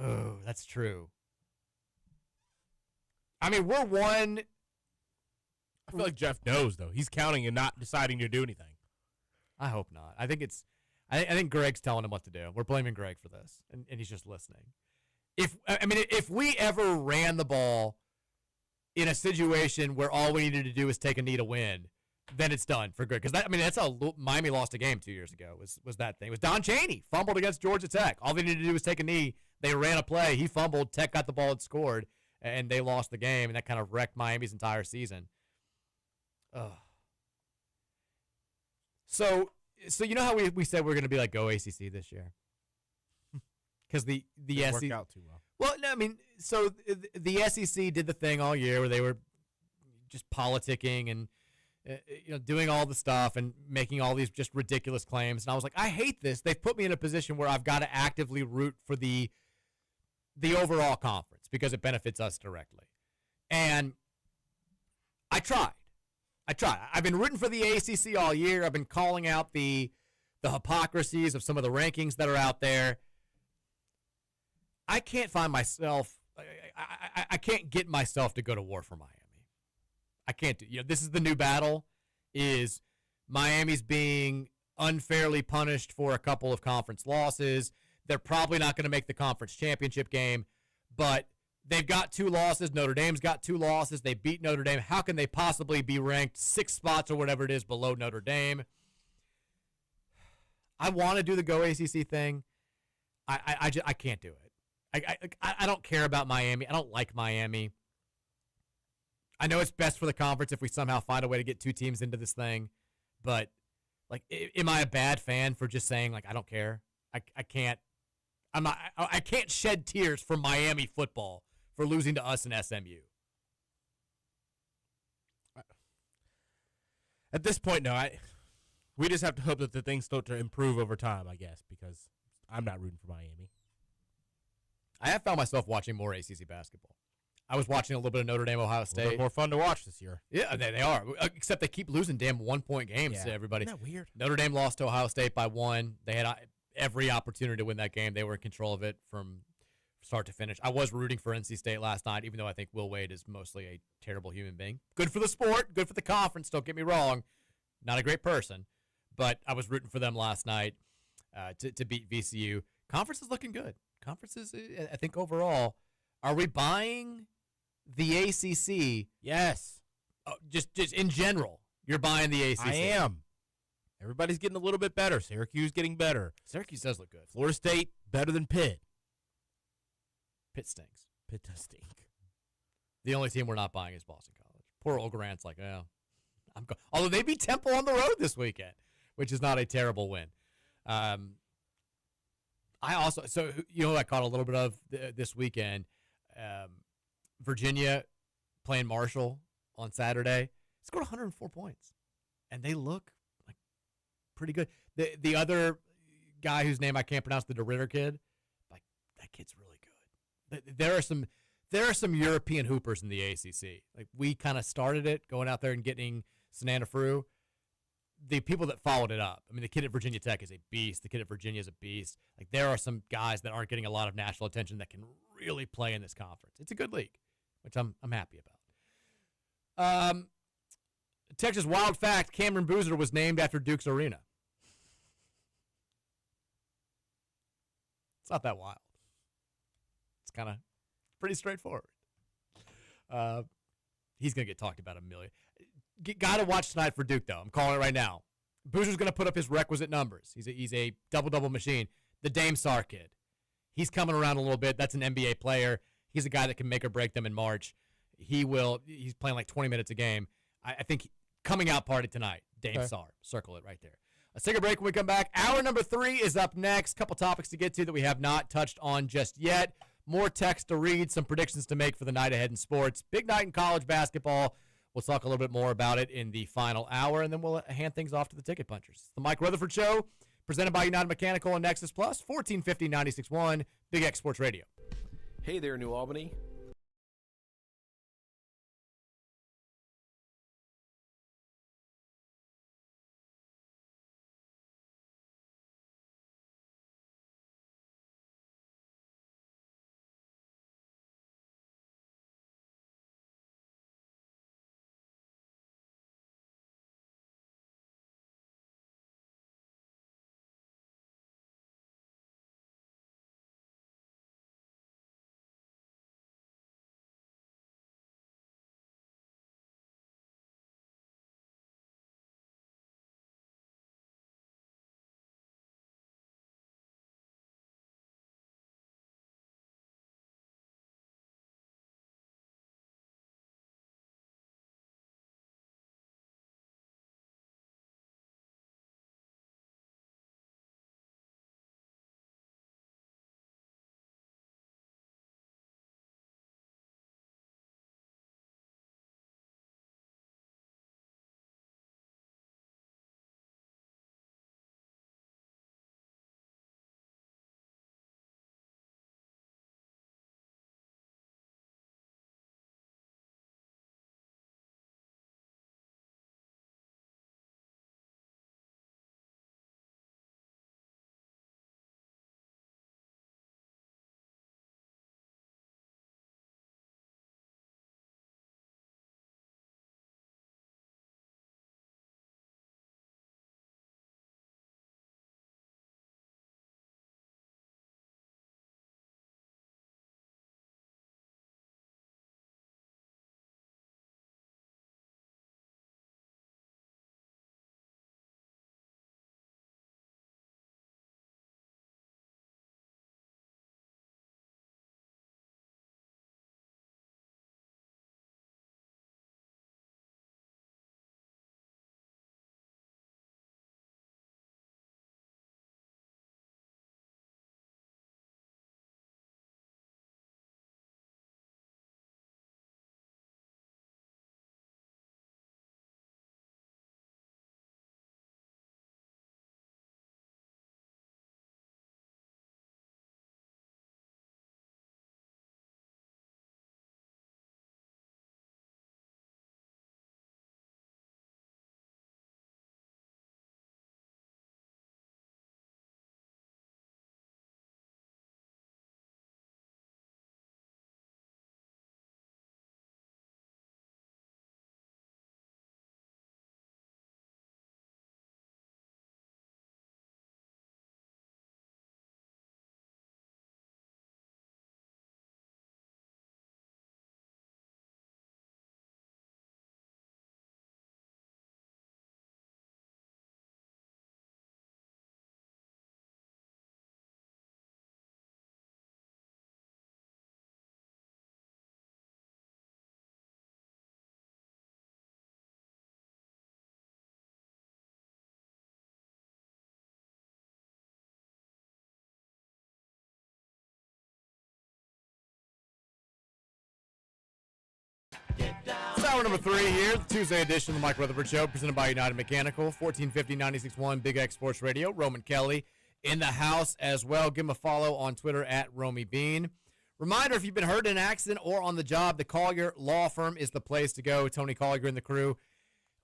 Oh, that's true. I mean, we're one. I feel like Jeff knows, though. He's counting and not deciding to do anything. I hope not. I think I think Greg's telling him what to do. We're blaming Greg for this, and he's just listening. If we ever ran the ball in a situation where all we needed to do was take a knee to win, then it's done for good. Because that's how Miami lost a game 2 years ago. Was that thing? It was Don Chaney fumbled against Georgia Tech. All they needed to do was take a knee. They ran a play. He fumbled. Tech got the ball and scored, and they lost the game. And that kind of wrecked Miami's entire season. Ugh. So how we said we're going to be like go ACC this year because the Didn't SEC work out too well. Well, no, I mean, so the SEC did the thing all year where they were just politicking and doing all the stuff and making all these just ridiculous claims. And I was like, I hate this. They've put me in a position where I've got to actively root for the overall conference because it benefits us directly. And I tried. I've been rooting for the ACC all year. I've been calling out the hypocrisies of some of the rankings that are out there. I can't find myself. I can't get myself to go to war for Miami. I can't do. This is the new battle. Is Miami's being unfairly punished for a couple of conference losses? They're probably not going to make the conference championship game, but they've got 2 losses. Notre Dame's got 2 losses. They beat Notre Dame. How can they possibly be ranked 6 spots or whatever it is below Notre Dame? I want to do the Go ACC thing. I can't do it. I don't care about Miami. I don't like Miami. I know it's best for the conference if we somehow find a way to get 2 teams into this thing, but am I a bad fan for just saying I don't care? I can't. I can't shed tears for Miami football for losing to us and SMU. At this point, no. We just have to hope that the things start to improve over time, I guess, because I'm not rooting for Miami. I have found myself watching more ACC basketball. I was watching a little bit of Notre Dame, Ohio State. A little more fun to watch this year. Yeah, they are. Except they keep losing damn 1-point games to everybody. Isn't that weird? Notre Dame lost to Ohio State by 1. They had every opportunity to win that game. They were in control of it from start to finish. I was rooting for NC State last night, even though I think Will Wade is mostly a terrible human being. Good for the sport, good for the conference, don't get me wrong. Not a great person, but I was rooting for them last night to beat VCU. Conference is looking good. Conferences, I think overall, are we buying the ACC? Yes. Just in general, you're buying the ACC. I am. Everybody's getting a little bit better. Syracuse getting better. Syracuse does look good. Florida State better than Pitt. Pitt stinks. Pitt does stink. The only team we're not buying is Boston College. Poor old Grant's like, although they beat Temple on the road this weekend, which is not a terrible win. I caught a little bit of this weekend. Virginia playing Marshall on Saturday scored 104 points, and they look like pretty good. The other guy whose name I can't pronounce, the DeRitter kid, like that kid's really good. There are some European hoopers in the ACC. Like we kind of started it, going out there and getting Sananafru. The people that followed it up. I mean, the kid at Virginia Tech is a beast. The kid at Virginia is a beast. Like there are some guys that aren't getting a lot of national attention that can really play in this conference. It's a good league, which I'm happy about. Texas wild fact: Cameron Boozer was named after Duke's arena. It's not that wild. It's kind of pretty straightforward. He's going to get talked about a million. Got to watch tonight for Duke, though. I'm calling it right now. Boozer's going to put up his requisite numbers. He's a double-double machine. The Dame Sarr kid. He's coming around a little bit. That's an NBA player. He's a guy that can make or break them in March. He's playing like 20 minutes a game. I think coming out party tonight. Dame Sarr. Circle it right there. Let's take a break. When we come back, hour number 3 is up next. Couple topics to get to that we have not touched on just yet. More text to read, some predictions to make for the night ahead in sports. Big night in college basketball. We'll talk a little bit more about it in the final hour, and then we'll hand things off to the ticket punchers. It's the Mike Rutherford Show, presented by United Mechanical and Nexus Plus, 1450 96.1 Big X Sports Radio. Hey there, New Albany. It's hour number 3 here, the Tuesday edition of the Mike Rutherford Show, presented by United Mechanical, 1450 96.1 Big X Sports Radio. Roman Kelly in the house as well. Give him a follow on Twitter at Romy Bean. Reminder, if you've been hurt in an accident or on the job, the Collier Law Firm is the place to go. Tony Collier and the crew.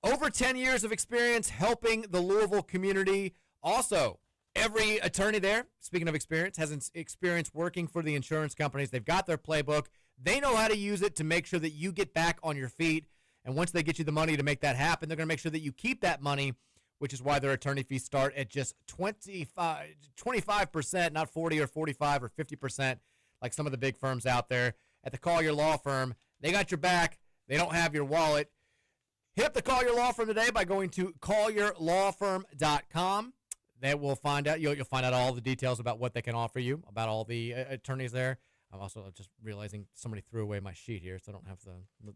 Over 10 years of experience helping the Louisville community. Also, every attorney there, speaking of experience, has experience working for the insurance companies. They've got their playbook. They know how to use it to make sure that you get back on your feet. And once they get you the money to make that happen, they're going to make sure that you keep that money, which is why their attorney fees start at just 25%, not 40 or 45 or 50%, like some of the big firms out there. At the Collier Law Firm, they got your back. They don't have your wallet. Hit up the Collier Law Firm today by going to collierlawfirm.com. They will find out. You'll find out all the details about what they can offer you, about all the attorneys there. I'm also just realizing somebody threw away my sheet here, so I don't have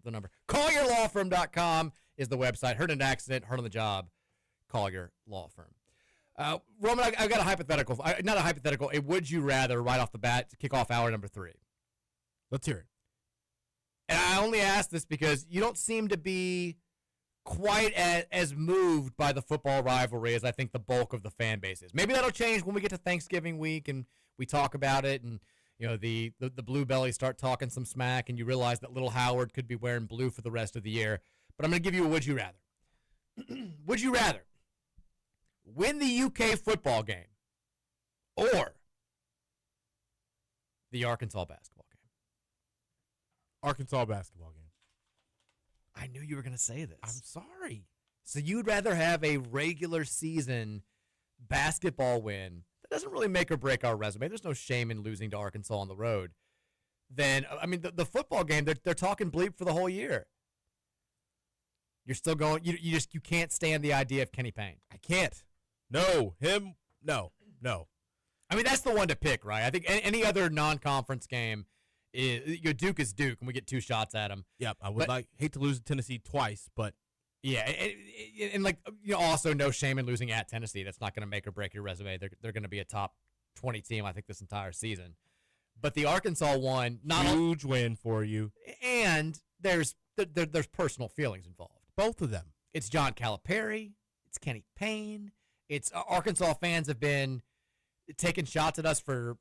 the number. Collierlawfirm.com is the website. Hurt in an accident, hurt on the job, Collier Law Firm. Roman, I got a hypothetical. Not a hypothetical. A would you rather right off the bat to kick off hour number 3. Let's hear it. And I only ask this because you don't seem to be quite as moved by the football rivalry as I think the bulk of the fan base is. Maybe that'll change when we get to Thanksgiving week and we talk about it, and the blue bellies start talking some smack, and you realize that little Howard could be wearing blue for the rest of the year. But I'm going to give you a would you rather. Would you rather win the UK football game or the Arkansas basketball game? Arkansas basketball game. I knew you were going to say this. I'm sorry. So you'd rather have a regular season basketball win that doesn't really make or break our resume. There's no shame in losing to Arkansas on the road. Then, I mean, the football game, they're talking bleep for the whole year. You're still going, you can't stand the idea of Kenny Payne. I can't. No. Him, no. I mean, that's the one to pick, right? I think any other non-conference game, Duke is Duke, and we get 2 shots at him. Yep, I would hate to lose to Tennessee twice, but yeah, and also no shame in losing at Tennessee. That's not going to make or break your resume. They're going to be a top 20 team, I think, this entire season. But the Arkansas one, huge win for you, and there's personal feelings involved. Both of them. It's John Calipari. It's Kenny Payne. It's Arkansas fans have been taking shots at us for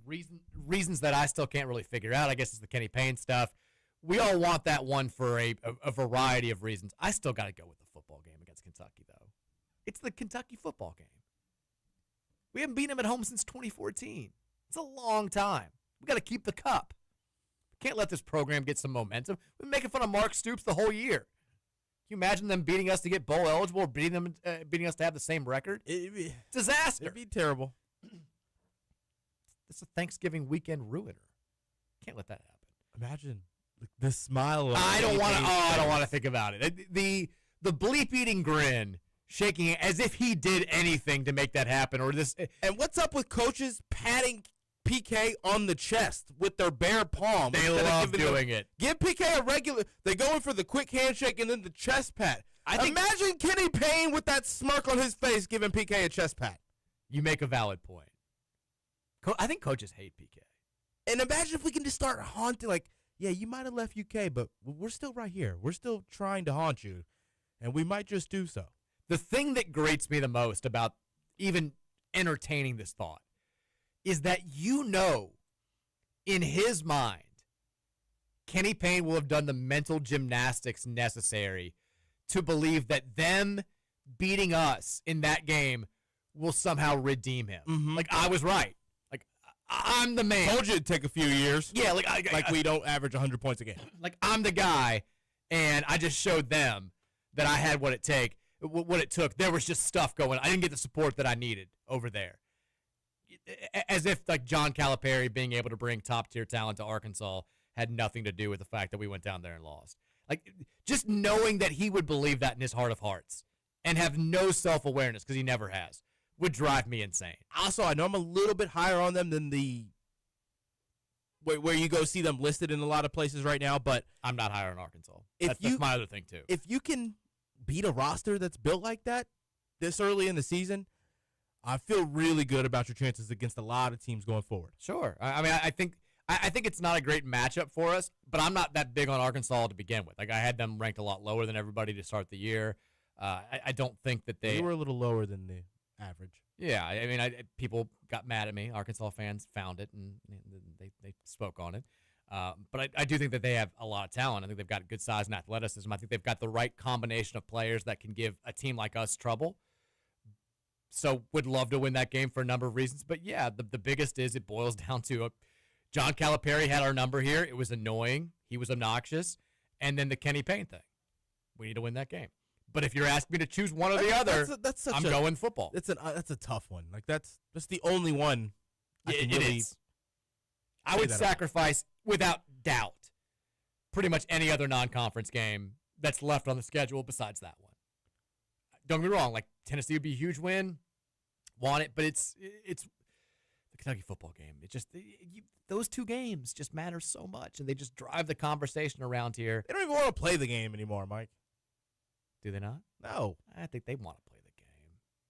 reasons that I still can't really figure out. I guess it's the Kenny Payne stuff. We all want that one for a variety of reasons. I still got to go with the football game against Kentucky, though. It's the Kentucky football game. We haven't beaten them at home since 2014. It's a long time. We got to keep the cup. We can't let this program get some momentum. We've been making fun of Mark Stoops the whole year. Can you imagine them beating us to get bowl eligible, or beating us to have the same record? Disaster. It'd be terrible. This is a Thanksgiving weekend ruiner. Can't let that happen. Imagine the smile. I don't want to think about it. The bleep-eating grin, shaking it as if he did anything to make that happen, or this. And what's up with coaches patting PK on the chest with their bare palm? They love doing it. Give PK a regular. They go in for the quick handshake and then the chest pat. Imagine Kenny Payne with that smirk on his face giving PK a chest pat. You make a valid point. I think coaches hate PK. And imagine if we can just start haunting, yeah, you might have left UK, but we're still right here. We're still trying to haunt you, and we might just do so. The thing that grates me the most about even entertaining this thought is that in his mind, Kenny Payne will have done the mental gymnastics necessary to believe that them beating us in that game will somehow redeem him. Mm-hmm. I was right. I'm the man. Told you it'd take a few years. Yeah, we don't average 100 points a game. I'm the guy, and I just showed them that I had what it took. There was just stuff going on. I didn't get the support that I needed over there. As if John Calipari being able to bring top-tier talent to Arkansas had nothing to do with the fact that we went down there and lost. Just knowing that he would believe that in his heart of hearts and have no self-awareness, because he never has, would drive me insane. Also, I know I'm a little bit higher on them than where you go see them listed in a lot of places right now, but I'm not higher on Arkansas. That's my other thing, too. If you can beat a roster that's built like that this early in the season, I feel really good about your chances against a lot of teams going forward. Sure. I think it's not a great matchup for us, but I'm not that big on Arkansas to begin with. I had them ranked a lot lower than everybody to start the year. I don't think that they were a little lower than the average. Yeah, people got mad at me. Arkansas fans found it, and they spoke on it. But I do think that they have a lot of talent. I think they've got good size and athleticism. I think they've got the right combination of players that can give a team like us trouble. So would love to win that game for a number of reasons. But, yeah, the biggest is it boils down to John Calipari had our number here. It was annoying. He was obnoxious. And then the Kenny Payne thing. We need to win that game. But if you're asking me to choose one or the other, I'm going football. That's a tough one. That's the only one. It is. I would sacrifice, without doubt, pretty much any other non-conference game that's left on the schedule besides that one. Don't get me wrong. Tennessee would be a huge win. Want it, but it's the Kentucky football game. It just those two games just matter so much, and they just drive the conversation around here. They don't even want to play the game anymore, Mike. Do they not? No. I think they want to play the game.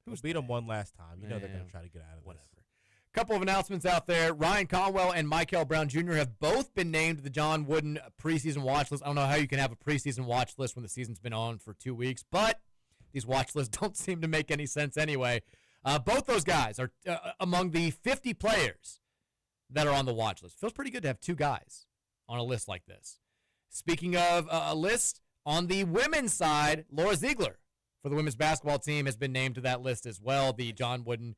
Who beat them one last time? You know they're going Yeah. to try to get out of Whatever. this. Couple of announcements out there. Ryan Conwell and Michael Brown Jr. have both been named to the John Wooden preseason watch list. I don't know how you can have a preseason watch list when the season's been on for 2 weeks, but these watch lists don't seem to make any sense anyway. Both those guys are among the 50 players that are on the watch list. Feels pretty good to have two guys on a list like this. Speaking of a list, on the women's side, Laura Ziegler for the women's basketball team has been named to that list as well, the John Wooden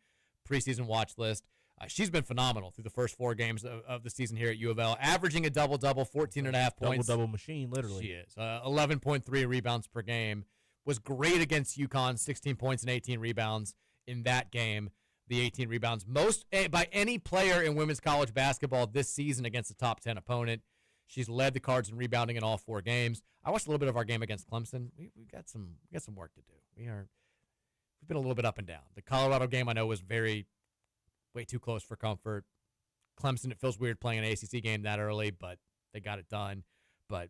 preseason watch list. She's been phenomenal through the first 4 games of the season here at U of L, averaging a double-double, 14.5 points. Double machine, literally. She is. 11.3 rebounds per game. Was great against UConn, 16 points and 18 rebounds in that game. The 18 rebounds, most by any player in women's college basketball this season against a top 10 opponent. She's led the Cards in rebounding in all 4 games. I watched a little bit of our game against Clemson. We got some work to do. We've been a little bit up and down. The Colorado game I know was way too close for comfort. Clemson, it feels weird playing an ACC game that early, but they got it done. But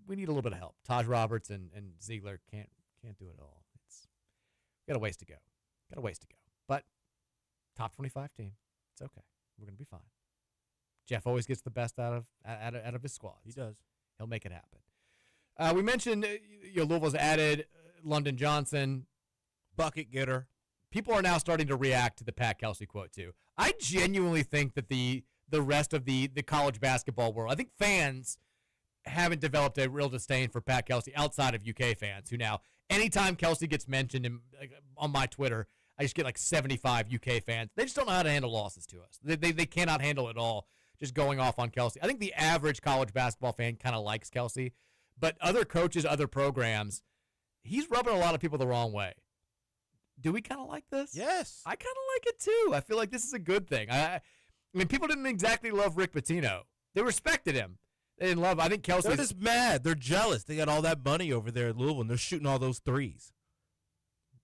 we need a little bit of help. Taj Roberts and Ziegler can't do it all. We got a ways to go. But top 25 team. It's okay. We're gonna be fine. Jeff always gets the best out of his squad. He does. He'll make it happen. We mentioned Louisville's added London Johnson. Bucket getter. People are now starting to react to the Pat Kelsey quote too. I genuinely think that the rest of the college basketball world, I think fans haven't developed a real disdain for Pat Kelsey outside of UK fans who now, anytime Kelsey gets mentioned on my Twitter, I just get 75 UK fans. They just don't know how to handle losses to us. They cannot handle it all, just going off on Kelsey. I think the average college basketball fan kind of likes Kelsey, but other coaches, other programs, he's rubbing a lot of people the wrong way. Do we kind of like this? Yes. I kind of like it too. I feel like this is a good thing. I mean, people didn't exactly love Rick Pitino. They respected him. They didn't love him. I think Kelsey. They're just mad. They're jealous. They got all that money over there at Louisville, and they're shooting all those threes.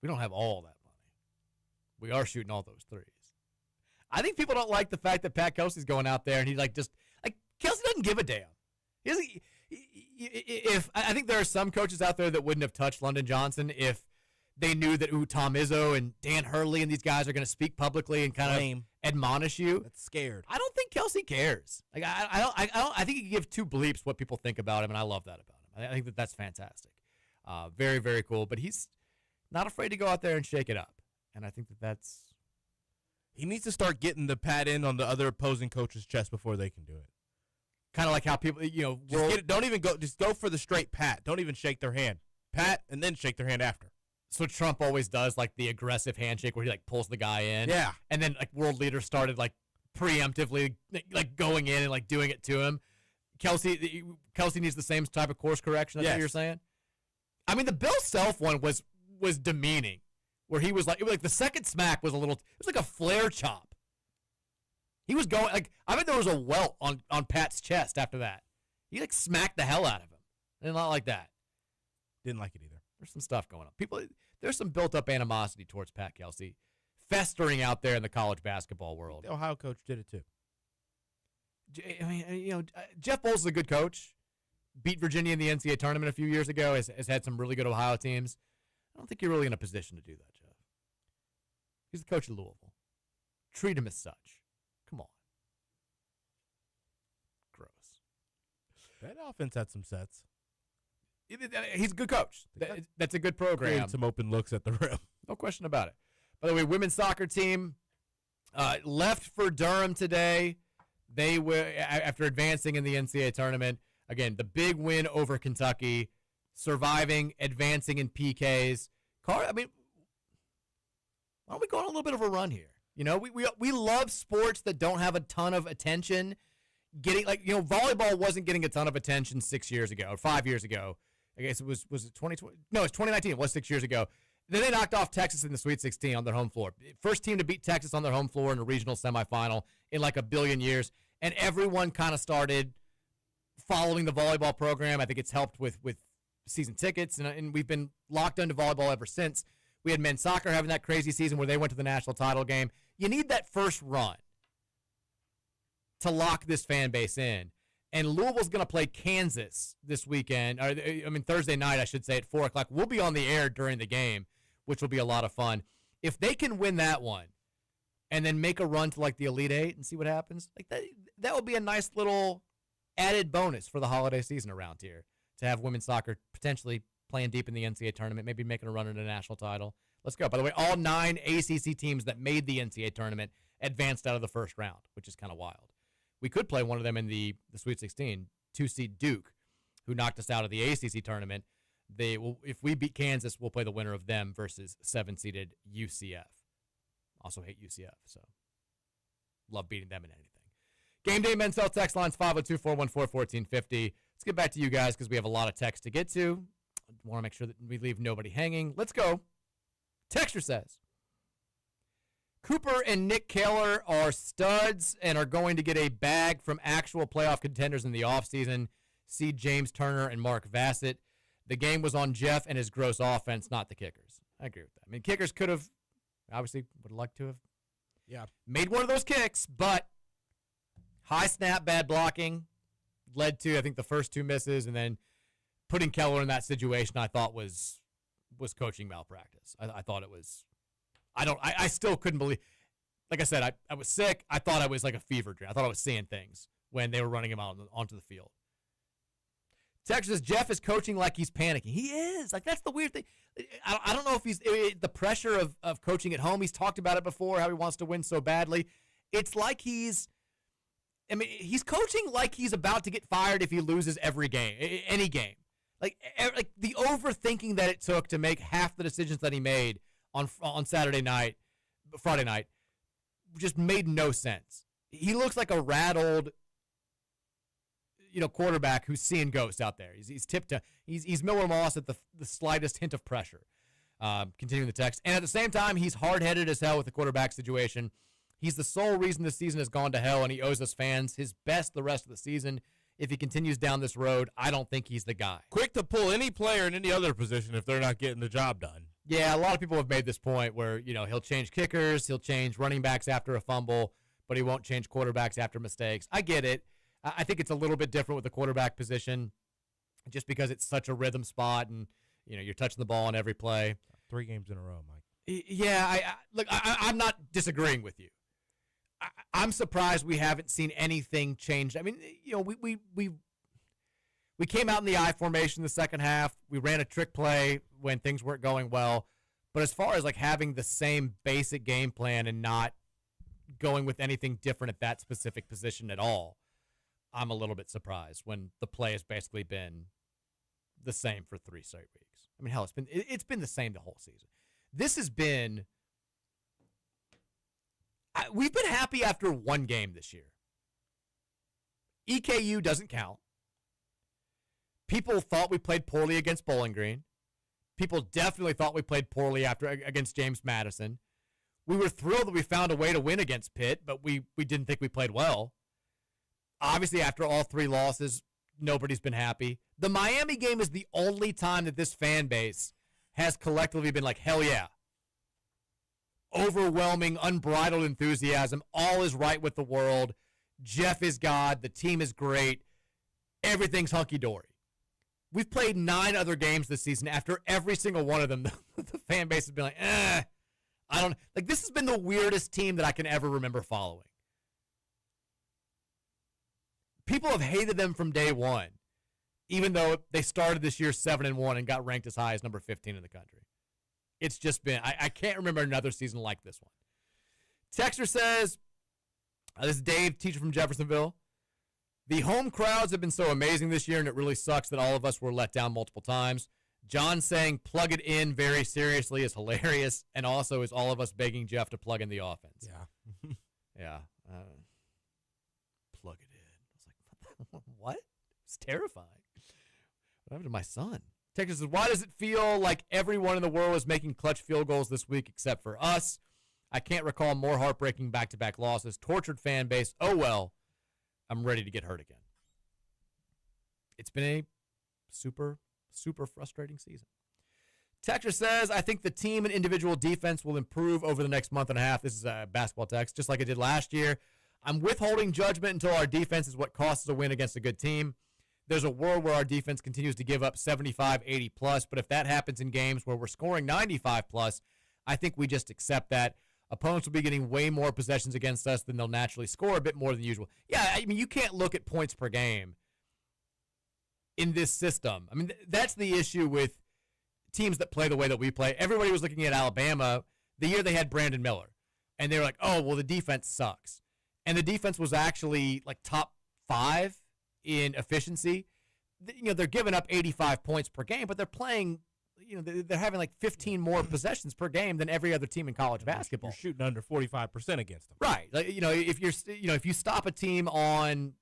We don't have all that money. We are shooting all those threes. I think people don't like the fact that Pat Kelsey's going out there and he's Kelsey doesn't give a damn. I think there are some coaches out there that wouldn't have touched London Johnson if they knew that Tom Izzo and Dan Hurley and these guys are going to speak publicly and kind of admonish you. That's scared. I don't think Kelsey cares. I think he can give 2 bleeps what people think about him, and I love that about him. I think that's fantastic. Very, very cool. But he's not afraid to go out there and shake it up, and I think that's. He needs to start getting the pat in on the other opposing coach's chest before they can do it. Kind of like how people, don't even go. Just go for the straight pat. Don't even shake their hand. Pat and then shake their hand after. So Trump always does the aggressive handshake where he pulls the guy in. Yeah. And then world leaders started preemptively going in and doing it to him. Kelsey needs the same type of course correction. That's what you're saying. I mean, the Bill Self one was demeaning, where he was the second smack was it was like a flare chop. He was going I bet there was a welt on Pat's chest after that. He smacked the hell out of him. I did not like that. Didn't like it either. There's some stuff going on. There's some built-up animosity towards Pat Kelsey festering out there in the college basketball world. The Ohio coach did it too. I mean, Jeff Bowles is a good coach. Beat Virginia in the NCAA tournament a few years ago. Has had some really good Ohio teams. I don't think you're really in a position to do that, Jeff. He's the coach of Louisville. Treat him as such. Come on. Gross. That offense had some sets. He's a good coach. That's a good program. Created some open looks at the rim. No question about it. By the way, women's soccer team left for Durham today. They were, after advancing in the NCAA tournament, again, the big win over Kentucky, surviving, advancing in PKs. I mean, why don't we go on a little bit of a run here? We love sports that don't have a ton of attention. Volleyball wasn't getting a ton of attention 6 years ago or 5 years ago. I guess was it 2020? No, it's 2019. It was 6 years ago. Then they knocked off Texas in the Sweet 16 on their home floor. First team to beat Texas on their home floor in a regional semifinal in a billion years. And everyone kind of started following the volleyball program. I think it's helped with season tickets, and we've been locked into volleyball ever since. We had men's soccer having that crazy season where they went to the national title game. You need that first run to lock this fan base in. And Louisville's going to play Kansas this weekend. Thursday night, I should say, at 4 o'clock. We'll be on the air during the game, which will be a lot of fun. if they can win that one and then make a run to like the Elite Eight and see what happens, like that would be a nice little added bonus for the holiday season around here to have women's soccer potentially playing deep in the NCAA tournament, maybe making a run at a national title. Let's go. By the way, all 9 ACC teams that made the NCAA tournament advanced out of the first round, which is kind of wild. We could play one of them in the Sweet 16, 2-seed Duke, who knocked us out of the ACC tournament. They will, if we beat Kansas, we'll play the winner of them versus 7-seeded UCF. Also hate UCF, so love beating them in anything. Game Day men's health text lines 502-414-1450. Let's get back to you guys because we have a lot of text to get to. I want to make sure that we leave nobody hanging. Let's go. Texture says, Cooper and Nick Kaler are studs and are going to get a bag from actual playoff contenders in the offseason. See James Turner and Mark Vassett. The game was on Jeff and his gross offense, not the kickers. I agree with that. I mean, kickers could have, obviously, would like to have made one of those kicks, but high snap, bad blocking led to, I think, the first 2 misses, and then putting Keller in that situation I thought was coaching malpractice. I thought it was, I still couldn't believe, like I said, I was sick. I thought I was like a fever dream. I thought I was seeing things when they were running him out onto the field. Texas says Jeff is coaching like he's panicking. He is. Like, that's the weird thing. I don't know if he's the pressure of coaching at home. He's talked about it before, how he wants to win so badly. It's like he's coaching like he's about to get fired if he loses every game, any game. Like the overthinking that it took to make half the decisions that he made on Friday night, just made no sense. He looks like a rattled, quarterback who's seeing ghosts out there. He's tipped to, he's Miller Moss at the slightest hint of pressure. Continuing the text. And at the same time, he's hard-headed as hell with the quarterback situation. He's the sole reason the season has gone to hell, and he owes us fans his best the rest of the season. If he continues down this road, I don't think he's the guy. Quick to pull any player in any other position if they're not getting the job done. Yeah, a lot of people have made this point where, he'll change kickers, he'll change running backs after a fumble, but he won't change quarterbacks after mistakes. I get it. I think it's a little bit different with the quarterback position just because it's such a rhythm spot and, you're touching the ball on every play. 3 games in a row, Mike. Yeah, I'm not disagreeing with you. I'm surprised we haven't seen anything change. I mean, we came out in the I formation the second half. We ran a trick play when things weren't going well. But as far as like having the same basic game plan and not going with anything different at that specific position at all, I'm a little bit surprised when the play has basically been the same for 3 straight weeks. I mean, hell, it's been the same the whole season. This has been. We've been happy after 1 game this year. EKU doesn't count. People thought we played poorly against Bowling Green. People definitely thought we played poorly against James Madison. We were thrilled that we found a way to win against Pitt, but we didn't think we played well. Obviously, after all 3 losses, nobody's been happy. The Miami game is the only time that this fan base has collectively been like, hell yeah. Overwhelming, unbridled enthusiasm. All is right with the world. Jeff is God. The team is great. Everything's hunky-dory. We've played 9 other games this season. After every single one of them, the fan base has been like, I don't. Like, this has been the weirdest team that I can ever remember following. People have hated them from day one, even though they started this year 7-1 and got ranked as high as number 15 in the country. It's just been, I can't remember another season like this one. Texter says, this is Dave, teacher from Jeffersonville. The home crowds have been so amazing this year, and it really sucks that all of us were let down multiple times. John saying plug it in very seriously is hilarious, and also is all of us begging Jeff to plug in the offense. Yeah. Yeah. Plug it in. I was like, what? It's terrifying. What happened to my son? Texas says, why does it feel like everyone in the world is making clutch field goals this week except for us? I can't recall more heartbreaking back-to-back losses. Tortured fan base. Oh, well, I'm ready to get hurt again. It's been a super, super frustrating season. Texas says, I think the team and individual defense will improve over the next month and a half. This is a basketball text, just like it did last year. I'm withholding judgment until our defense is what costs us a win against a good team. There's a world where our defense continues to give up 75, 80 plus, but if that happens in games where we're scoring 95 plus, I think we just accept that. Opponents will be getting way more possessions against us than they'll naturally score, a bit more than usual. Yeah, I mean, you can't look at points per game in this system. I mean, that's the issue with teams that play the way that we play. Everybody was looking at Alabama the year they had Brandon Miller, and they were like, oh, well, the defense sucks. And the defense was actually like top 5 in efficiency. They're giving up 85 points per game, but they're playing, they're having like 15 more possessions per game than every other team in college basketball. You're shooting under 45% against them. Right. Like, if you stop a team on,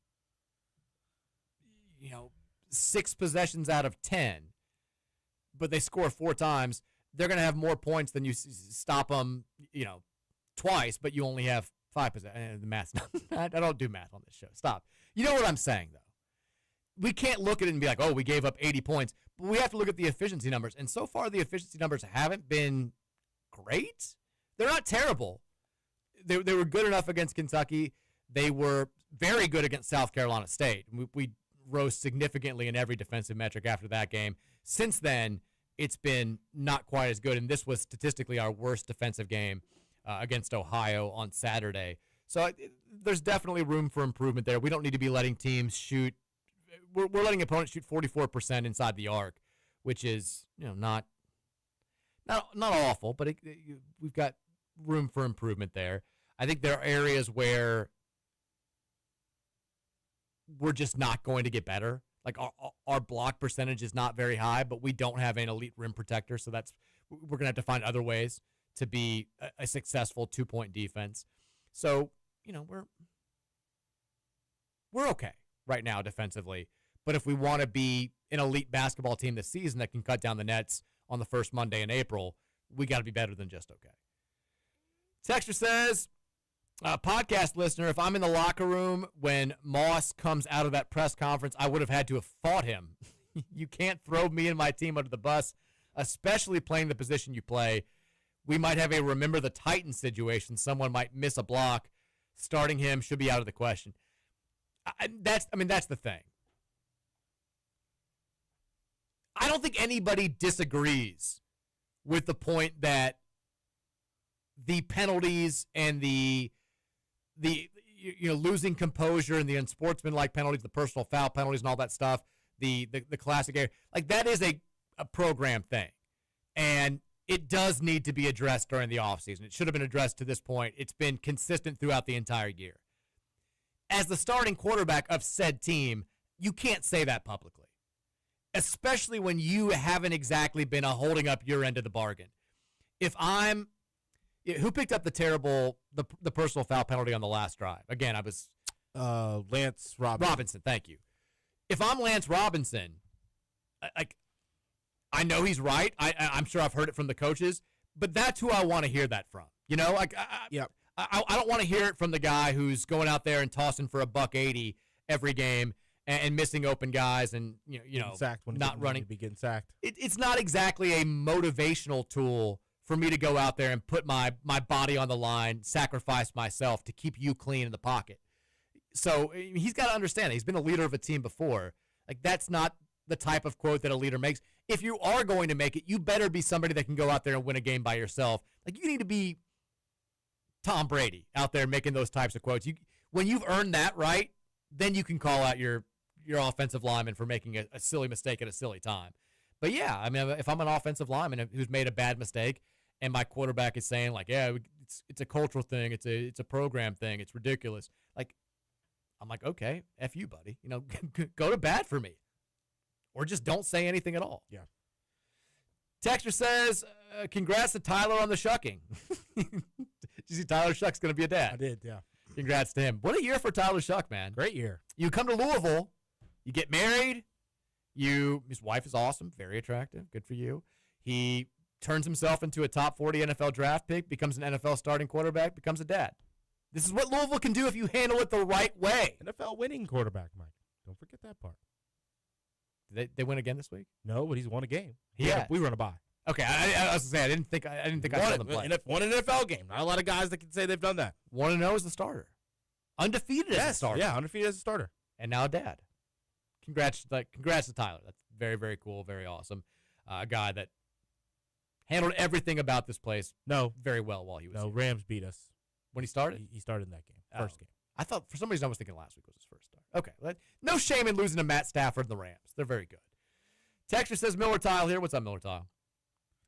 6 possessions out of 10, but they score 4 times, they're going to have more points than you stop them, twice, but you only have 5 possessions. The math's not, I don't do math on this show. Stop. You know what I'm saying, though. We can't look at it and be like, oh, we gave up 80 points. But we have to look at the efficiency numbers. And so far, the efficiency numbers haven't been great. They're not terrible. They were good enough against Kentucky. They were very good against South Carolina State. We rose significantly in every defensive metric after that game. Since then, it's been not quite as good. And this was statistically our worst defensive game against Ohio on Saturday. So there's definitely room for improvement there. We don't need to be letting teams shoot. We're letting opponents shoot 44% inside the arc, which is not awful, but we've got room for improvement there. I think there are areas where we're just not going to get better. Like our block percentage is not very high, but we don't have an elite rim protector, so we're gonna have to find other ways to be a successful 2-point defense. So we're okay right now defensively. But if we want to be an elite basketball team this season that can cut down the nets on the first Monday in April, we got to be better than just okay. Texter says, podcast listener, if I'm in the locker room when Moss comes out of that press conference, I would have had to have fought him. You can't throw me and my team under the bus, especially playing the position you play. We might have a remember the Titans situation. Someone might miss a block. Starting him should be out of the question. That's the thing. I don't think anybody disagrees with the point that the penalties and the losing composure and the unsportsmanlike penalties, the personal foul penalties and all that stuff, the classic area, like that is a program thing. And it does need to be addressed during the offseason. It should have been addressed to this point. It's been consistent throughout the entire year. As the starting quarterback of said team, you can't say that publicly, especially when you haven't exactly been holding up your end of the bargain. Who picked up the personal foul penalty on the last drive? Again, I was Lance Robinson. Thank you. If I'm Lance Robinson, I know he's right. I'm sure I've heard it from the coaches, but that's who I want to hear that from. I don't want to hear it from the guy who's going out there and tossing for $180 every game and missing open guys and sacked when not running. Be getting sacked. It's not exactly a motivational tool for me to go out there and put my body on the line, sacrifice myself to keep you clean in the pocket. So he's got to understand it. He's been a leader of a team before. Like, that's not the type of quote that a leader makes. If you are going to make it, you better be somebody that can go out there and win a game by yourself. Like, you need to be Tom Brady out there making those types of quotes. When you've earned that right, then you can call out your offensive lineman for making a silly mistake at a silly time. But yeah, I mean, if I'm an offensive lineman who's made a bad mistake and my quarterback is saying like, yeah, it's a cultural thing, it's a program thing, it's ridiculous. Like, I'm like, okay, F you, buddy. Go to bat for me. Or just don't say anything at all. Yeah. Texter says, congrats to Tyler on the shucking. Did you see Tyler Shuck's going to be a dad? I did, yeah. Congrats to him. What a year for Tyler Shuck, man. Great year. You come to Louisville, you get married, his wife is awesome, very attractive, good for you. He turns himself into a top 40 NFL draft pick, becomes an NFL starting quarterback, becomes a dad. This is what Louisville can do if you handle it the right way. NFL winning quarterback, Mike. Don't forget that part. Did they win again this week? No, but he's won a game. Yeah. We run a bye. Okay, I was gonna say I didn't think I saw them play. Won an NFL game. Not a lot of guys that can say they've done that. 1-0 as the starter, undefeated as a starter. Yeah, undefeated as a starter, and now a dad. Congrats to Tyler. That's very, very cool, very awesome. A guy that handled everything about this place No, very well while he was no, here. Rams beat us. When he started? He started in that game, Oh. first game. I thought, for some reason, I was thinking last week was his first start. Okay. No shame in losing to Matt Stafford and the Rams. They're very good. Texture says, Miller Tile here. What's up, Miller Tile?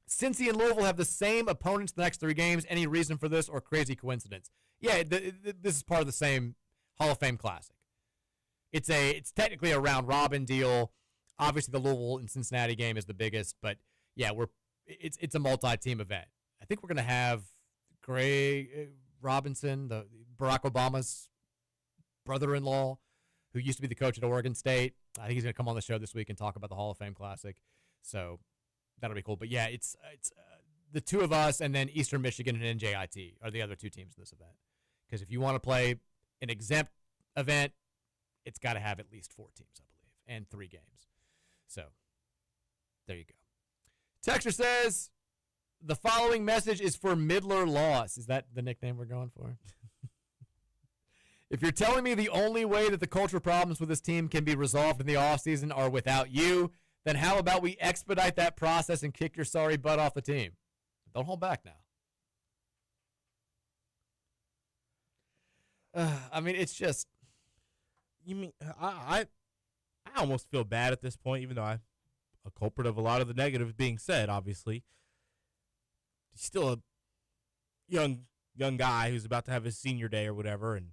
Cincy and Louisville have the same opponents the next 3 games. Any reason for this or crazy coincidence? Yeah, this is part of the same Hall of Fame Classic. It's technically a round robin deal. Obviously, the Louisville and Cincinnati game is the biggest, but yeah, it's a multi-team event. I think we're gonna have Gray Robinson, the Barack Obama's brother-in-law, who used to be the coach at Oregon State. I think he's gonna come on the show this week and talk about the Hall of Fame Classic. So that'll be cool. But yeah, it's the two of us, and then Eastern Michigan and NJIT are the other 2 teams in this event. Because if you want to play an exempt event, it's got to have at least 4 teams, I believe, and 3 games. So there you go. Texter says, the following message is for Midler Loss. Is that the nickname we're going for? If you're telling me the only way that the culture problems with this team can be resolved in the offseason are without you, then how about we expedite that process and kick your sorry butt off the team? Don't hold back now. I mean, it's just. You mean I almost feel bad at this point, even though I'm a culprit of a lot of the negatives being said. Obviously, he's still a young guy who's about to have his senior day or whatever, and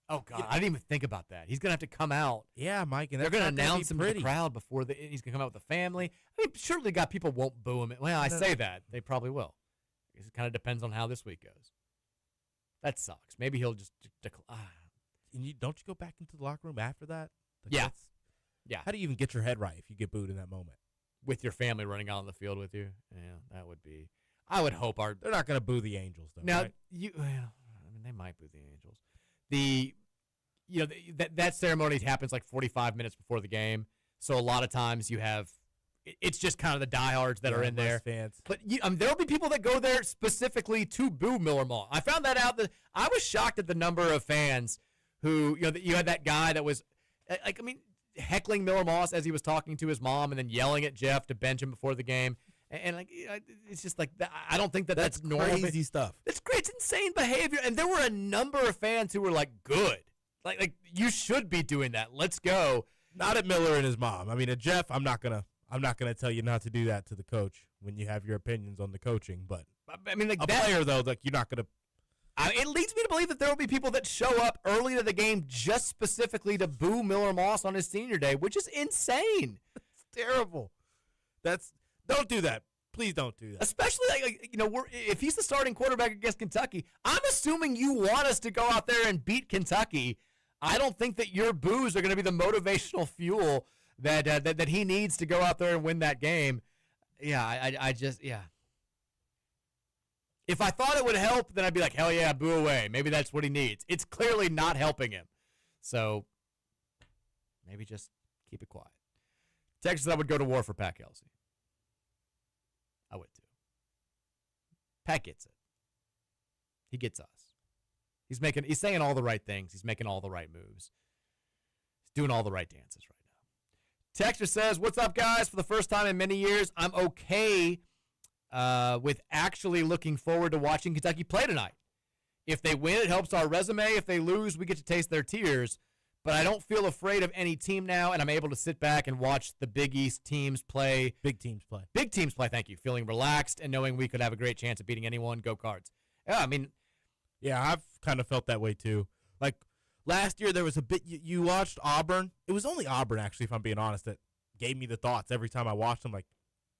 Oh God, I didn't even think about that. He's gonna have to come out. yeah, Mike, and They're that's gonna not announce be him to pretty. the crowd before he's gonna come out with the family. I mean, surely got people won't boo him. Well, I say that they probably will. It kind of depends on how this week goes. That sucks. Maybe he'll just decline. And don't you go back into the locker room after that? Like, Yeah. that's- Yeah, How do you even get your head right if you get booed in that moment? with your family running out on the field with you. Yeah, that would be. I would hope our They're not going to boo the Angels, though. now right? well, I mean, they might boo the Angels. That ceremony happens like 45 minutes before the game, so a lot of times you have. It's just kind of the diehards that are in there. less fans. But there'll be people that go there specifically to boo Miller Mall. I found that out. That I was shocked at the number of fans who, you had that guy that was, heckling Miller Moss as he was talking to his mom and then yelling at Jeff to bench him before the game. And it's just like, I don't think that's normal. Crazy stuff. It's great. It's insane behavior. And there were a number of fans who were like, good. Like you should be doing that. Let's go. Not at Miller and his mom. I mean, at Jeff, I'm not gonna tell you not to do that to the coach when you have your opinions on the coaching. But I mean, like a that, player though, like you're not gonna. it leads me to believe that there will be people that show up early to the game just specifically to boo Miller Moss on his senior day, which is insane. It's terrible. Don't do that. Please don't do that. Especially if he's the starting quarterback against Kentucky, I'm assuming you want us to go out there and beat Kentucky. I don't think that your boos are going to be the motivational fuel that he needs to go out there and win that game. Yeah, I just. If I thought it would help, then I'd be like, hell yeah, boo away. Maybe that's what he needs. It's clearly not helping him. So maybe just keep it quiet. Texas, I would go to war for Pat Kelsey. I would too. Pat gets it. He gets us. He's saying all the right things. He's making all the right moves. He's doing all the right dances right now. Texture says, what's up, guys? For the first time in many years, I'm okay with actually looking forward to watching Kentucky play tonight. If they win, it helps our resume. If they lose, we get to taste their tears. But I don't feel afraid of any team now, and I'm able to sit back and watch the Big East teams play. Big teams play. Big teams play, thank you. Feeling relaxed and knowing we could have a great chance of beating anyone. Go Cards. Yeah, I mean. Yeah, I've kind of felt that way too. Like last year, there was a bit. You watched Auburn. It was only Auburn, actually, if I'm being honest, that gave me the thoughts every time I watched them. Like,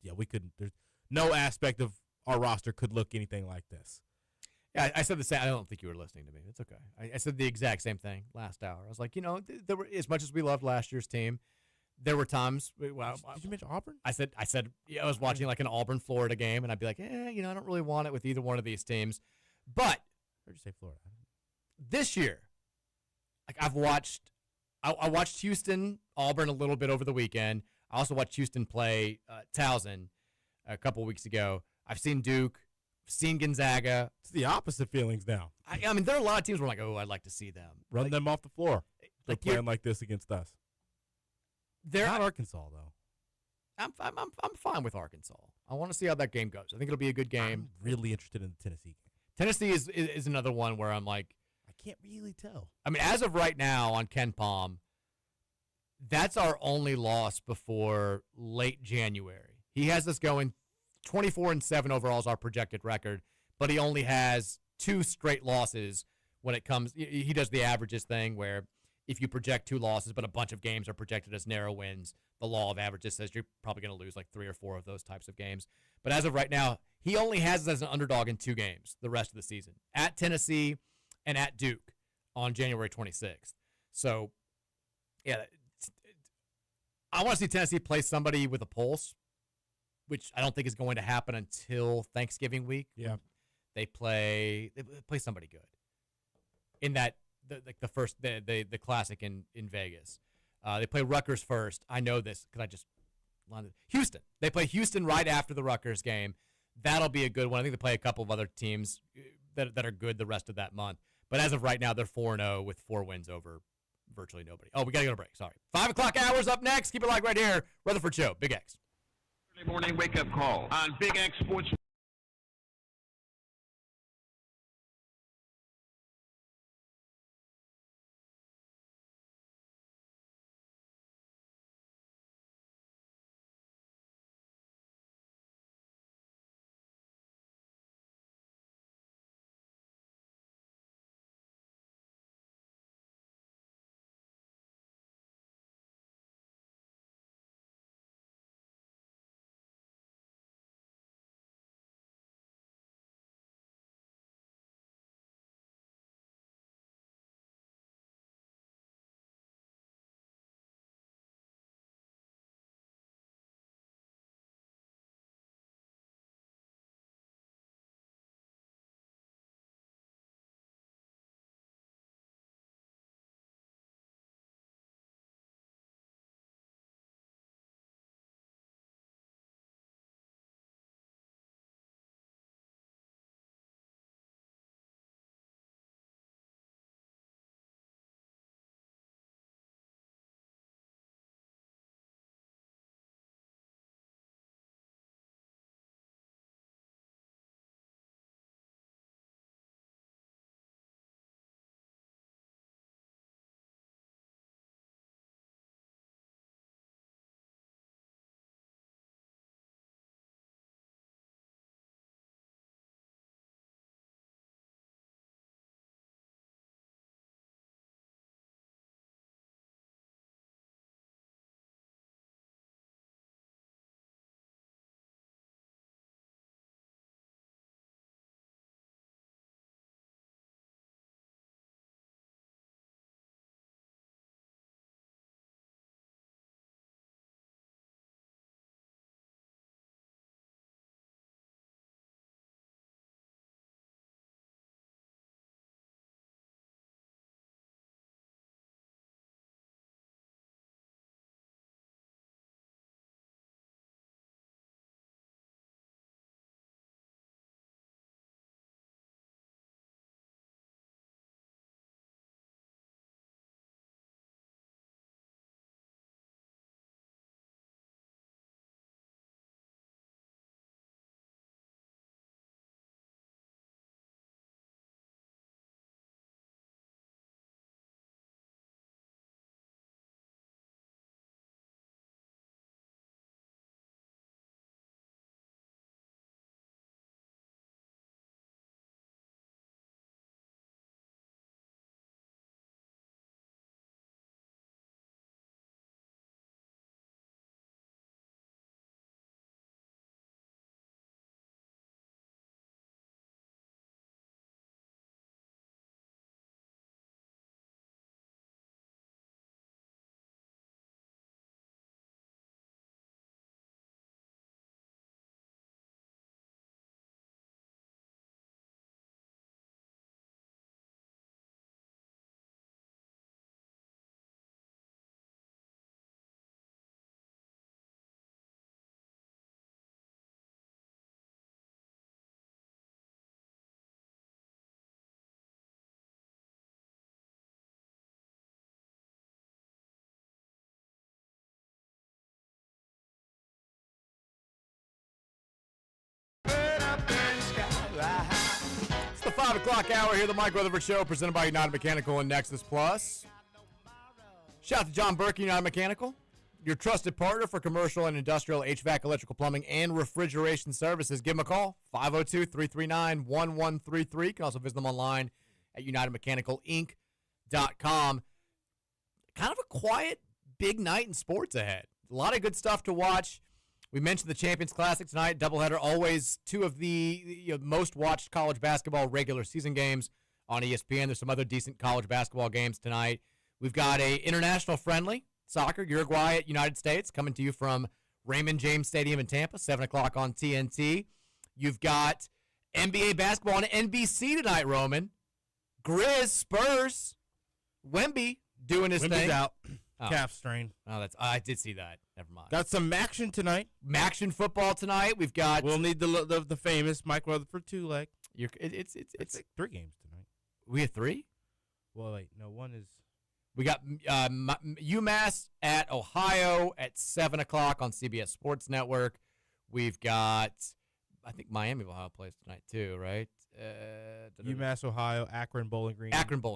yeah, we couldn't. There's no aspect of our roster could look anything like this. Yeah, I said the same. I don't think you were listening to me. It's okay. I said the exact same thing last hour. I was like, there were, as much as we loved last year's team, there were times. Well, Did you mention Auburn? I said I was watching like an Auburn Florida game, and I'd be like, I don't really want it with either one of these teams. But Or did you say Florida? this year, like I watched Houston, Auburn a little bit over the weekend. I also watched Houston play Towson a couple weeks ago. I've seen Duke, seen Gonzaga. It's the opposite feelings now. I mean, there are a lot of teams where I'm like, oh, I'd like to see them. Run them off the floor. They're like playing like this against us. They're Not Arkansas, though. I'm fine with Arkansas. I want to see how that game goes. I think it'll be a good game. I'm really interested in the Tennessee game. Tennessee is another one where I'm like, I can't really tell. I mean, as of right now on Ken Palm, that's our only loss before late January. He has us going 24-7 overall is our projected record, but he only has 2 straight losses when it comes. He does the averages thing where if you project 2 losses, but a bunch of games are projected as narrow wins, the law of averages says you're probably going to lose like 3 or 4 of those types of games. But as of right now, he only has us as an underdog in 2 games the rest of the season, at Tennessee and at Duke on January 26th. So, yeah, I want to see Tennessee play somebody with a pulse, which I don't think is going to happen until Thanksgiving week. Yeah. They play somebody good in that the classic in Vegas. They play Rutgers first. I know this because I just landed. Houston. They play Houston right after the Rutgers game. That'll be a good one. I think they play a couple of other teams that are good the rest of that month. But as of right now, they're 4-0 with 4 wins over virtually nobody. Oh, we got to go to break. Sorry. 5 o'clock hours up next. Keep it locked right here. Rutherford Show. Big X. Early morning wake-up call on Big X Sports o'clock hour here, the Mike Rutherford Show, presented by United Mechanical and Nexus Plus. Shout out to John Burke, United Mechanical, your trusted partner for commercial and industrial HVAC, electrical plumbing, and refrigeration services. Give them a call, 502-339-1133. You can also visit them online at UnitedMechanicalInc.com. Kind of a quiet, big night in sports ahead. A lot of good stuff to watch. We mentioned the Champions Classic tonight, doubleheader, always two of the most watched college basketball regular season games on ESPN. There's some other decent college basketball games tonight. We've got a international friendly, soccer, Uruguay at United States, coming to you from Raymond James Stadium in Tampa, 7 o'clock on TNT. You've got NBA basketball on NBC tonight, Roman. Grizz, Spurs, Wemby doing his Wemby's thing. out. Oh. Calf strain. Oh, I did see that. Never mind. Got some action tonight. Action football tonight. We've got. We'll need the famous Mike Rutherford two-leg. It's like 3 games tonight. We have 3. Well, wait, no, one is. We got UMass at Ohio at 7 o'clock on CBS Sports Network. We've got, I think Miami of Ohio plays tonight too, right? UMass, Ohio, Akron, Bowling Green,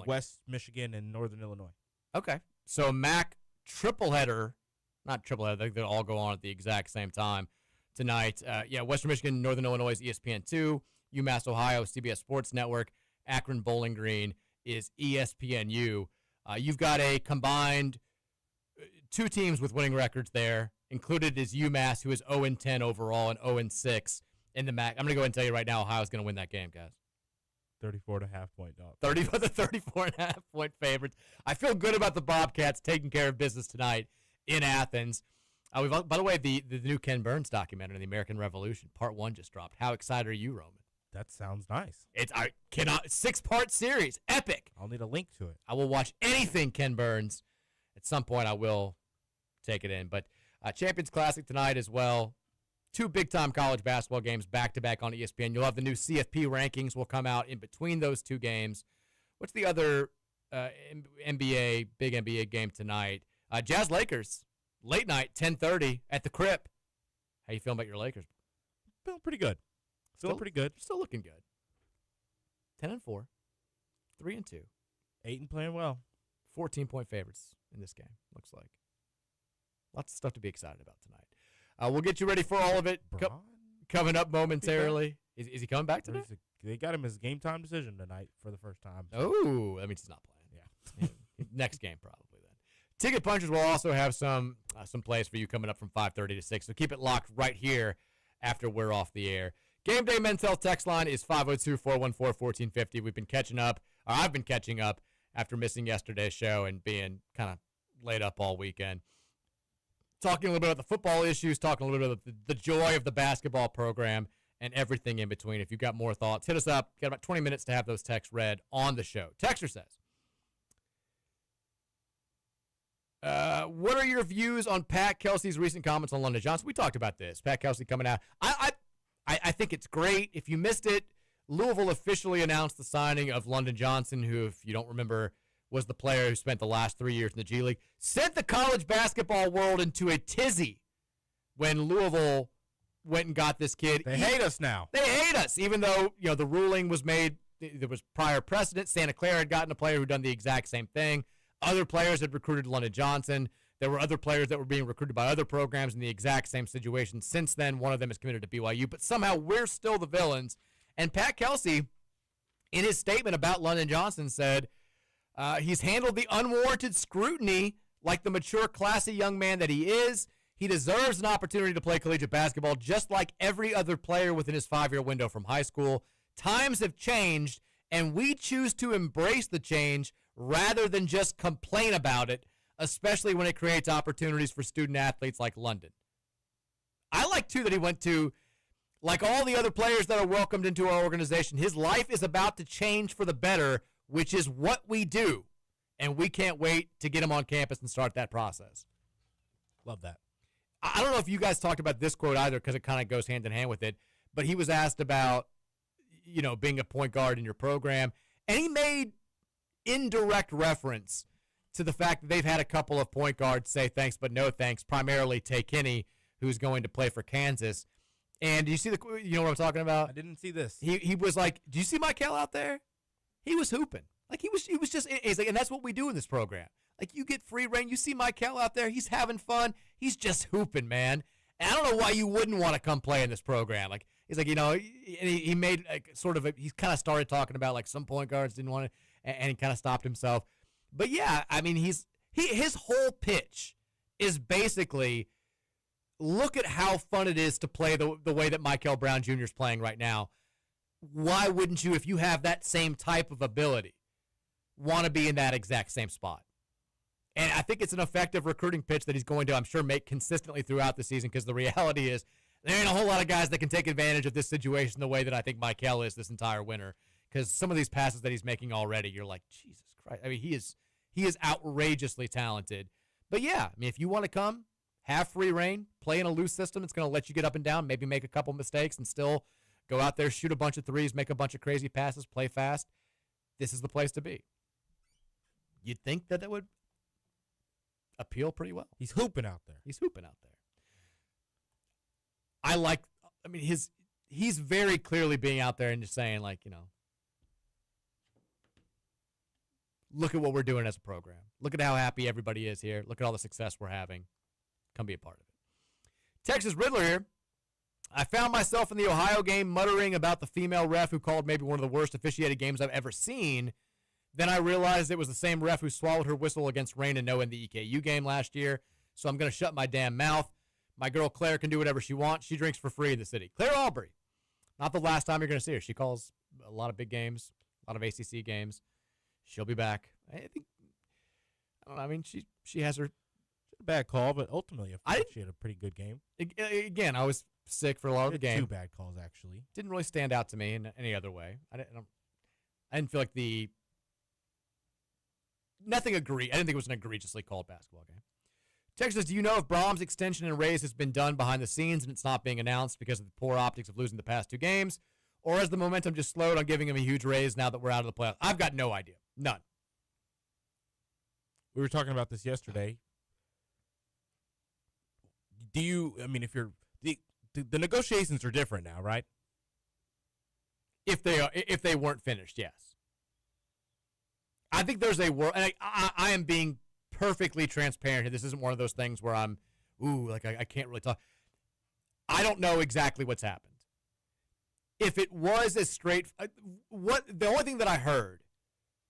West Michigan, and Northern Illinois. Okay, so MAC tripleheader, not tripleheader. They all go on at the exact same time tonight. Western Michigan, Northern Illinois is ESPN2. UMass, Ohio, CBS Sports Network. Akron, Bowling Green is ESPNU. You've got a combined 2 teams with winning records there. Included is UMass, who is 0-10 overall and 0-6 in the MAC. I'm going to go ahead and tell you right now Ohio's going to win that game, guys. 34.5 point dog. 34.5 point favorites. I feel good about the Bobcats taking care of business tonight in Athens. By the way, the new Ken Burns documentary, The American Revolution, Part 1 just dropped. How excited are you, Roman? That sounds nice. It's a 6-part series. Epic. I'll need a link to it. I will watch anything Ken Burns. At some point, I will take it in. But Champions Classic tonight as well. 2 big-time college basketball games back-to-back on ESPN. You'll have the new CFP rankings will come out in between those 2 games. What's the other big NBA game tonight? Jazz Lakers, late night, 10:30 at the Crip. How you feeling about your Lakers? Feeling pretty good. Still pretty good. Still looking good. 10-4, 3-2. 8 and playing well. 14-point favorites in this game, looks like. Lots of stuff to be excited about tonight. We'll get you ready for all of it coming up momentarily. Is he coming back today? They got him as game time decision tonight for the first time. Oh, that means he's not playing. Yeah. Next game probably then. Ticket Punchers will also have some plays for you coming up from 5:30 to 6, so keep it locked right here after we're off the air. Game Day Men's Health text line is 502-414-1450. We've been catching up, or I've been catching up after missing yesterday's show and being kind of laid up all weekend. Talking a little bit about the football issues, talking a little bit about the joy of the basketball program, and everything in between. If you've got more thoughts, hit us up. Got about 20 minutes to have those texts read on the show. Texter says, what are your views on Pat Kelsey's recent comments on London Johnson? We talked about this. Pat Kelsey coming out. I think it's great. If you missed it, Louisville officially announced the signing of London Johnson, who, if you don't remember, was the player who spent the last 3 years in the G League, sent the college basketball world into a tizzy when Louisville went and got this kid. They hate us now. They hate us, even though the ruling was made. There was prior precedent. Santa Clara had gotten a player who done the exact same thing. Other players had recruited London Johnson. There were other players that were being recruited by other programs in the exact same situation. Since then, one of them is committed to BYU, but somehow we're still the villains. And Pat Kelsey, in his statement about London Johnson, said he's handled the unwarranted scrutiny like the mature, classy young man that he is. He deserves an opportunity to play collegiate basketball just like every other player within his 5-year window from high school. Times have changed, and we choose to embrace the change rather than just complain about it, especially when it creates opportunities for student athletes like London. I like, too, that he went to, like all the other players that are welcomed into our organization, his life is about to change for the better, which is what we do, and we can't wait to get him on campus and start that process. Love that. I don't know if you guys talked about this quote either because it kind of goes hand in hand with it, but he was asked about, being a point guard in your program, and he made indirect reference to the fact that they've had a couple of point guards say thanks but no thanks, primarily Tay Kinney, who's going to play for Kansas. And do you see you know what I'm talking about? I didn't see this. He was like, do you see Michael out there? he was hooping. Like he was just, he's like, and that's what we do in this program. Like you get free reign. You see Michael out there. He's having fun. He's just hooping, man. And I don't know why you wouldn't want to come play in this program. Like he's like, and he made like sort of he kind of started talking about like some point guards didn't want to, and he kind of stopped himself. But yeah, I mean, his whole pitch is basically look at how fun it is to play the way that Michael Brown Jr. is playing right now. Why wouldn't you, if you have that same type of ability, want to be in that exact same spot? And I think it's an effective recruiting pitch that he's going to, I'm sure, make consistently throughout the season, because the reality is there ain't a whole lot of guys that can take advantage of this situation the way that I think Michael is this entire winter, because some of these passes that he's making already, you're like, Jesus Christ. I mean, he is outrageously talented. But, yeah, I mean, if you want to come, have free reign, play in a loose system, it's going to let you get up and down, maybe make a couple mistakes, and still go out there, shoot a bunch of threes, make a bunch of crazy passes, play fast. This is the place to be. You'd think that would appeal pretty well. He's hooping out there. He's very clearly being out there and just saying, like, look at what we're doing as a program. Look at how happy everybody is here. Look at all the success we're having. Come be a part of it. Texas Riddler here. I found myself in the Ohio game muttering about the female ref who called maybe one of the worst officiated games I've ever seen. Then I realized it was the same ref who swallowed her whistle against Rain and No in the EKU game last year, so I'm going to shut my damn mouth. My girl Claire can do whatever she wants. She drinks for free in the city. Claire Aubrey. Not the last time you're going to see her. She calls a lot of big games, a lot of ACC games. She'll be back. I don't know. I mean, she has her bad call, but ultimately I think she had a pretty good game. Again, I was sick for a lot of the game. 2 bad calls, actually. Didn't really stand out to me in any other way. I didn't feel like nothing I didn't think it was an egregiously called basketball game. Texas, do you know if Brahms' extension and raise has been done behind the scenes and it's not being announced because of the poor optics of losing the past 2 games? Or has the momentum just slowed on giving him a huge raise now that we're out of the playoffs? I've got no idea. None. We were talking about this yesterday. If you're the negotiations are different now, right? If they weren't finished, yes. I think there's a world, and I am being perfectly transparent here. This isn't one of those things where I'm, I can't really talk. I don't know exactly what's happened. If it was as straight, the only thing that I heard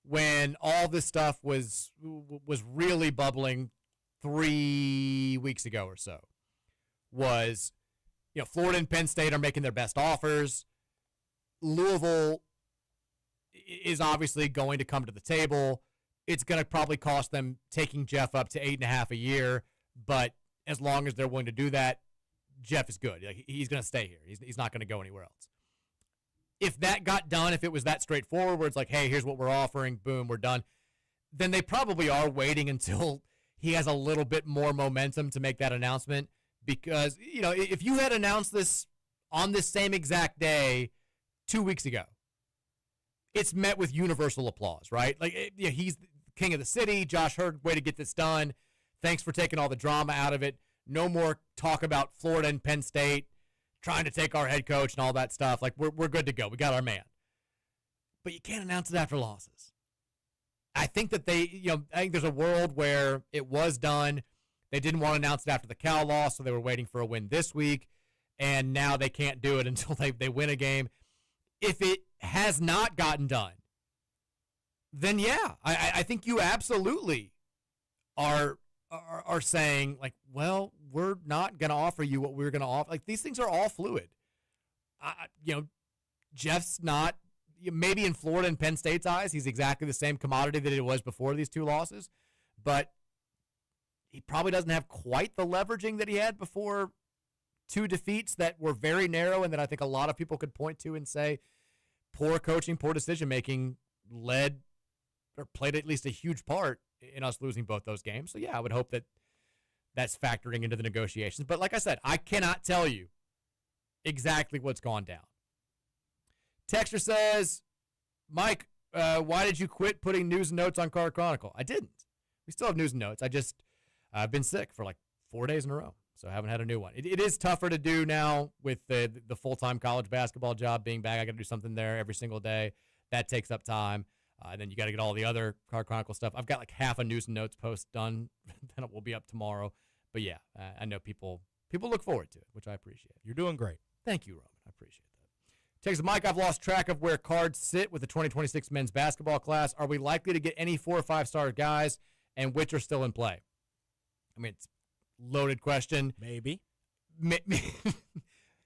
when all this stuff was really bubbling 3 weeks ago or so was, Florida and Penn State are making their best offers. Louisville is obviously going to come to the table. It's going to probably cost them taking Jeff up to 8.5 a year, but as long as they're willing to do that, Jeff is good. He's going to stay here. He's not going to go anywhere else. If that got done, if it was that straightforward, where it's like, hey, here's what we're offering, boom, we're done, then they probably are waiting until he has a little bit more momentum to make that announcement. Because, if you had announced this on this same exact day 2 weeks ago, it's met with universal applause, right? Like, he's the king of the city. Josh Hurd, way to get this done. Thanks for taking all the drama out of it. No more talk about Florida and Penn State trying to take our head coach and all that stuff. Like, we're good to go. We got our man. But you can't announce it after losses. I think that I think there's a world where it was done. They didn't want to announce it after the Cal loss, so they were waiting for a win this week. And now they can't do it until they win a game. If it has not gotten done, then yeah, I think you absolutely are saying, like, well, we're not going to offer you what we're going to offer. Like, these things are all fluid. Jeff's not, maybe in Florida and Penn State's eyes, he's exactly the same commodity that it was before these 2 losses, but he probably doesn't have quite the leveraging that he had before 2 defeats that were very narrow and that I think a lot of people could point to and say poor coaching, poor decision-making led or played at least a huge part in us losing both those games. So, yeah, I would hope that that's factoring into the negotiations. But like I said, I cannot tell you exactly what's gone down. Texter says, Mike, why did you quit putting news and notes on Card Chronicle? I didn't. We still have news and notes. I've been sick for like 4 days in a row, so I haven't had a new one. It is tougher to do now with the full-time college basketball job being back. I got to do something there every single day. That takes up time. And then you got to get all the other Card Chronicle stuff. I've got like half a news and notes post done. Then it will be up tomorrow. But yeah, I know people look forward to it, which I appreciate. You're doing great. Thank you, Roman. I appreciate that. Takes Mike, I've lost track of where cards sit with the 2026 men's basketball class. Are we likely to get any 4 or 5-star guys, and which are still in play? I mean, it's a loaded question. Maybe.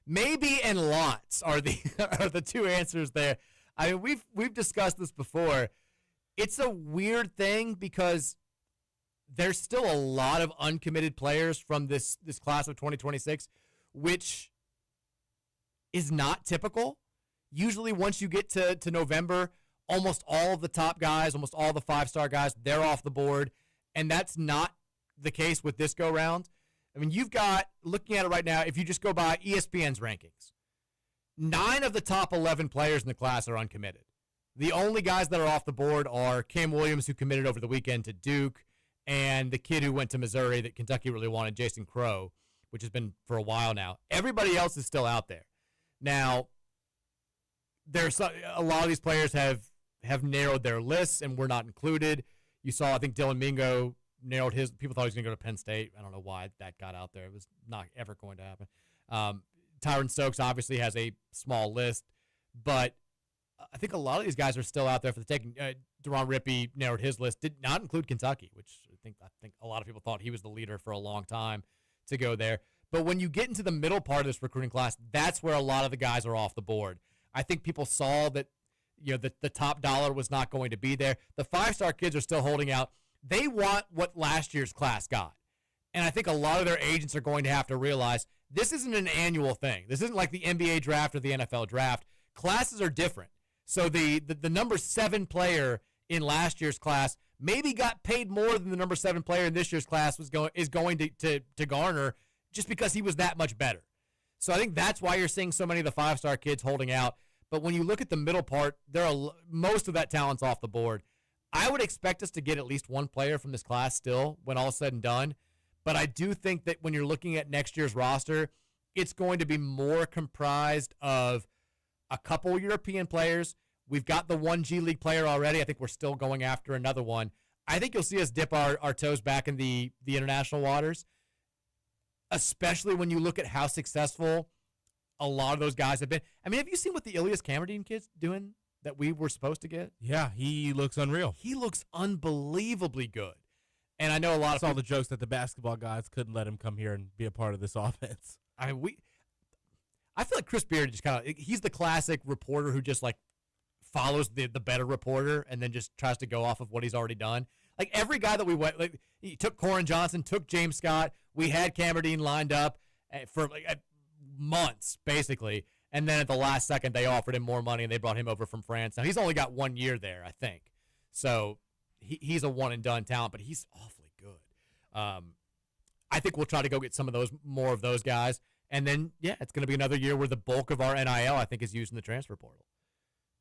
Maybe and lots are the two answers there. I mean, we've discussed this before. It's a weird thing because there's still a lot of uncommitted players from this class of 2026, which is not typical. Usually once you get to November, almost all of the top guys, almost all the 5-star guys, they're off the board, and that's not the case with this go-round. I mean, you've got, looking at it right now, if you just go by ESPN's rankings, 9 of the top 11 players in the class are uncommitted. The only guys that are off the board are Cam Williams, who committed over the weekend to Duke, and the kid who went to Missouri that Kentucky really wanted, Jason Crow, which has been for a while now. Everybody else is still out there. Now, there's a lot of these players have narrowed their lists, and we're not included. You saw, I think, Dylan Mingo narrowed his. People thought he was going to go to Penn State. I don't know why that got out there. It was not ever going to happen. Tyron Stokes obviously has a small list, but I think a lot of these guys are still out there for the taking. Deron Rippey narrowed his list, did not include Kentucky, which I think a lot of people thought he was the leader for a long time to go there. But when you get into the middle part of this recruiting class, that's where a lot of the guys are off the board. I think people saw that, the top dollar was not going to be there. The 5-star kids are still holding out. They want what last year's class got. And I think a lot of their agents are going to have to realize this isn't an annual thing. This isn't like the NBA draft or the NFL draft. Classes are different. So the number 7 player in last year's class maybe got paid more than the number 7 player in this year's class is going to garner just because he was that much better. So I think that's why you're seeing so many of the 5-star kids holding out. But when you look at the middle part, most of that talent's off the board. I would expect us to get at least one player from this class still when all is said and done. But I do think that when you're looking at next year's roster, it's going to be more comprised of a couple European players. We've got the one G League player already. I think we're still going after another one. I think you'll see us dip our toes back in the international waters, especially when you look at how successful a lot of those guys have been. I mean, have you seen what the Ilias Kamerdine kid's doing that we were supposed to get? Yeah, he looks unreal. He looks unbelievably good. And I know a lot of all the jokes that the basketball guys couldn't let him come here and be a part of this offense. I mean, I feel like Chris Beard just kind of, he's the classic reporter who just like follows the better reporter and then just tries to go off of what he's already done. Like every guy that we went, like he took Corin Johnson, took James Scott. We had Kamerdine lined up for months, basically. And then at the last second, they offered him more money and they brought him over from France. Now, he's only got 1 year there, I think. So he's a one-and-done talent, but he's awfully good. I think we'll try to go get more of those guys. And then, yeah, it's going to be another year where the bulk of our NIL, I think, is used in the transfer portal.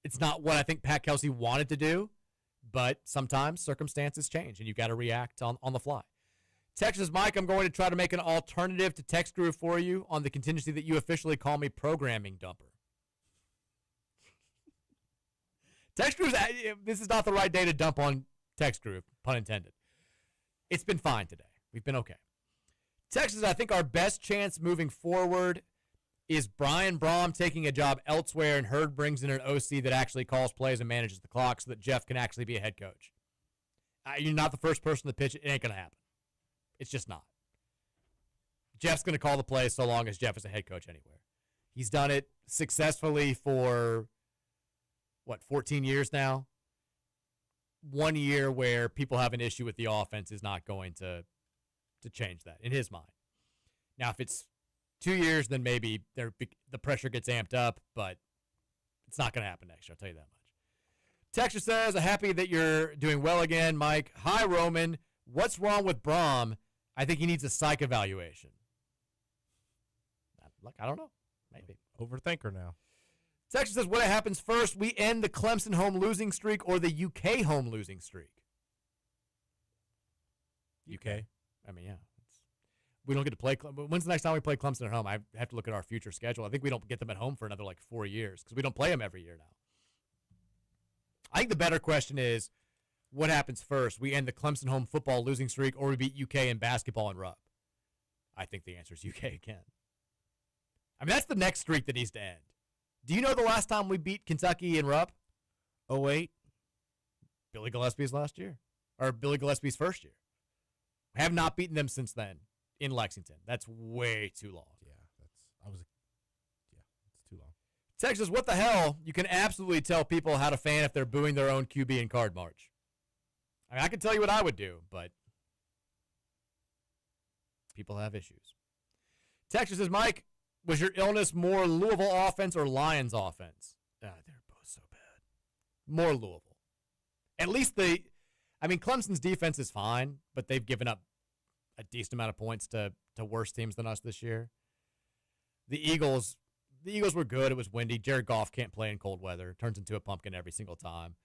It's not what I think Pat Kelsey wanted to do, but sometimes circumstances change, and you've got to react on the fly. Texas Mike, I'm going to try to make an alternative to Text Crew for you on the contingency that you officially call me programming dumper. Text Crew, this is not the right day to dump on Text Crew, pun intended. It's been fine today. We've been okay. Texas, I think our best chance moving forward is Brian Brom taking a job elsewhere and Hurd brings in an OC that actually calls plays and manages the clock so that Jeff can actually be a head coach. You're not the first person to pitch it. It ain't going to happen. It's just not. Jeff's going to call the plays so long as Jeff is a head coach anywhere. He's done it successfully for, 14 years now? 1 year where people have an issue with the offense is not going to change that in his mind. Now, if it's 2 years, then maybe the pressure gets amped up, but it's not going to happen next year, I'll tell you that much. Texture says, I'm happy that you're doing well again, Mike. Hi, Roman. What's wrong with Brom? I think he needs a psych evaluation. Look, I don't know. Maybe. Overthinker now. Texture says, what happens first? We end the Clemson home losing streak or the UK home losing streak? UK. I mean, yeah. We don't get to play. When's the next time we play Clemson at home? I have to look at our future schedule. I think we don't get them at home for another 4 years because we don't play them every year now. I think the better question is, what happens first? We end the Clemson home football losing streak, or we beat UK in basketball and Rupp? I think the answer is UK again. I mean, that's the next streak that needs to end. Do you know the last time we beat Kentucky in Rupp? 08. Billy Gillespie's last year, or Billy Gillespie's first year. We have not beaten them since then in Lexington. That's way too long. It's too long. Texas, what the hell? You can absolutely tell people how to fan if they're booing their own QB in card march. I mean, I can tell you what I would do, but people have issues. Texas says, Mike, was your illness more Louisville offense or Lions offense? They're both so bad. More Louisville. At least Clemson's defense is fine, but they've given up a decent amount of points to worse teams than us this year. The Eagles were good. It was windy. Jared Goff can't play in cold weather. Turns into a pumpkin every single time.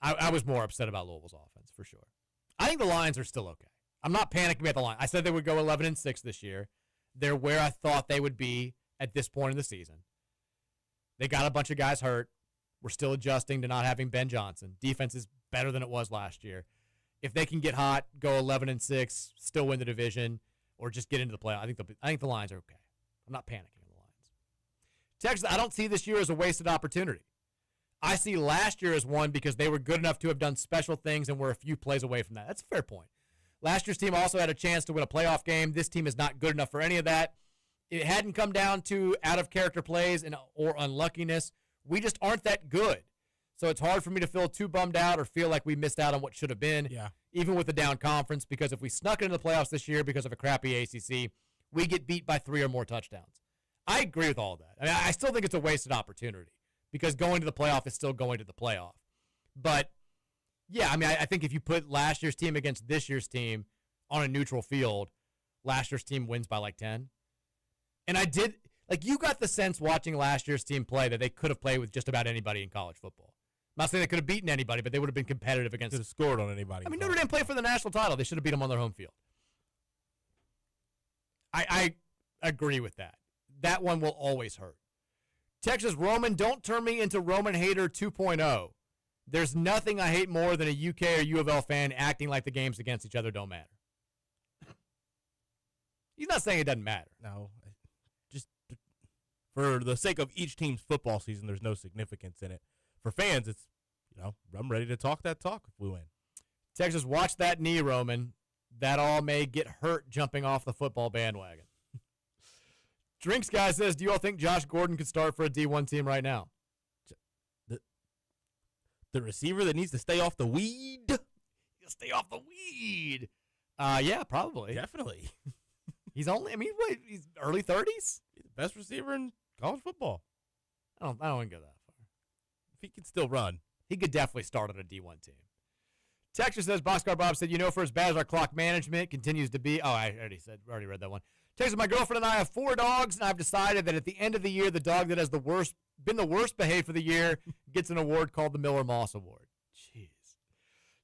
I was more upset about Louisville's offense for sure. I think the Lions are still okay. I'm not panicking about the Lions. I said they would go 11-6 this year. They're where I thought they would be at this point in the season. They got a bunch of guys hurt. We're still adjusting to not having Ben Johnson. Defense is better than it was last year. If they can get hot, go 11-6, still win the division, or just get into the playoff, I think the Lions are okay. I'm not panicking on the Lions. Texas, I don't see this year as a wasted opportunity. I see last year as one because they were good enough to have done special things and were a few plays away from that. That's a fair point. Last year's team also had a chance to win a playoff game. This team is not good enough for any of that. It hadn't come down to out-of-character plays or unluckiness. We just aren't that good. So it's hard for me to feel too bummed out or feel like we missed out on what should have been, even with the down conference, because if we snuck into the playoffs this year because of a crappy ACC, we get beat by 3 or more touchdowns. I agree with all that. I mean, I still think it's a wasted opportunity because going to the playoff is still going to the playoff. But, yeah, I mean, I think if you put last year's team against this year's team on a neutral field, last year's team wins by like 10. And I did, like, you got the sense watching last year's team play that they could have played with just about anybody in college football. I'm not saying they could have beaten anybody, but they would have been competitive against. Could have scored on anybody. I mean, Notre Dame played for the national title. They should have beat them on their home field. I agree with that. That one will always hurt. Texas Roman, don't turn me into Roman Hater 2.0. There's nothing I hate more than a UK or U of L fan acting like the games against each other don't matter. He's not saying it doesn't matter. No. Just for the sake of each team's football season, there's no significance in it. For fans, it's, I'm ready to talk that talk if we win. Texas, watch that knee, Roman. That all may get hurt jumping off the football bandwagon. Drinks Guy says, do you all think Josh Gordon could start for a D1 team right now? The receiver that needs to stay off the weed? He'll stay off the weed. Yeah, probably. Definitely. He's he's early 30s? He's the best receiver in college football. I don't want to go that far. If he can still run. He could definitely start on a D1 team. Texas says, Boxcar Bob said, for as bad as our clock management continues to be. Oh, I already read that one. Texas, my girlfriend and I have 4 dogs, and I've decided that at the end of the year, the dog that has been the worst behaved for the year gets an award called the Miller Moss Award. Jeez.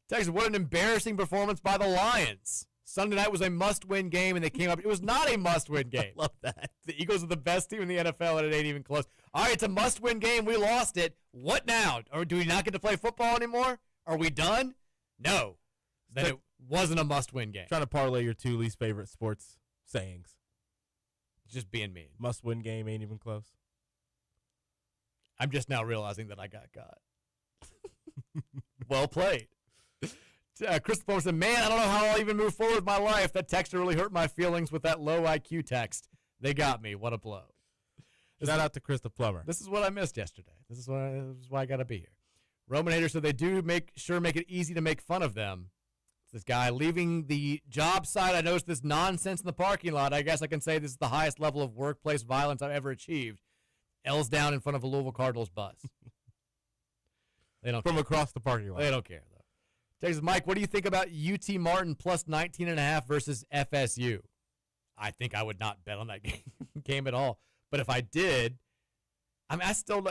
Texas, what an embarrassing performance by the Lions. Sunday night was a must-win game, and they came up. It was not a must-win game. I love that. The Eagles are the best team in the NFL, and it ain't even close. All right, it's a must-win game. We lost it. What now? Or do we not get to play football anymore? Are we done? No. Then it wasn't a must-win game. Trying to parlay your 2 least favorite sports sayings. Just being mean. Must-win game ain't even close. I'm just now realizing that I got caught. Well played. Chris Palmer said, man, I don't know how I'll even move forward with my life. That texter really hurt my feelings with that low IQ text. They got me. What a blow. Shout out to Chris the Plumber. This is what I missed yesterday. This is why I got to be here. Roman Hater said they do make it easy to make fun of them. It's this guy leaving the job site. I noticed this nonsense in the parking lot. I guess I can say this is the highest level of workplace violence I've ever achieved. L's down in front of a Louisville Cardinals bus. They don't From care. across the parking lot. They don't care, though. Texas Mike, what do you think about UT Martin plus 19.5 versus FSU? I think I would not bet on that game at all. But if I did, I still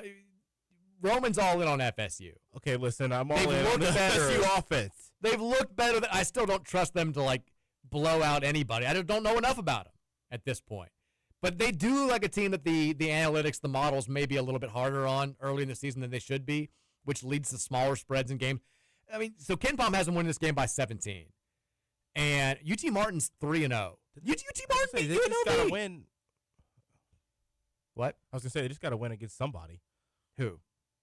Roman's all in on FSU. Okay, listen, I'm all They've in on the looked better. FSU offense. They've looked better. I still don't trust them to blow out anybody. I don't know enough about them at this point. But they do like a team that the analytics, the models may be a little bit harder on early in the season than they should be. which leads to smaller spreads in games. I mean, so Ken Palm has them winning this game by 17. And UT Martin's 3-0. UT Martin beat They just got to UNLV. win. What? I was going to say, they just got to win against somebody. Who?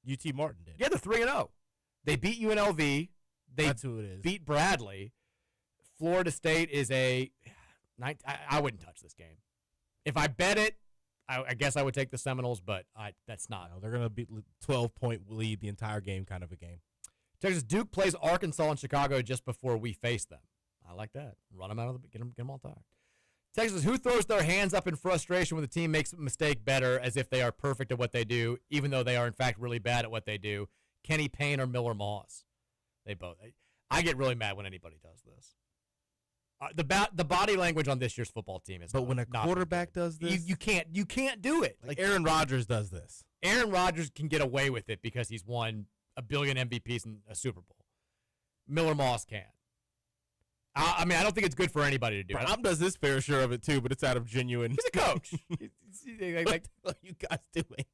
UT Martin did. Yeah, they're 3-0. They beat UNLV. They That's who it is. beat Bradley. Florida State is I wouldn't touch this game. If I bet it, I guess I would take the Seminoles, but that's not. No, they're going to be 12-point lead the entire game kind of a game. Texas Duke plays Arkansas in Chicago just before we face them. I like that. Run them out of the get them all tired. Texas, who throws their hands up in frustration when the team makes a mistake better as if they are perfect at what they do, even though they are in fact really bad at what they do? Kenny Payne or Miller Moss? They both. I get really mad when anybody does this. The body language on this year's football team is. But when a quarterback does this, you can't do it. like Aaron Rodgers does this. Aaron Rodgers can get away with it because he's won a billion MVPs in a Super Bowl. Miller Moss can't. I mean, I don't think it's good for anybody to do. Tom does his fair share of it too, but it's out of genuine. He's a coach. What are you guys doing?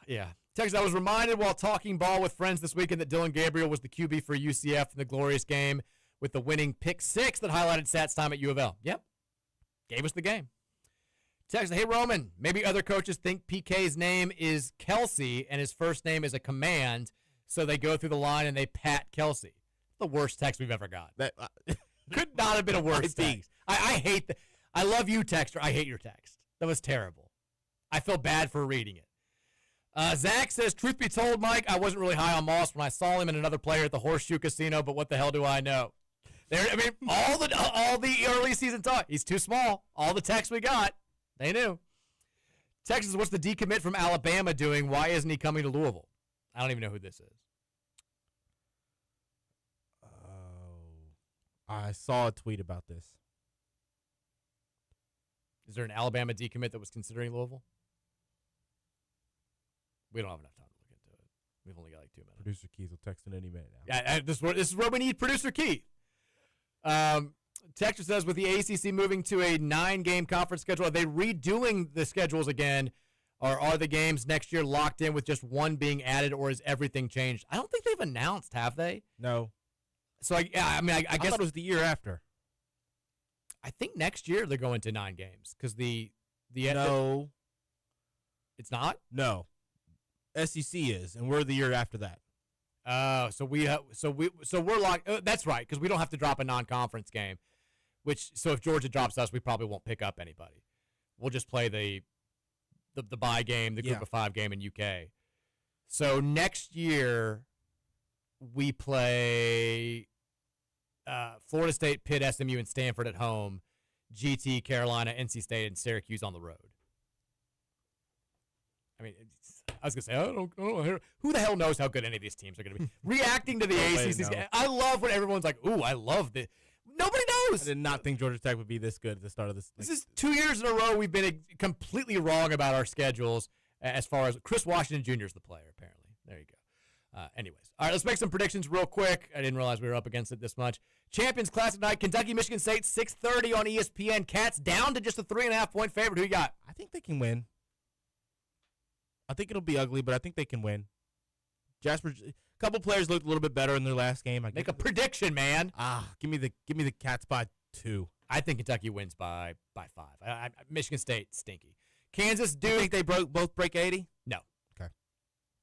Yeah. Texas, I was reminded while talking ball with friends this weekend that Dylan Gabriel was the QB for UCF in the glorious game with the winning pick 6 that highlighted Sat's time at U of L. Yep. Gave us the game. Texas, hey, Roman, maybe other coaches think PK's name is Kelsey and his first name is a command, so they go through the line and they pat Kelsey. The worst text we've ever got. That Could not have been a worse text. I hate that. I love you, texter. I hate your text. That was terrible. I feel bad for reading it. Zach says, truth be told, Mike, I wasn't really high on Moss when I saw him and another player at the Horseshoe Casino, but what the hell do I know? All the early season talk. He's too small. All the texts we got, they knew. Texas, what's the decommit from Alabama doing? Why isn't he coming to Louisville? I don't even know who this is. I saw a tweet about this. Is there an Alabama decommit that was considering Louisville? We don't have enough time to look into it. We've only got like 2 minutes. Producer Keith will text in any minute now. Yeah, this is where we need Producer Keith. Texas says, with the ACC moving to a 9-game conference schedule, are they redoing the schedules again, or are the games next year locked in with just one being added, or is everything changed? I don't think they've announced, have they? No. So, I guess I thought it was the year after. I think next year they're going to 9 games because No. It's not? No. SEC is, and we're the year after that. So we're locked. That's right, because we don't have to drop a non-conference game. So if Georgia drops us, we probably won't pick up anybody. We'll just play the bye game, the group of 5 game in UK. So next year we play Florida State, Pitt, SMU, and Stanford at home. GT, Carolina, NC State, and Syracuse on the road. I mean, I was going to say, I don't know. Who the hell knows how good any of these teams are going to be? Reacting to the ACC. I love when everyone's like, ooh, I love this. Nobody knows. I did not think Georgia Tech would be this good at the start of this. This is 2 years in a row we've been completely wrong about our schedules as far as Chris Washington Jr. is the player, apparently. There you go. Anyways. All right, let's make some predictions real quick. I didn't realize we were up against it this much. Champions Classic night, Kentucky, Michigan State, 6:30 on ESPN. Cats down to just a 3.5-point favorite. Who you got? I think they can win. I think it'll be ugly, but I think they can win. Jasper, a couple players looked a little bit better in their last game. Make a prediction, man. Give me the Cats by 2. I think Kentucky wins by 5. Michigan State, stinky. Kansas, Duke. Do you think they both break 80? No. Okay.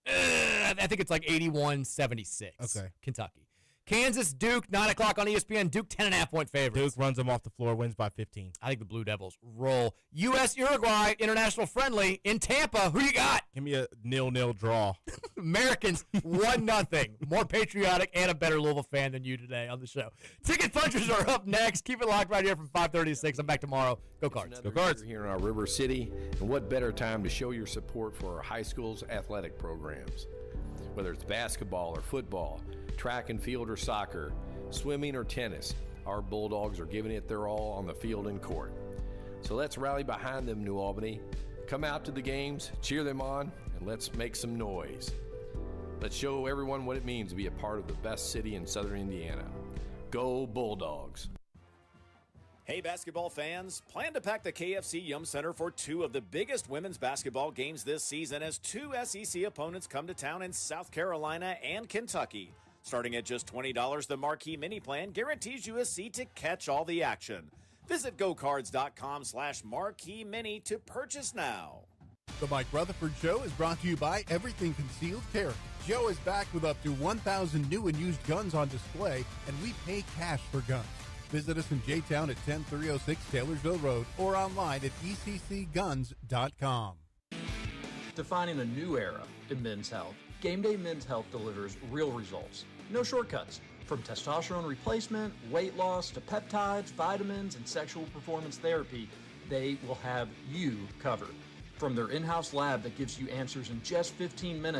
I think it's like 81-76. Okay. Kentucky. Kansas, Duke, 9 o'clock on ESPN. Duke, 10.5-point favorites. Duke runs them off the floor, wins by 15. I think the Blue Devils roll. U.S.-Uruguay international friendly in Tampa. Who you got? Give me a 0-0 draw. Americans, 1-0. More patriotic and a better Louisville fan than you today on the show. Ticket punchers are up next. Keep it locked right here from 5:30 to 6. I'm back tomorrow. Go Cards. Go Cards. Here in our River City, and what better time to show your support for our high school's athletic programs? Whether it's basketball or football, track and field or soccer, swimming or tennis, our Bulldogs are giving it their all on the field and court. So let's rally behind them, New Albany. Come out to the games, cheer them on, and let's make some noise. Let's show everyone what it means to be a part of the best city in Southern Indiana. Go Bulldogs. Hey basketball fans, plan to pack the KFC Yum Center for two of the biggest women's basketball games this season as two SEC opponents come to town in South Carolina and Kentucky. Starting at just $20, the Marquee Mini Plan guarantees you a seat to catch all the action. Visit gocards.com/Marquee Mini to purchase now. The Mike Rutherford Show is brought to you by Everything Concealed Carry. Joe is back with up to 1,000 new and used guns on display, and we pay cash for guns. Visit us in J-Town at 10306 Taylorsville Road or online at eccguns.com. Defining a new era in men's health, Gameday Men's Health delivers real results. No shortcuts. From testosterone replacement, weight loss, to peptides, vitamins, and sexual performance therapy, they will have you covered. From their in-house lab that gives you answers in just 15 minutes